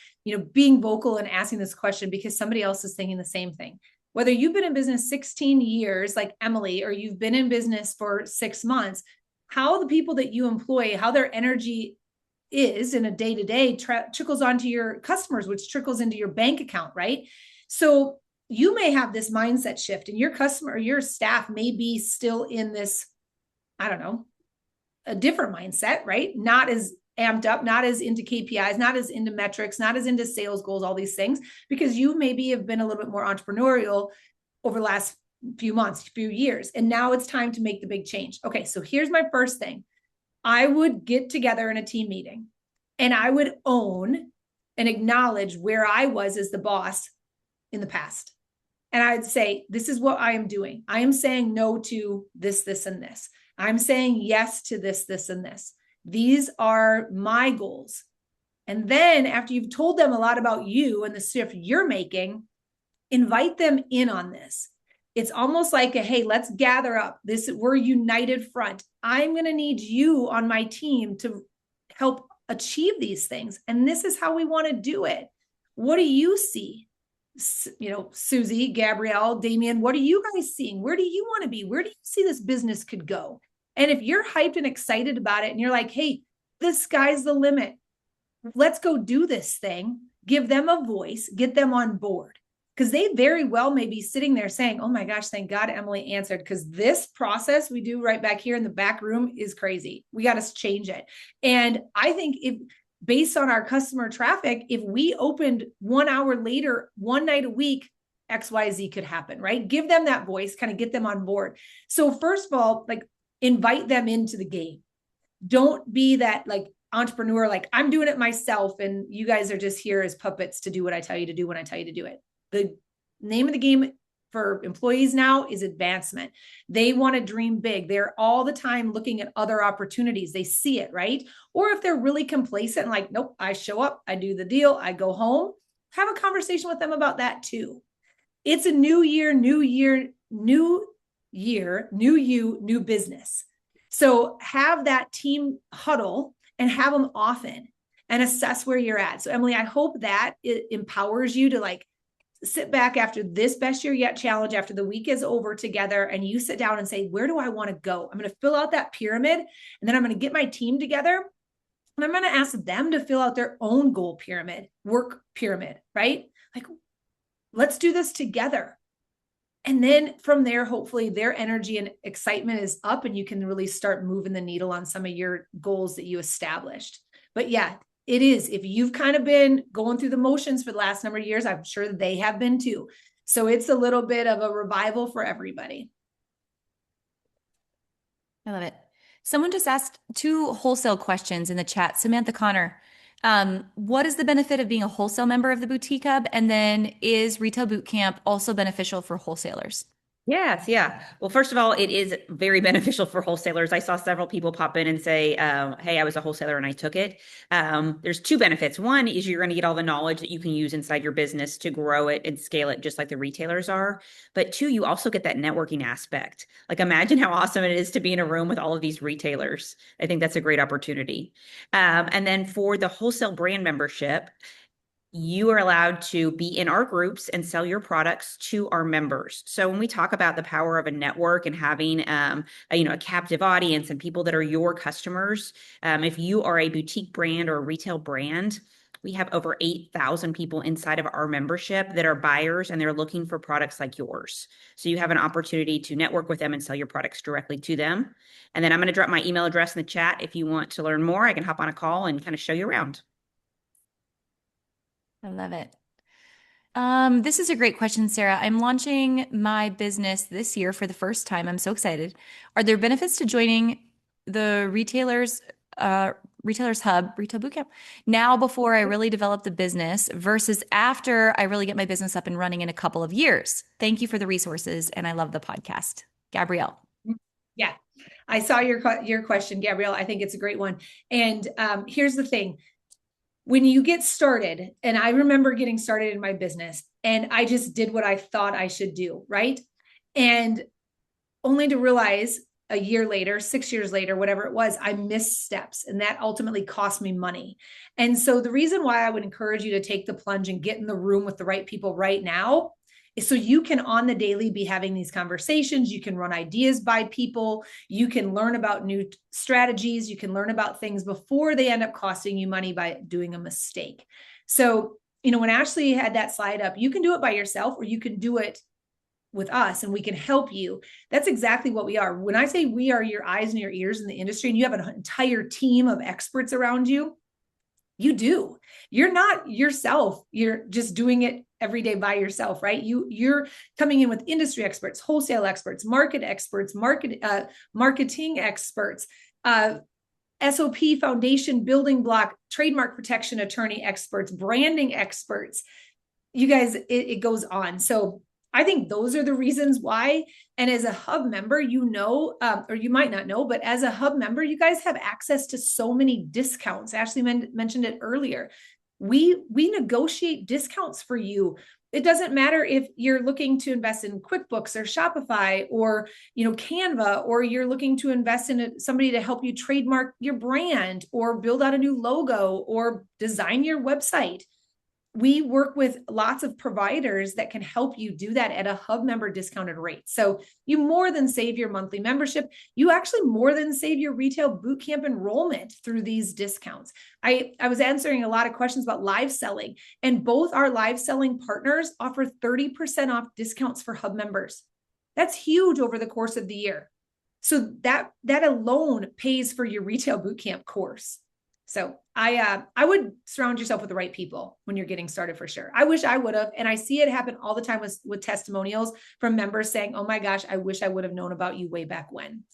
being vocal and asking this question because somebody else is thinking the same thing. Whether you've been in business 16 years, like Emily, or you've been in business for 6 months, how the people that you employ, how their energy is in a day-to-day trickles onto your customers, which trickles into your bank account, right? So you may have this mindset shift and your customer or your staff may be still in this, I don't know, a different mindset, right? Not as amped up, not as into KPIs, not as into metrics, not as into sales goals, all these things, because you maybe have been a little bit more entrepreneurial over the last few months, few years. And now it's time to make the big change. Okay. So here's my first thing. I would get together in a team meeting and I would own and acknowledge where I was as the boss in the past. And I'd say, this is what I am doing. I am saying no to this, this, and this. I'm saying yes to this, this, and this. These are my goals. And then after you've told them a lot about you and the shift you're making, invite them in on this. It's almost like hey, let's gather up. We're a united front. I'm going to need you on my team to help achieve these things. And this is how we want to do it. What do you see? Susie, Gabrielle, Damien, what are you guys seeing? Where do you want to be? Where do you see this business could go? And if you're hyped and excited about it and you're like, hey, the sky's the limit. Let's go do this thing. Give them a voice, get them on board. Because they very well may be sitting there saying, oh my gosh, thank God Emily answered. Because this process we do right back here in the back room is crazy. We got to change it. And I think based on our customer traffic, if we opened 1 hour later, one night a week, XYZ could happen, right? Give them that voice, kind of get them on board. So first of all, invite them into the game. Don't be that entrepreneur, I'm doing it myself and you guys are just here as puppets to do what I tell you to do when I tell you to do it. The name of the game for employees now is advancement. They want to dream big. They're all the time looking at other opportunities. They see it, right? Or if they're really complacent, like, nope, I show up, I do the deal, I go home, have a conversation with them about that too. It's a new year, new you, new business. So have that team huddle and have them often and assess where you're at. So Emily, I hope that it empowers you to like sit back after this best year yet challenge, after the week is over together, and you sit down and say, where do I want to go? I'm going to fill out that pyramid, and then I'm going to get my team together, and I'm going to ask them to fill out their own goal pyramid, work pyramid, right? Like, let's do this together. And then from there, hopefully their energy and excitement is up and you can really start moving the needle on some of your goals that you established. But yeah, it is. If you've kind of been going through the motions for the last number of years, I'm sure they have been too. So it's a little bit of a revival for everybody. I love it. Someone just asked 2 wholesale questions in the chat. Samantha Connor, what is the benefit of being a wholesale member of the Boutique Hub? And then is Retail Bootcamp also beneficial for wholesalers? Yes, yeah. Well, first of all, it is very beneficial for wholesalers. I saw several people pop in and say, hey, I was a wholesaler and I took it. There's 2 benefits. One is you're going to get all the knowledge that you can use inside your business to grow it and scale it just like the retailers are. But 2, you also get that networking aspect. Like imagine how awesome it is to be in a room with all of these retailers. I think that's a great opportunity. And then for the wholesale brand membership, you are allowed to be in our groups and sell your products to our members. So when we talk about the power of a network and having a captive audience and people that are your customers, if you are a boutique brand or a retail brand, we have over 8,000 people inside of our membership that are buyers and they're looking for products like yours. So you have an opportunity to network with them and sell your products directly to them. And then I'm going to drop my email address in the chat. If you want to learn more, I can hop on a call and kind of show you around. I love it. This is a great question, Sarah. I'm launching my business this year for the first time. I'm so excited. Are there benefits to joining the Retailers Hub, Retail Bootcamp, now before I really develop the business versus after I really get my business up and running in a couple of years? Thank you for the resources, and I love the podcast. Gabrielle. Yeah, I saw your question, Gabrielle. I think it's a great one. And here's the thing. When you get started, and I remember getting started in my business and I just did what I thought I should do, right? And only to realize a year later, 6 years later, whatever it was, I missed steps and that ultimately cost me money. And so the reason why I would encourage you to take the plunge and get in the room with the right people right now is so you can on the daily be having these conversations. You can run ideas by people. You can learn about new strategies. You can learn about things before they end up costing you money by doing a mistake. So, when Ashley had that slide up, you can do it by yourself or you can do it with us and we can help you. That's exactly what we are. When I say we are your eyes and your ears in the industry and you have an entire team of experts around you, you do. You're not yourself. You're just doing it every day by yourself, right? You're coming in with industry experts, wholesale experts, marketing experts, SOP foundation building block, trademark protection attorney experts, branding experts. You guys, it goes on. So I think those are the reasons why. And as a hub member, or you might not know, but as a hub member, you guys have access to so many discounts. Ashley mentioned it earlier. We negotiate discounts for you. It doesn't matter if you're looking to invest in QuickBooks or Shopify or, Canva, or you're looking to invest in somebody to help you trademark your brand or build out a new logo or design your website. We work with lots of providers that can help you do that at a hub member discounted rate. So you more than save your monthly membership. You actually more than save your retail bootcamp enrollment through these discounts. I was answering a lot of questions about live selling, and both our live selling partners offer 30% off discounts for hub members. That's huge over the course of the year. So that alone pays for your retail bootcamp course. So I would surround yourself with the right people when you're getting started for sure. I wish I would have, and I see it happen all the time with testimonials from members saying, "Oh my gosh, I wish I would have known about you way back when."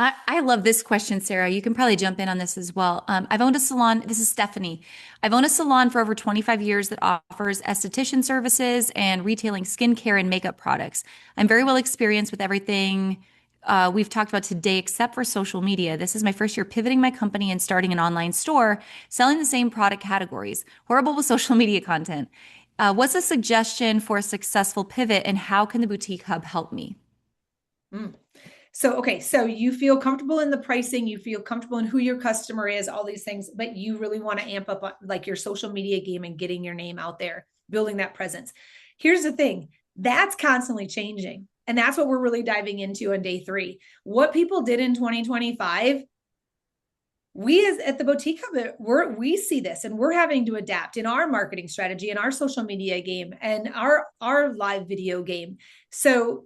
I love this question, Sarah. You can probably jump in on this as well. I've owned a salon. This is Stephanie. I've owned a salon for over 25 years that offers esthetician services and retailing skincare and makeup products. I'm very well experienced with everything we've talked about today, except for social media. This is my first year pivoting my company and starting an online store, selling the same product categories. Horrible with social media content. What's a suggestion for a successful pivot, and how can the Boutique Hub help me? Mm. So, okay, so you feel comfortable in the pricing, you feel comfortable in who your customer is, all these things, but you really want to amp up like your social media game and getting your name out there, building that presence. Here's the thing, that's constantly changing. And that's what we're really diving into on day 3. What people did in 2025, we as at the Boutique Hub, we see this and we're having to adapt in our marketing strategy and our social media game and our live video game. So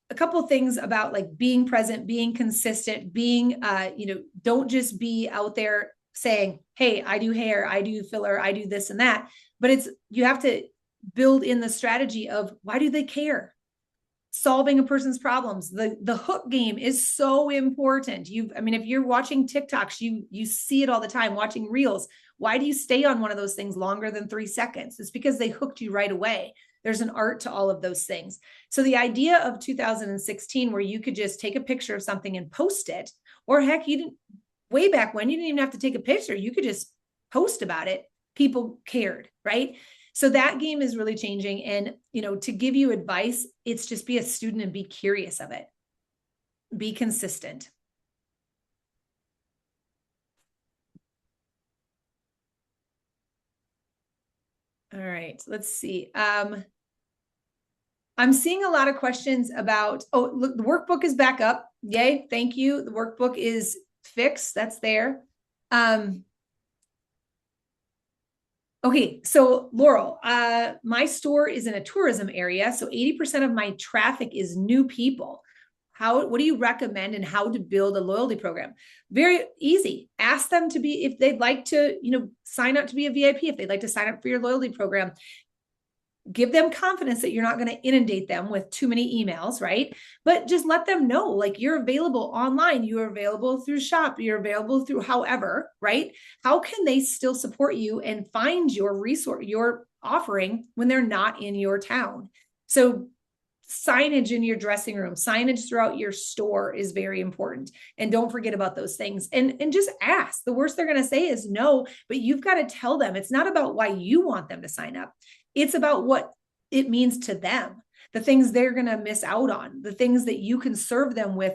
a couple of things about like being present, being consistent, being, don't just be out there saying, hey, I do hair, I do filler, I do this and that, but you have to build in the strategy of why do they care? Solving a person's problems. The hook game is so important. If you're watching TikToks, you see it all the time, watching reels. Why do you stay on one of those things longer than 3 seconds? It's because they hooked you right away. There's an art to all of those things. So the idea of 2016, where you could just take a picture of something and post it, or heck, way back when, you didn't even have to take a picture. You could just post about it. People cared, right? So that game is really changing. And, to give you advice, it's just be a student and be curious of it. Be consistent. All right, let's see. I'm seeing a lot of questions about, look, the workbook is back up. Yay, thank you. The workbook is fixed. That's there. Okay, so Laurel, my store is in a tourism area, so 80% of my traffic is new people. What do you recommend and how to build a loyalty program? Very easy. Ask them if they'd like to, sign up to be a VIP, if they'd like to sign up for your loyalty program. Give them confidence that you're not going to inundate them with too many emails, right? But just let them know, like, you're available online, you're available through shop, you're available through however, right? How can they still support you and find your resource, your offering when they're not in your town? So signage in your dressing room, signage throughout your store is very important. And don't forget about those things. And just ask. The worst they're going to say is no, but you've got to tell them it's not about why you want them to sign up. It's about what it means to them, the things they're going to miss out on, the things that you can serve them with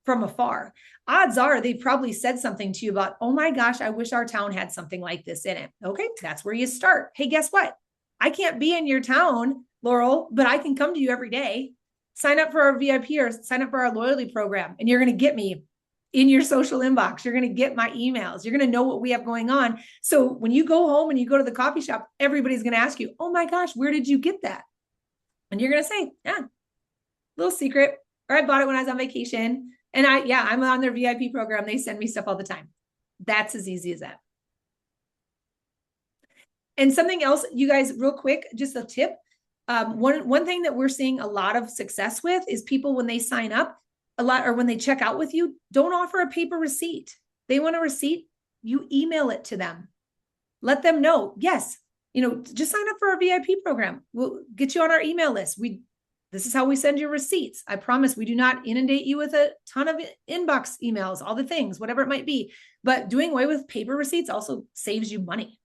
from afar. Odds are they've probably said something to you about, oh my gosh, I wish our town had something like this in it. Okay, that's where you start. Hey, guess what? I can't be in your town, Laurel, but I can come to you every day. Sign up for our VIP or sign up for our loyalty program, and you're going to get me in your social inbox. You're going to get my emails. You're going to know what we have going on. So when you go home and you go to the coffee shop, everybody's going to ask you, oh my gosh, where did you get that? And you're going to say, yeah, little secret, or I bought it when I was on vacation. And I'm on their VIP program. They send me stuff all the time. That's as easy as that. And something else, you guys, real quick, just a tip. One thing that we're seeing a lot of success with is people, when they sign up or when they check out with you, don't offer a paper receipt. They want a receipt, you email it to them. Let them know, yes, just sign up for our VIP program. We'll get you on our email list. This is how we send you receipts. I promise we do not inundate you with a ton of inbox emails, all the things, whatever it might be. But doing away with paper receipts also saves you money.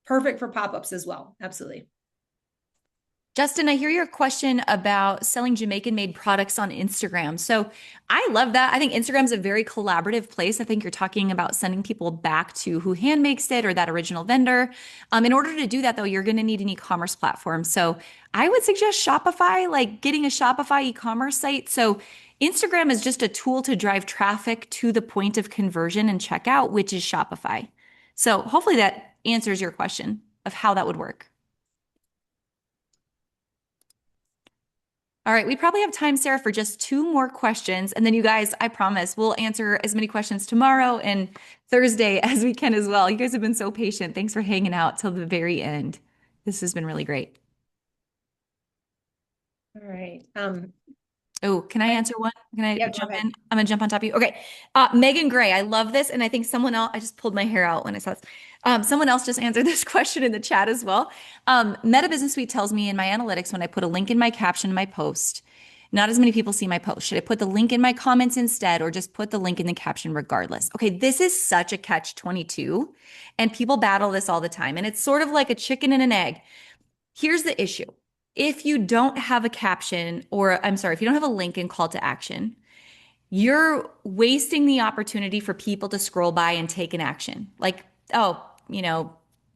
Perfect for pop-ups as well. Absolutely. Justin, I hear your question about selling Jamaican-made products on Instagram. So I love that. I think Instagram is a very collaborative place. I think you're talking about sending people back to who hand makes it or that original vendor. In order to do that, though, you're going to need an e-commerce platform. So I would suggest Shopify, like getting a Shopify e-commerce site. So Instagram is just a tool to drive traffic to the point of conversion and checkout, which is Shopify. So hopefully that answers your question of how that would work. All right, we probably have time, Sarah, for just 2 more questions. And then you guys, I promise, we'll answer as many questions tomorrow and Thursday as we can as well. You guys have been so patient. Thanks for hanging out till the very end. This has been really great. All right. Oh, can I answer one? Can I Yeah, go jump ahead. in? I'm gonna jump on top of you. Okay. Megan Gray, I love this. And I think someone else, I just pulled my hair out when I saw this. Someone else just answered this question in the chat as well. Meta Business Suite tells me in my analytics when I put a link in my caption in my post, not as many people see my post. Should I put the link in my comments instead or just put the link in the caption regardless? Okay, this is such a catch 22, and people battle this all the time. And it's sort of like a chicken and an egg. Here's the issue. If you don't have a caption, or I'm sorry, if you don't have a link and call to action, you're wasting the opportunity for people to scroll by and take an action. Like, oh,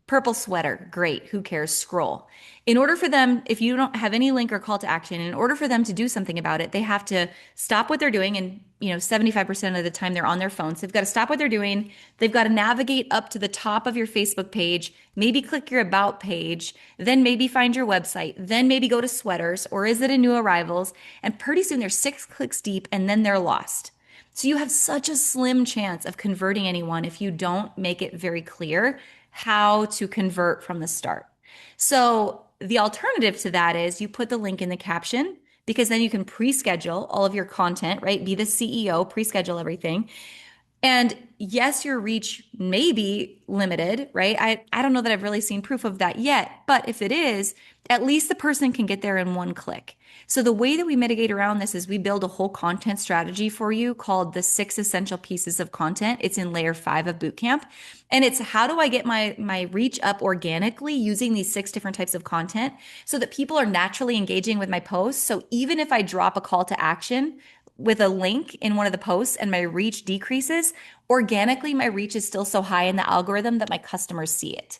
purple sweater, great, who cares? Scroll. In order for them, if you don't have any link or call to action, in order for them to do something about it, they have to stop what they're doing. And, 75% of the time they're on their phones. They've got to stop what they're doing. They've got to navigate up to the top of your Facebook page, maybe click your about page, then maybe find your website, then maybe go to sweaters, or is it a new arrivals? And pretty soon they're 6 clicks deep and then they're lost. So you have such a slim chance of converting anyone if you don't make it very clear how to convert from the start. So the alternative to that is you put the link in the caption because then you can pre-schedule all of your content, right? Be the CEO, pre-schedule everything. And yes, your reach may be limited, right? I don't know that I've really seen proof of that yet, but if it is, at least the person can get there in one click. So the way that we mitigate around this is we build a whole content strategy for you called the 6 essential pieces of content. It's in layer 5 of bootcamp. And it's how do I get my reach up organically using these 6 different types of content so that people are naturally engaging with my posts. So even if I drop a call to action with a link in one of the posts and my reach decreases, organically my reach is still so high in the algorithm that my customers see it.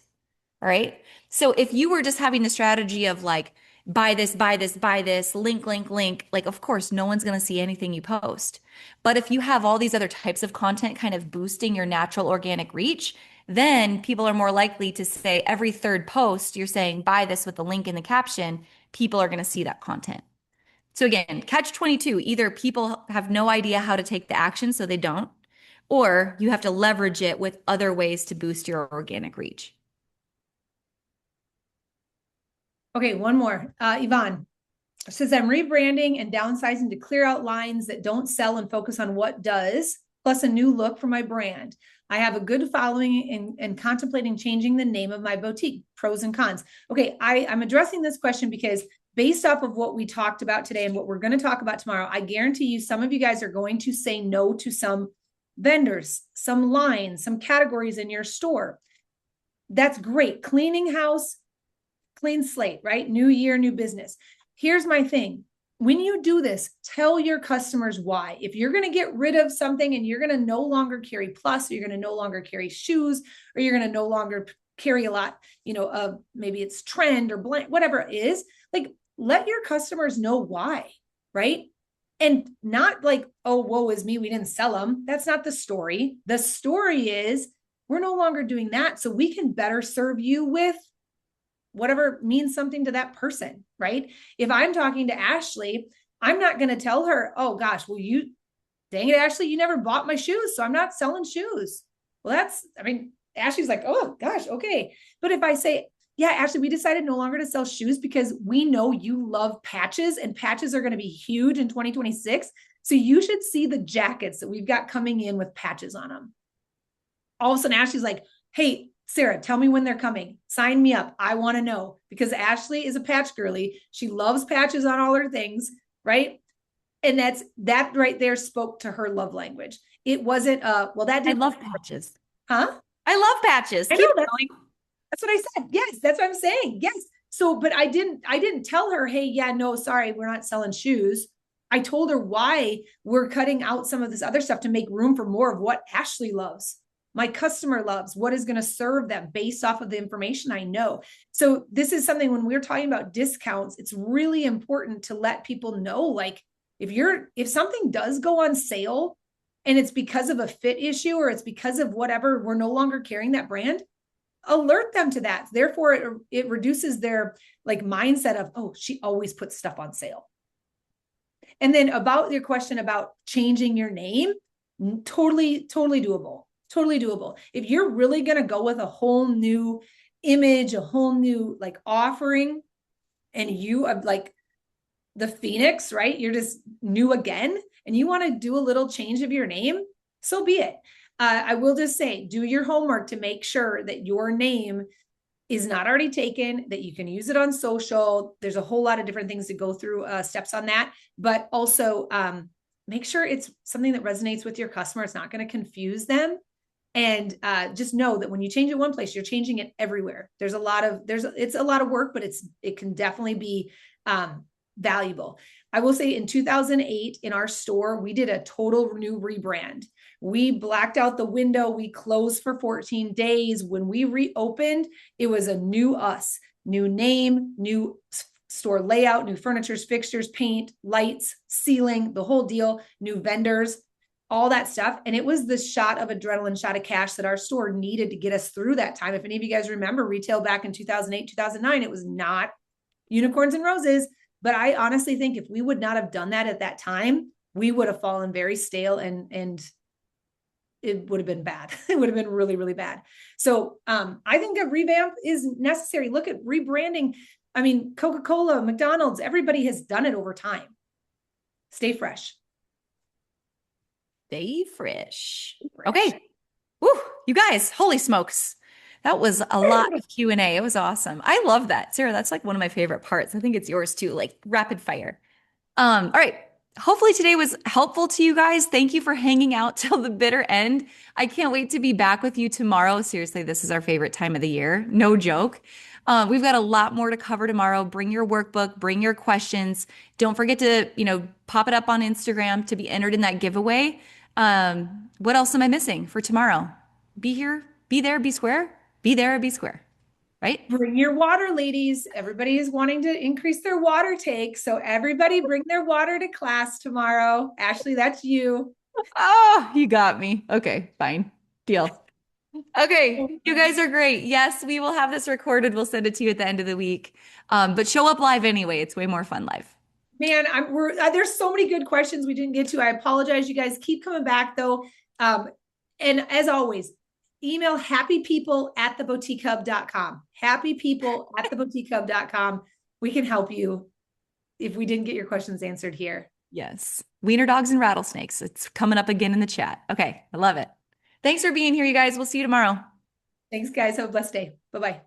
All right. So if you were just having the strategy of like, buy this, buy this, buy this, link, link, link, like, of course, no one's going to see anything you post. But if you have all these other types of content kind of boosting your natural organic reach, then people are more likely to say every third post, you're saying, buy this with the link in the caption, people are going to see that content. So again, catch 22, either people have no idea how to take the action, so they don't, or you have to leverage it with other ways to boost your organic reach. Okay, one more. Yvonne says, I'm rebranding and downsizing to clear out lines that don't sell and focus on what does, plus a new look for my brand. I have a good following and contemplating changing the name of my boutique. Pros and cons. Okay, I'm addressing this question because based off of what we talked about today and what we're going to talk about tomorrow, I guarantee you some of you guys are going to say no to some vendors, some lines, some categories in your store. That's great. Cleaning house, clean slate, right? New year, new business. Here's my thing. When you do this, tell your customers why. If you're going to get rid of something and you're going to no longer carry plus, or you're going to no longer carry shoes, or you're going to no longer carry a lot, maybe it's trend or blank, whatever it is, like let your customers know why, right? And not like, oh, woe is me, we didn't sell them. That's not the story. The story is we're no longer doing that. So we can better serve you with whatever means something to that person, right? If I'm talking to Ashley, I'm not going to tell her, oh gosh, well, dang it, Ashley, you never bought my shoes, so I'm not selling shoes. Well, Ashley's like, oh gosh, okay. But if I say, yeah, Ashley, we decided no longer to sell shoes because we know you love patches and patches are going to be huge in 2026. So you should see the jackets that we've got coming in with patches on them. All of a sudden, Ashley's like, hey, Sarah, tell me when they're coming. Sign me up. I want to know because Ashley is a patch girly. She loves patches on all her things, right? And that right there spoke to her love language. It wasn't, well, that didn't. I love patches. Huh? I love patches. I Keep know, going. that's what I said. Yes, that's what I'm saying. Yes. So, but I didn't tell her, hey, yeah, no, sorry, we're not selling shoes. I told her why we're cutting out some of this other stuff to make room for more of what Ashley loves. My customer loves, what is going to serve them based off of the information I know. So this is something when we're talking about discounts, it's really important to let people know, like if something does go on sale and it's because of a fit issue or it's because of whatever, we're no longer carrying that brand, alert them to that. Therefore, it reduces their like mindset of, oh, she always puts stuff on sale. And then about your question about changing your name, totally doable. Totally doable. If you're really going to go with a whole new image, a whole new like offering, and you are like, the Phoenix, right? You're just new again and you want to do a little change of your name, so be it. I will just say, do your homework to make sure that your name is not already taken, that you can use it on social. There's a whole lot of different things to go through steps on that, but also make sure it's something that resonates with your customer. It's not going to confuse them. And just know that when you change it one place, you're changing it everywhere. It's a lot of work, but it can definitely be valuable. I will say in 2008 in our store, we did a total new rebrand. We blacked out the window. We closed for 14 days. When we reopened, it was a new us, new name, new store layout, new furnitures, fixtures, paint, lights, ceiling, the whole deal, new vendors, all that stuff. And it was the shot of adrenaline, shot of cash that our store needed to get us through that time. If any of you guys remember retail back in 2008, 2009, it was not unicorns and roses. But I honestly think if we would not have done that at that time, we would have fallen very stale and it would have been bad. It would have been really, really bad. So I think a revamp is necessary. Look at rebranding. I mean, Coca-Cola, McDonald's, everybody has done it over time. Stay fresh. Stay fresh. Okay. Woo, you guys, holy smokes. That was a lot of Q&A. It was awesome. I love that. Sarah, that's like one of my favorite parts. I think it's yours too, like rapid fire. All right. Hopefully today was helpful to you guys. Thank you for hanging out till the bitter end. I can't wait to be back with you tomorrow. Seriously, this is our favorite time of the year. No joke. We've got a lot more to cover tomorrow. Bring your workbook, bring your questions. Don't forget to, pop it up on Instagram to be entered in that giveaway. What else am I missing for tomorrow? Be here, be there, be square, be there, be square, right? Bring your water, ladies. Everybody is wanting to increase their water take. So everybody bring their water to class tomorrow. Ashley, that's you. Oh, you got me. Okay, fine. Deal. Okay, you guys are great. Yes, we will have this recorded. We'll send it to you at the end of the week. But show up live anyway. It's way more fun live. Man, there's so many good questions we didn't get to. I apologize. You guys keep coming back though. And as always, email happypeople@theboutiquehub.com. Happypeople@theboutiquehub.com. We can help you if we didn't get your questions answered here. Yes. Wiener dogs and rattlesnakes. It's coming up again in the chat. Okay. I love it. Thanks for being here, you guys. We'll see you tomorrow. Thanks, guys. Have a blessed day. Bye-bye.